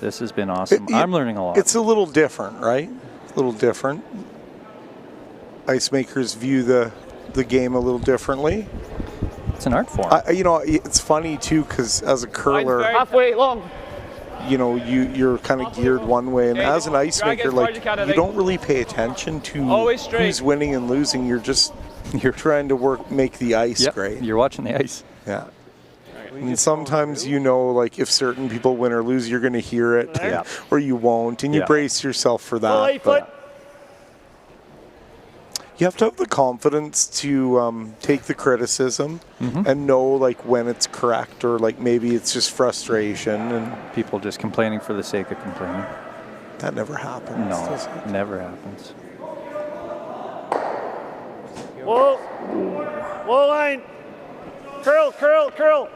Speaker 5: This has been awesome. I'm learning a lot.
Speaker 6: It's a little different, right? A little different. Ice makers view the game a little differently.
Speaker 5: It's an art form.
Speaker 6: It's funny too because as a curler,
Speaker 8: halfway long.
Speaker 6: You're kind of geared one way, and as an ice maker, you don't really pay attention to who's winning and losing. You're trying to make the ice great.
Speaker 5: You're watching the ice.
Speaker 6: Yeah. And sometimes if certain people win or lose, you're going to hear it, or you won't, and you brace yourself for that. But you have to have the confidence to take the criticism and know when it's correct or maybe it's just frustration and
Speaker 5: people just complaining for the sake of complaining.
Speaker 6: That never happens.
Speaker 5: No, it never happens.
Speaker 8: Whoa. Whoa line. curl, curl, curl.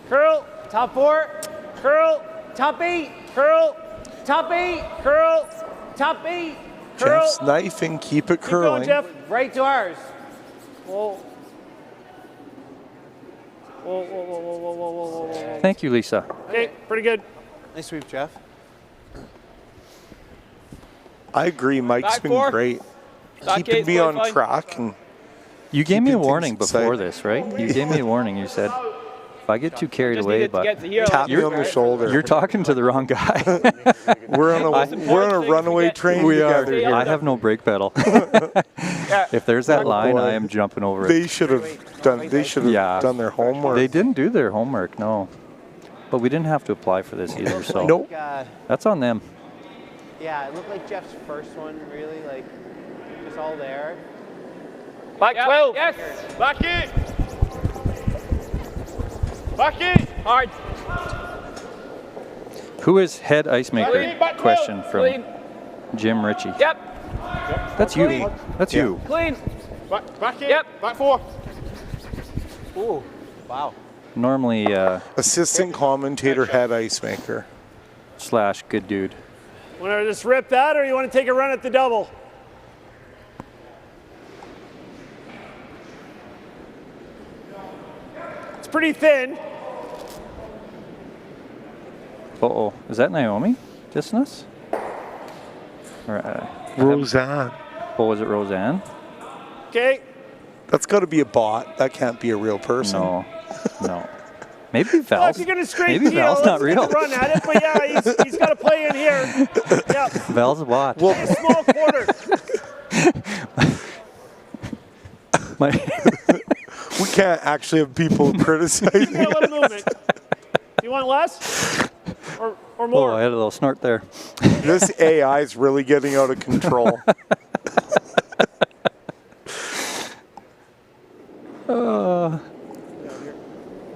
Speaker 8: Curl.
Speaker 10: Top 4.
Speaker 8: Curl.
Speaker 10: Top 8.
Speaker 8: Curl.
Speaker 10: Top 8.
Speaker 8: Curl.
Speaker 10: Top 8.
Speaker 8: Curl.
Speaker 6: Jeff's knifing, keep it
Speaker 8: Keep going,
Speaker 6: curling.
Speaker 8: Jeff.
Speaker 10: Right to ours.
Speaker 8: Whoa. Whoa, whoa, whoa, whoa, whoa, whoa, whoa, whoa, whoa.
Speaker 5: Thank you, Lisa.
Speaker 8: Okay, pretty good.
Speaker 10: Nice sweep, Jeff.
Speaker 6: I agree, Mike's
Speaker 7: Back
Speaker 6: been
Speaker 7: 4.
Speaker 6: great.
Speaker 7: Back
Speaker 6: Keeping
Speaker 7: 8's
Speaker 6: me
Speaker 7: going
Speaker 6: on
Speaker 7: fine.
Speaker 6: track. And
Speaker 5: You gave me a
Speaker 6: keeping
Speaker 5: warning
Speaker 6: things
Speaker 5: before
Speaker 6: exciting.
Speaker 5: this, right? You gave me a warning. You said, if I get too carried
Speaker 7: Just
Speaker 5: away,
Speaker 7: needed to get to here.
Speaker 6: Tap me on the shoulder.
Speaker 5: you're talking to the wrong guy.
Speaker 6: We're on a runaway train
Speaker 5: We are.
Speaker 6: together here.
Speaker 5: I have no brake pedal. If there's that line, I am jumping over
Speaker 6: They
Speaker 5: it.
Speaker 6: should have done. They should have done their homework.
Speaker 5: They didn't do their homework, no. But we didn't have to apply for this either, so
Speaker 6: Nope.
Speaker 5: that's on them.
Speaker 10: Yeah, it looked like Jeff's first one, really, like, just all there.
Speaker 2: Back 12.
Speaker 7: Yes.
Speaker 2: Back in. Back in.
Speaker 7: Hard.
Speaker 5: Who is head ice maker?
Speaker 7: Clean.
Speaker 5: Question from
Speaker 7: Clean.
Speaker 5: Jim Ritchie.
Speaker 7: Yep.
Speaker 5: That's you. That's you.
Speaker 7: Clean.
Speaker 2: Back in.
Speaker 7: Yep.
Speaker 2: Back 4.
Speaker 10: Ooh, wow.
Speaker 5: Normally
Speaker 6: Assistant commentator, head ice maker.
Speaker 5: / good dude.
Speaker 8: Want to just rip that, or you want to take a run at the double? It's pretty thin.
Speaker 5: Uh-oh. Is that Naomi dissing us? Or,
Speaker 6: Roseanne.
Speaker 5: Oh, was it Roseanne?
Speaker 8: Okay.
Speaker 6: That's got to be a bot. That can't be a real person.
Speaker 5: No. No. Maybe
Speaker 8: Well,
Speaker 5: Val's.
Speaker 8: if you're going to straight
Speaker 5: Maybe
Speaker 8: heel,
Speaker 5: Val's not
Speaker 8: let's take
Speaker 5: real.
Speaker 8: a run at it. But yeah, he's got to play in here. Yeah.
Speaker 5: Val's a bot.
Speaker 6: Well,
Speaker 8: A small quarter.
Speaker 6: we can't actually have people criticize.
Speaker 8: Give me a little movement. You want less? Or more?
Speaker 5: Oh, I had a little snort there.
Speaker 6: This AI is really getting out of control.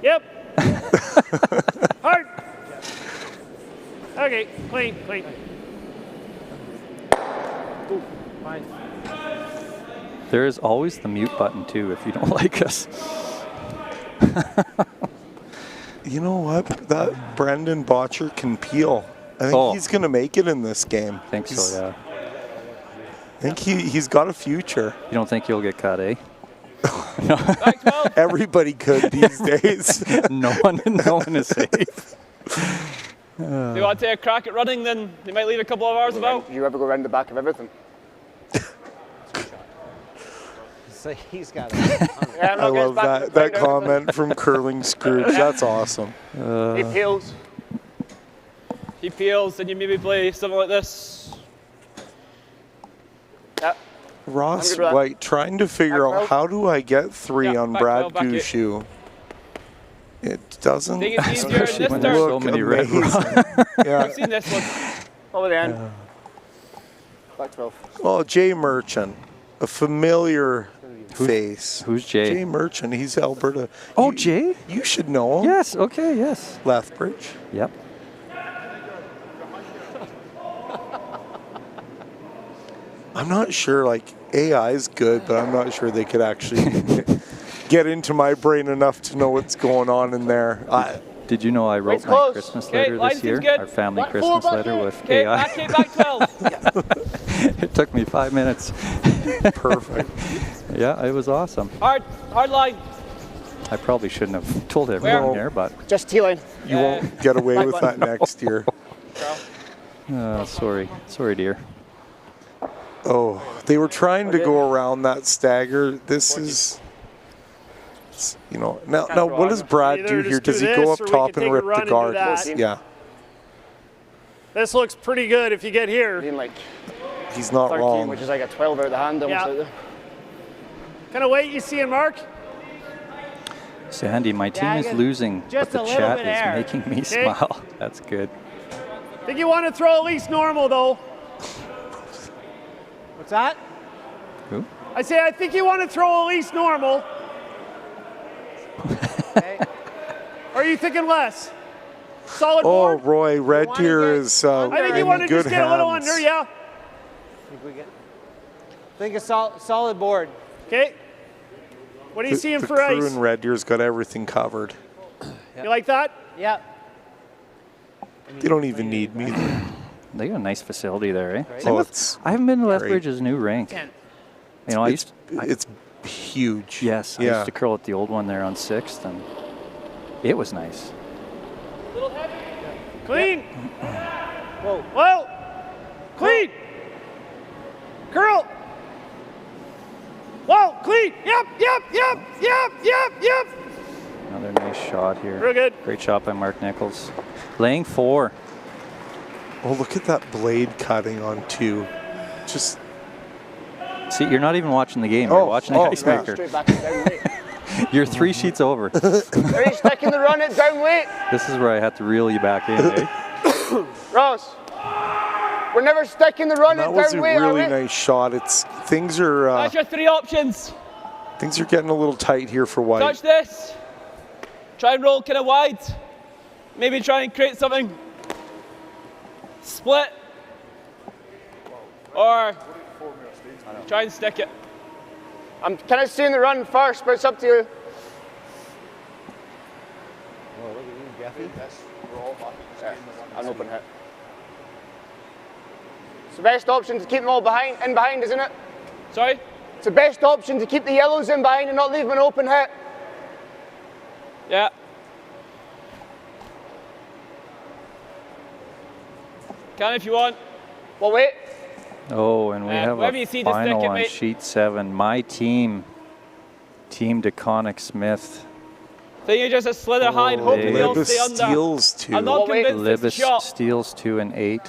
Speaker 8: Yep. Hard. Okay, clean, clean.
Speaker 10: Ooh, fine.
Speaker 5: There is always the mute button too if you don't like us.
Speaker 6: You know what? That Brendan Botcher can peel. I think he's going to make it in this game.
Speaker 5: I think so, yeah.
Speaker 6: I think he's got a future.
Speaker 5: You don't think you'll get cut, eh?
Speaker 6: Everybody could these days.
Speaker 5: no one is safe.
Speaker 7: Do you want to take a crack at running, then they might leave a couple of hours about.
Speaker 16: You ever go around the back of everything?
Speaker 10: So he's got it.
Speaker 6: I love that comment from Curling Scrooge. That's awesome.
Speaker 16: He peels.
Speaker 7: He peels, and you maybe play something like this.
Speaker 16: Yep.
Speaker 6: Ross Whyte trying to figure out how do I get 3 on Brad Gushue. It doesn't
Speaker 7: Think it's easier in this
Speaker 6: look
Speaker 7: turn.
Speaker 5: So many red
Speaker 6: amazing. Yeah.
Speaker 7: I've seen this one.
Speaker 16: Over the end. Back 12.
Speaker 6: Oh, Jay Merchant, a familiar face.
Speaker 5: Who's Jay?
Speaker 6: Jay Merchant. He's Alberta.
Speaker 5: Oh, Jay?
Speaker 6: You should know him.
Speaker 5: Yes, okay, yes.
Speaker 6: Lethbridge.
Speaker 5: Yep.
Speaker 6: I'm not sure, like, AI is good, but I'm not sure they could actually get into my brain enough to know what's going on in there.
Speaker 5: Did you know I wrote
Speaker 7: Wait's
Speaker 5: my
Speaker 7: close.
Speaker 5: Christmas
Speaker 7: Okay,
Speaker 5: letter
Speaker 7: line
Speaker 5: this year?
Speaker 7: seems good.
Speaker 5: Our family
Speaker 7: Back
Speaker 5: Christmas
Speaker 7: four, back
Speaker 5: letter
Speaker 7: eight.
Speaker 5: with
Speaker 7: Okay,
Speaker 5: AI.
Speaker 7: back 8, back 12.
Speaker 5: It took me 5 minutes.
Speaker 6: Perfect.
Speaker 5: Yeah, it was awesome.
Speaker 7: Hard line.
Speaker 5: I probably shouldn't have told everyone here, but
Speaker 16: Just T-line.
Speaker 6: You won't get away with that next year.
Speaker 5: sorry. Sorry, dear.
Speaker 6: Oh, they were trying to go around that stagger. This is, you know, now what does Brad do here? Does he go up top and rip the guard? Yeah.
Speaker 8: This looks pretty good if you get here.
Speaker 6: He's not
Speaker 16: 13,
Speaker 6: wrong.
Speaker 16: which is like a 12 out of the hand.
Speaker 8: Yeah. Kind of weight you see in Mark?
Speaker 5: Sandy, my team is
Speaker 8: Jagged.
Speaker 5: losing, but
Speaker 8: Just
Speaker 5: the
Speaker 8: a little
Speaker 5: chat
Speaker 8: bit
Speaker 5: is
Speaker 8: air.
Speaker 5: making me
Speaker 8: Okay.
Speaker 5: smile. That's good.
Speaker 8: I think you want to throw at least normal, though.
Speaker 10: What's that?
Speaker 5: Who?
Speaker 8: I say I think you want to throw at least normal.
Speaker 10: Okay.
Speaker 8: Or are you thinking less? Solid
Speaker 6: Oh,
Speaker 8: board?
Speaker 6: Roy, Red Deer is
Speaker 8: I think you want to
Speaker 6: in good
Speaker 8: just get a little
Speaker 6: hands.
Speaker 8: under, yeah.
Speaker 10: Think a solid board.
Speaker 8: Okay. What are you seeing
Speaker 6: the
Speaker 8: for
Speaker 6: crew
Speaker 8: ice?
Speaker 6: in Red Deer's got everything covered.
Speaker 8: You like that?
Speaker 10: Yeah.
Speaker 6: They don't even need me.
Speaker 5: They got a nice facility there, eh?
Speaker 6: Right.
Speaker 5: Same
Speaker 6: Oh,
Speaker 5: with-
Speaker 6: it's
Speaker 5: I haven't been to
Speaker 6: great.
Speaker 5: Lethbridge's new rink. You know, I used
Speaker 6: it's huge.
Speaker 5: Yes, I
Speaker 6: Yeah.
Speaker 5: used to curl at the old one there on 6th, and it was nice.
Speaker 8: Clean. Whoa. Whoa. Clean. Curl. Whoa. Clean. Yep.
Speaker 5: Another nice shot here.
Speaker 8: Real good.
Speaker 5: Great shot by Mark Nichols. Laying 4.
Speaker 6: Oh, look at that blade cutting on 2. Just
Speaker 5: See, you're not even watching the game. You're watching the icemaker.
Speaker 16: Straight back and down weight.
Speaker 5: You're 3 sheets over.
Speaker 16: Are you sticking the run it down weight?
Speaker 5: This is where I had to reel you back in, eh?
Speaker 16: Ross, we're never sticking the run
Speaker 6: that
Speaker 16: it
Speaker 6: was
Speaker 16: down
Speaker 6: a
Speaker 16: weight,
Speaker 6: really
Speaker 16: are we?
Speaker 6: nice shot. Things are
Speaker 7: That's your 3 options.
Speaker 6: things are getting a little tight here for Whyte.
Speaker 7: Touch this. Try and roll kind of wide. Maybe try and create something. Split. Or try and stick it.
Speaker 16: I'm kind of seeing the run first, but it's up to you.
Speaker 10: Oh, look at you, Jeffy.
Speaker 16: An open hit. It's the best option to keep them all in behind, isn't it?
Speaker 7: Sorry?
Speaker 16: It's the best option to keep the yellows in behind and not leave them an open hit.
Speaker 7: Yeah. Can if you want.
Speaker 16: Well, wait.
Speaker 5: Oh, and we have
Speaker 7: wherever you
Speaker 5: a
Speaker 7: see, just stick
Speaker 5: final
Speaker 7: it,
Speaker 5: on
Speaker 7: mate.
Speaker 5: sheet 7. My team, Team DeConnick Smith.
Speaker 7: Think you just a slither high and hope you'll
Speaker 6: Libas
Speaker 7: stay under.
Speaker 6: steals 2.
Speaker 7: I'm not convinced it's a
Speaker 5: Libas
Speaker 7: shot.
Speaker 5: steals 2 and 8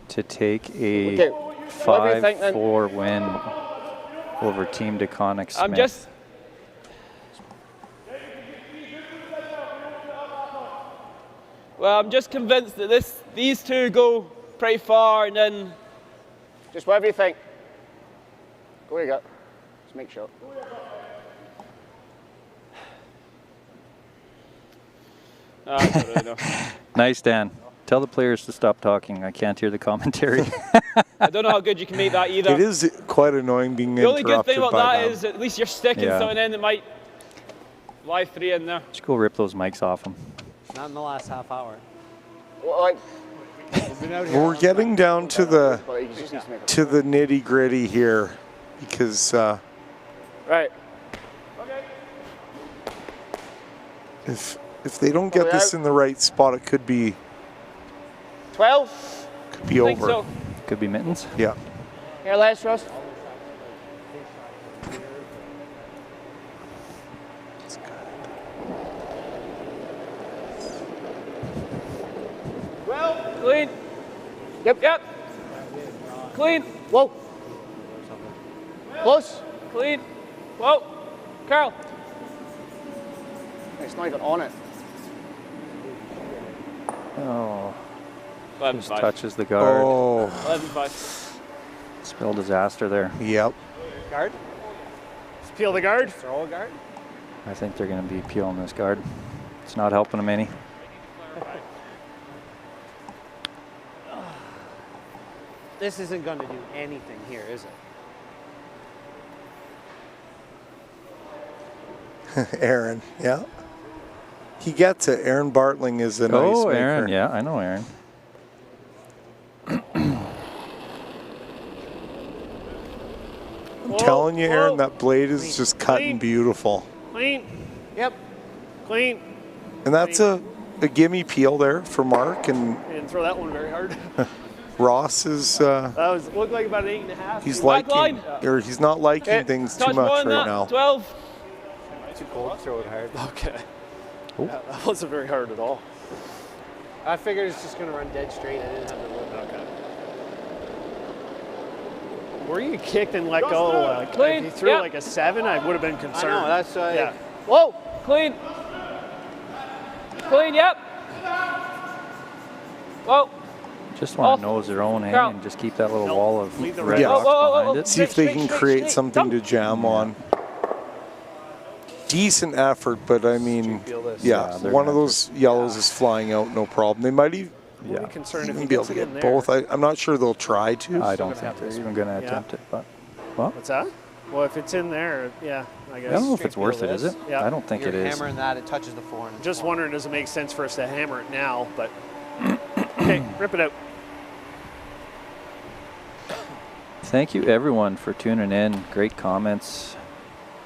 Speaker 5: to take a
Speaker 16: Okay, whatever you think then.
Speaker 5: 5-4 win over Team DeConnick Smith.
Speaker 7: I'm just. Well, I'm just convinced that these two go pretty far, and then.
Speaker 16: Just whatever you think. Go you got. Just make sure.
Speaker 7: I don't really know.
Speaker 5: Nice, Dan. Tell the players to stop talking. I can't hear the commentary.
Speaker 7: I don't know how good you can make that either.
Speaker 6: It is quite annoying being
Speaker 7: The only good thing
Speaker 6: interrupted
Speaker 7: about
Speaker 6: by
Speaker 7: that
Speaker 6: them.
Speaker 7: is at least you're sticking
Speaker 5: Yeah.
Speaker 7: something in that might lie 3 in there.
Speaker 5: Just go rip those mics off them.
Speaker 10: Not in the last half hour.
Speaker 16: Well, like,
Speaker 6: We're getting down to the nitty gritty here because
Speaker 16: right.
Speaker 6: if they don't get this in the right spot, it could be
Speaker 16: 12?
Speaker 6: could be over.
Speaker 7: So.
Speaker 5: Could be mittens.
Speaker 6: Yeah.
Speaker 16: Here, last, Ross.
Speaker 7: Clean. Yep. Clean.
Speaker 16: Whoa. Close.
Speaker 7: Clean. Whoa. Carl.
Speaker 16: It's not even on it.
Speaker 5: Oh.
Speaker 7: 11-5.
Speaker 5: Just touches the guard.
Speaker 6: Oh.
Speaker 7: 11-5.
Speaker 5: Spell disaster there.
Speaker 6: Yep.
Speaker 10: Guard?
Speaker 8: Just peel the guard.
Speaker 10: Throw a guard?
Speaker 5: I think they're going to be peeling this guard. It's not helping them any.
Speaker 10: This isn't going to do anything here, is it?
Speaker 6: Aaron, yeah. He gets it. Aaron Bartling is a nice
Speaker 5: Oh,
Speaker 6: maker.
Speaker 5: Aaron. Yeah, I know Aaron.
Speaker 6: I'm telling you, Aaron, that blade is just cutting beautiful.
Speaker 8: Clean.
Speaker 10: Yep.
Speaker 8: Clean.
Speaker 6: And that's a gimme peel there for Mark, and
Speaker 8: I didn't throw that one very hard.
Speaker 6: Ross is
Speaker 8: That looked like about an 8.5.
Speaker 6: he's
Speaker 7: Back
Speaker 6: liking
Speaker 7: line.
Speaker 6: or he's not liking things too
Speaker 7: Touch more
Speaker 6: much
Speaker 7: than
Speaker 6: right
Speaker 7: that.
Speaker 6: now.
Speaker 7: 12.
Speaker 10: Too cold to throw it hard.
Speaker 8: Okay.
Speaker 5: Oh.
Speaker 8: Yeah, that wasn't very hard at all.
Speaker 10: I figured it's just going to run dead straight. I didn't have to look.
Speaker 8: Okay. Were you kicked and let go?
Speaker 7: Clean.
Speaker 8: If you threw
Speaker 7: Yep.
Speaker 8: like a 7, I would have been concerned.
Speaker 10: I know, that's
Speaker 8: yeah.
Speaker 7: Whoa. Clean. Clean, yep. Whoa.
Speaker 5: Just want to nose their own, hey,
Speaker 7: Carl.
Speaker 5: and just keep that little wall of
Speaker 8: Leave the
Speaker 5: red
Speaker 6: red.
Speaker 5: rocks behind it.
Speaker 6: See if they can create something to jam on. Decent effort, but I mean, yeah,
Speaker 5: they're
Speaker 6: one of
Speaker 5: gonna
Speaker 6: those yellows is flying out, no problem. They might even
Speaker 8: I'll be concerned if he
Speaker 6: be able
Speaker 8: gets
Speaker 6: to
Speaker 8: it in
Speaker 6: get
Speaker 8: there.
Speaker 6: both. I'm not sure they'll try to.
Speaker 5: I don't think they're even going to attempt it, but well,
Speaker 8: What's that? Well, if it's in there, yeah, I guess.
Speaker 5: I don't know if it's worth it, is it?
Speaker 8: Yeah.
Speaker 5: I don't think it is.
Speaker 10: Hammering that, it touches the floor. And
Speaker 8: Just wondering, does it make sense for us to hammer it now? But okay, rip it out.
Speaker 5: Thank you, everyone, for tuning in. Great comments.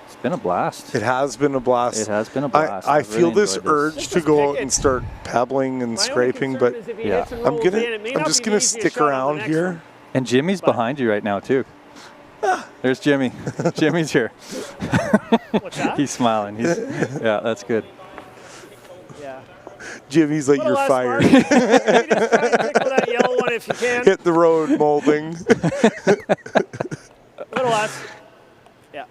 Speaker 5: It's been a blast.
Speaker 6: It has been a blast.
Speaker 5: It has been a blast.
Speaker 6: I
Speaker 5: I've
Speaker 6: feel
Speaker 5: really
Speaker 6: this
Speaker 5: enjoyed
Speaker 6: urge to go out and start pebbling and scraping, but
Speaker 5: Yeah.
Speaker 6: I'm just gonna stick around here.
Speaker 5: And Jimmy's behind you right now, too. There's Jimmy. Jimmy's here.
Speaker 8: What's that?
Speaker 5: He's smiling. Yeah, that's good.
Speaker 8: Yeah.
Speaker 6: Jimmy's like, you're fired.
Speaker 8: Maybe just try and tickle that yellow one if you can.
Speaker 6: Hit the road, Molding.
Speaker 8: A little less. Yeah.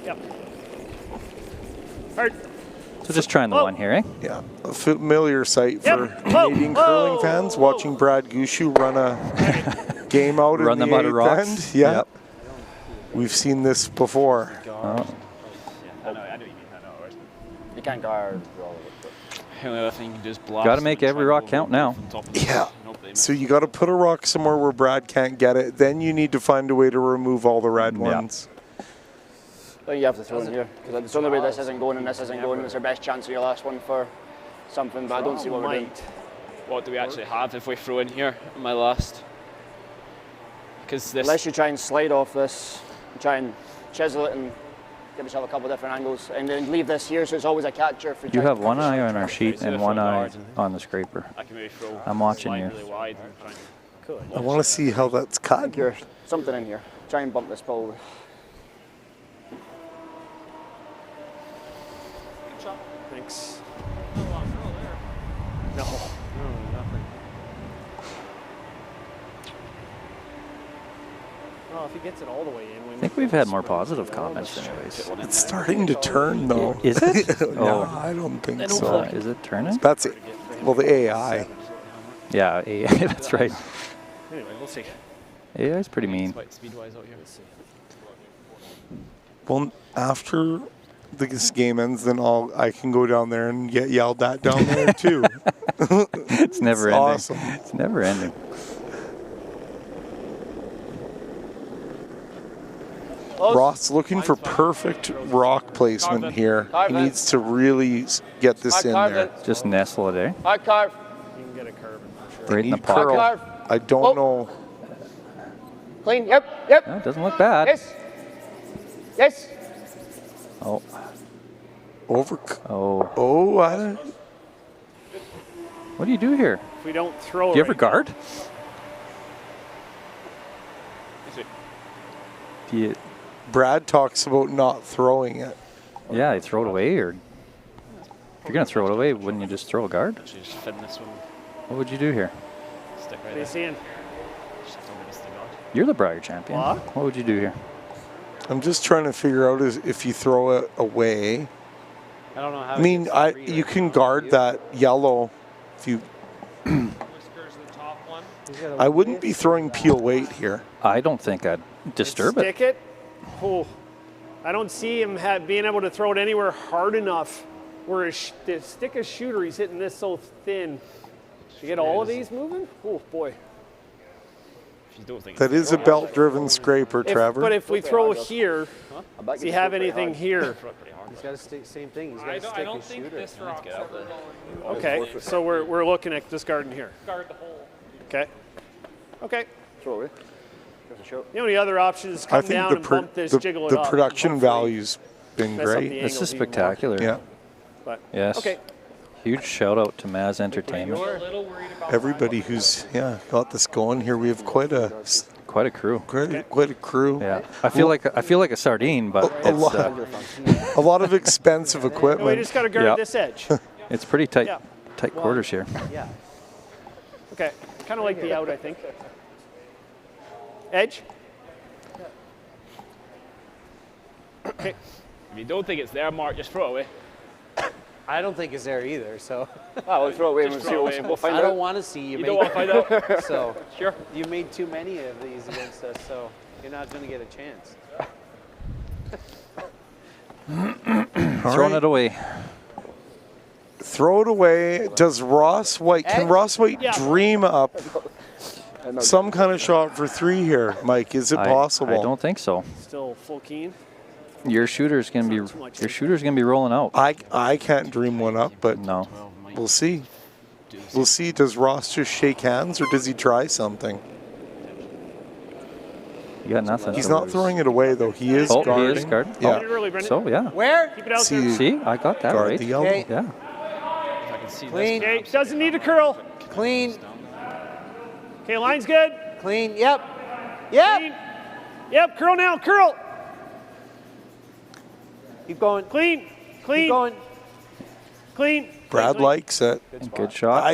Speaker 8: Yep. Hard.
Speaker 5: So just trying the one here, eh?
Speaker 6: Yeah, a familiar sight for Canadian curling fans, watching Brad Gushue run a game out
Speaker 5: Run
Speaker 6: in
Speaker 5: them
Speaker 6: the
Speaker 5: out of
Speaker 6: eighth
Speaker 5: rocks?
Speaker 6: end. Yeah.
Speaker 5: Yep.
Speaker 6: We've seen this before.
Speaker 18: You can't guard.
Speaker 7: The only other thing you can do is blast.
Speaker 5: Got to make every rock count now.
Speaker 6: Yeah. So you got to put a rock somewhere where Brad can't get it. Then you need to find a way to remove all the red ones.
Speaker 18: I think you have to throw in here, because it's the only way this isn't going and this isn't going. It's our best chance of your last one for something, but I don't see what we're doing.
Speaker 7: What do we actually have if we throw in here in my last? Because this.
Speaker 18: Unless you try and slide off this, try and chisel it and give yourself a couple of different angles, and then leave this here so it's always a catcher. For
Speaker 5: You have one eye on our sheet and one eye on the scraper. I'm watching you.
Speaker 6: I want to see how that's cut.
Speaker 18: Here, something in here. Try and bump this ball.
Speaker 8: Thanks. No.
Speaker 10: nothing.
Speaker 8: Well, if he gets it all the way in,
Speaker 5: I think we've had more positive comments anyways.
Speaker 6: It's starting to turn, though.
Speaker 5: Is it?
Speaker 6: No, I don't think so.
Speaker 5: Is it turning?
Speaker 6: That's it. Well, the AI.
Speaker 5: Yeah, AI, that's right.
Speaker 8: Anyway, we'll see.
Speaker 5: AI is pretty mean.
Speaker 7: Speed-wise out here. Let's see.
Speaker 6: Well, after this game ends, then I can go down there and get yelled at down there too.
Speaker 5: It's never ending.
Speaker 6: Awesome.
Speaker 5: It's never ending.
Speaker 6: Ross looking for perfect rock placement here. He needs to really get this in there.
Speaker 5: Just nestle it, eh?
Speaker 18: Hard carve.
Speaker 8: You can get a curve.
Speaker 5: Right in the
Speaker 6: Need
Speaker 5: pot.
Speaker 6: curl. I don't know.
Speaker 18: Clean. Yep. Yep.
Speaker 5: It doesn't look bad.
Speaker 18: Yes. Yes.
Speaker 5: Oh.
Speaker 6: Over.
Speaker 5: Oh.
Speaker 6: Oh, I don't.
Speaker 5: What do you do here?
Speaker 8: If we don't throw
Speaker 5: Do you ever guard? Do you?
Speaker 6: Brad talks about not throwing it.
Speaker 5: Yeah, you throw it away, or if you're gonna throw it away, wouldn't you just throw a guard?
Speaker 7: Actually, just fin this one.
Speaker 5: What would you do here?
Speaker 7: Stick right
Speaker 8: What are
Speaker 7: there.
Speaker 8: you seeing?
Speaker 7: Just have to miss the guard.
Speaker 5: You're the Briar champion. What would you do here?
Speaker 6: I'm just trying to figure out if you throw it away.
Speaker 10: I don't know how.
Speaker 6: I mean, you can guard that yellow if you. I wouldn't be throwing peel weight here.
Speaker 5: I don't think I'd disturb it.
Speaker 8: Stick it. Oh, I don't see him being able to throw it anywhere hard enough. Where the stick of shooter, he's hitting this so thin. You get all of these moving? Oh boy.
Speaker 7: If you don't think
Speaker 6: That is a belt-driven scraper, Trevor.
Speaker 8: But if we throw here, does he have anything here?
Speaker 10: He's got to stick. Same thing. He's got to stick his shooter.
Speaker 8: Okay, so we're looking at this garden here.
Speaker 14: Guard the hole.
Speaker 8: Okay. Okay.
Speaker 18: Throw it.
Speaker 8: The only other option is
Speaker 6: I
Speaker 8: come
Speaker 6: think
Speaker 8: down and bump this, jiggle it
Speaker 6: the
Speaker 8: up.
Speaker 6: production value's been
Speaker 8: Mess up
Speaker 6: great.
Speaker 8: the
Speaker 5: This is
Speaker 8: angles even more.
Speaker 5: spectacular.
Speaker 6: Yeah.
Speaker 8: But,
Speaker 5: Yes.
Speaker 8: okay.
Speaker 5: Huge shout out to Maz Entertainment.
Speaker 6: Everybody who's got this going here. We have quite a
Speaker 5: crew.
Speaker 6: Quite a crew.
Speaker 5: Yeah. I feel like a sardine, but
Speaker 6: a
Speaker 5: it's
Speaker 6: lot, a lot of expensive equipment.
Speaker 8: We just got to guard
Speaker 5: Yep.
Speaker 8: this edge.
Speaker 5: It's pretty tight,
Speaker 8: Yeah.
Speaker 5: tight quarters here.
Speaker 10: Yeah.
Speaker 8: Okay. Kind of like the out, I think. Edge. Okay.
Speaker 7: If you don't think it's there, Mark, just throw it away.
Speaker 10: I don't think it's there either. So.
Speaker 18: We'll throw it away and
Speaker 7: Just
Speaker 18: we'll see.
Speaker 7: throw it away.
Speaker 18: We'll find out.
Speaker 10: I don't want to see you.
Speaker 7: You don't want to find out?
Speaker 10: So.
Speaker 7: Sure.
Speaker 10: You made too many of these against us, so you're not going to get a chance.
Speaker 5: Throwing it away.
Speaker 6: Throw it away. Does Ross Whyte, can Ross Whyte dream up some kind of shot for 3 here, Mike? Is it possible?
Speaker 5: I don't think so.
Speaker 8: Still full keen.
Speaker 5: Your shooter's gonna be rolling out.
Speaker 6: I can't dream one up, but
Speaker 5: no.
Speaker 6: We'll see. We'll see. Does Ross just shake hands or does he try something?
Speaker 5: You got nothing.
Speaker 6: He's not throwing it away though. He is guarding.
Speaker 5: He is guarding.
Speaker 6: Yeah.
Speaker 5: So yeah.
Speaker 10: Where?
Speaker 8: Keep it out
Speaker 5: See, I got that
Speaker 6: Guard
Speaker 5: right.
Speaker 6: the yellow.
Speaker 10: Okay.
Speaker 5: Yeah.
Speaker 10: Clean.
Speaker 8: Okay, doesn't need to curl.
Speaker 10: Clean.
Speaker 8: Okay, line's good.
Speaker 10: Clean. Yep. Yep.
Speaker 8: Clean. Yep, curl now, curl.
Speaker 10: Keep going.
Speaker 8: Clean. Clean.
Speaker 10: Keep going.
Speaker 8: Clean.
Speaker 6: Brad likes it.
Speaker 5: Good shot.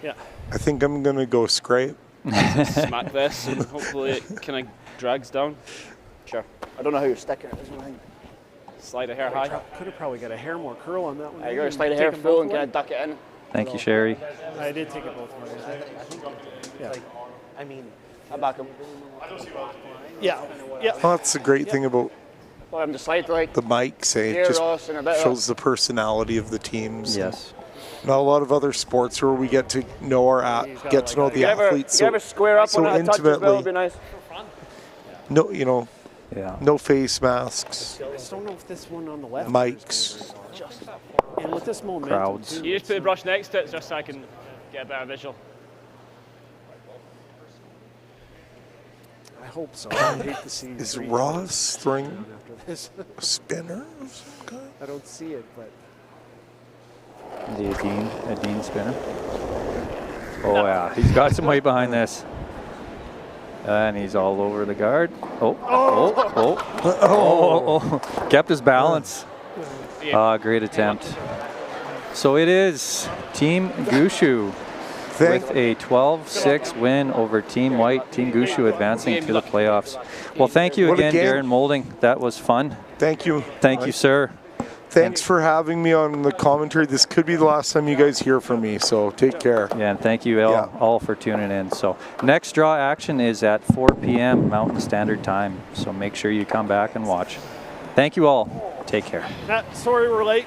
Speaker 8: Yeah.
Speaker 6: I think I'm going to go scrape.
Speaker 14: Smack this and hopefully it kind of drags down.
Speaker 18: Sure. I don't know how you're sticking it.
Speaker 14: Slide a hair high.
Speaker 8: Could have probably got a hair more curl on that one.
Speaker 18: You got to slide a hair full and kind of duck it in.
Speaker 5: Thank you, Sherry.
Speaker 8: I did take it both ways. Yeah.
Speaker 10: I mean,
Speaker 18: I back him.
Speaker 8: Yeah. Yeah.
Speaker 6: Well, that's the great thing about
Speaker 18: Well, I'm just slide like
Speaker 6: the mics. It
Speaker 18: here,
Speaker 6: just
Speaker 18: Ross, and a bit
Speaker 6: shows the personality of the teams.
Speaker 5: Yes.
Speaker 6: Not a lot of other sports where we get to know get to know the athletes
Speaker 18: you ever square up
Speaker 6: so
Speaker 18: on a touch as well,
Speaker 6: intimately.
Speaker 18: would be nice.
Speaker 6: No, you know,
Speaker 5: yeah.
Speaker 6: No face masks,
Speaker 8: I just don't know if this one on the left.
Speaker 6: mics.
Speaker 8: And with this momentum,
Speaker 5: Crowds.
Speaker 8: too,
Speaker 14: You just put the brush next to it just so I can get a better visual.
Speaker 8: I hope so. I hate to see.
Speaker 6: Is
Speaker 8: green
Speaker 6: Ross throwing
Speaker 8: after this.
Speaker 6: a spinner of some kind?
Speaker 8: I don't see it, but
Speaker 5: Is he a Dean spinner? Oh yeah, he's got some weight behind this. And he's all over the guard. Oh. Kept his balance. Great attempt. So it is Team Gushue with a 12-6 win over Team Whyte. Team Gushue advancing to the playoffs. Well, thank you again, Darren Molding. That was fun.
Speaker 6: Thank you.
Speaker 5: Thank you, sir.
Speaker 6: Thanks for having me on the commentary. This could be the last time you guys hear from me, so take care.
Speaker 5: Yeah, and thank you all for tuning in. So next draw action is at 4 p.m. Mountain Standard Time, so make sure you come back and watch. Thank you all. Take care.
Speaker 8: sorry we're late.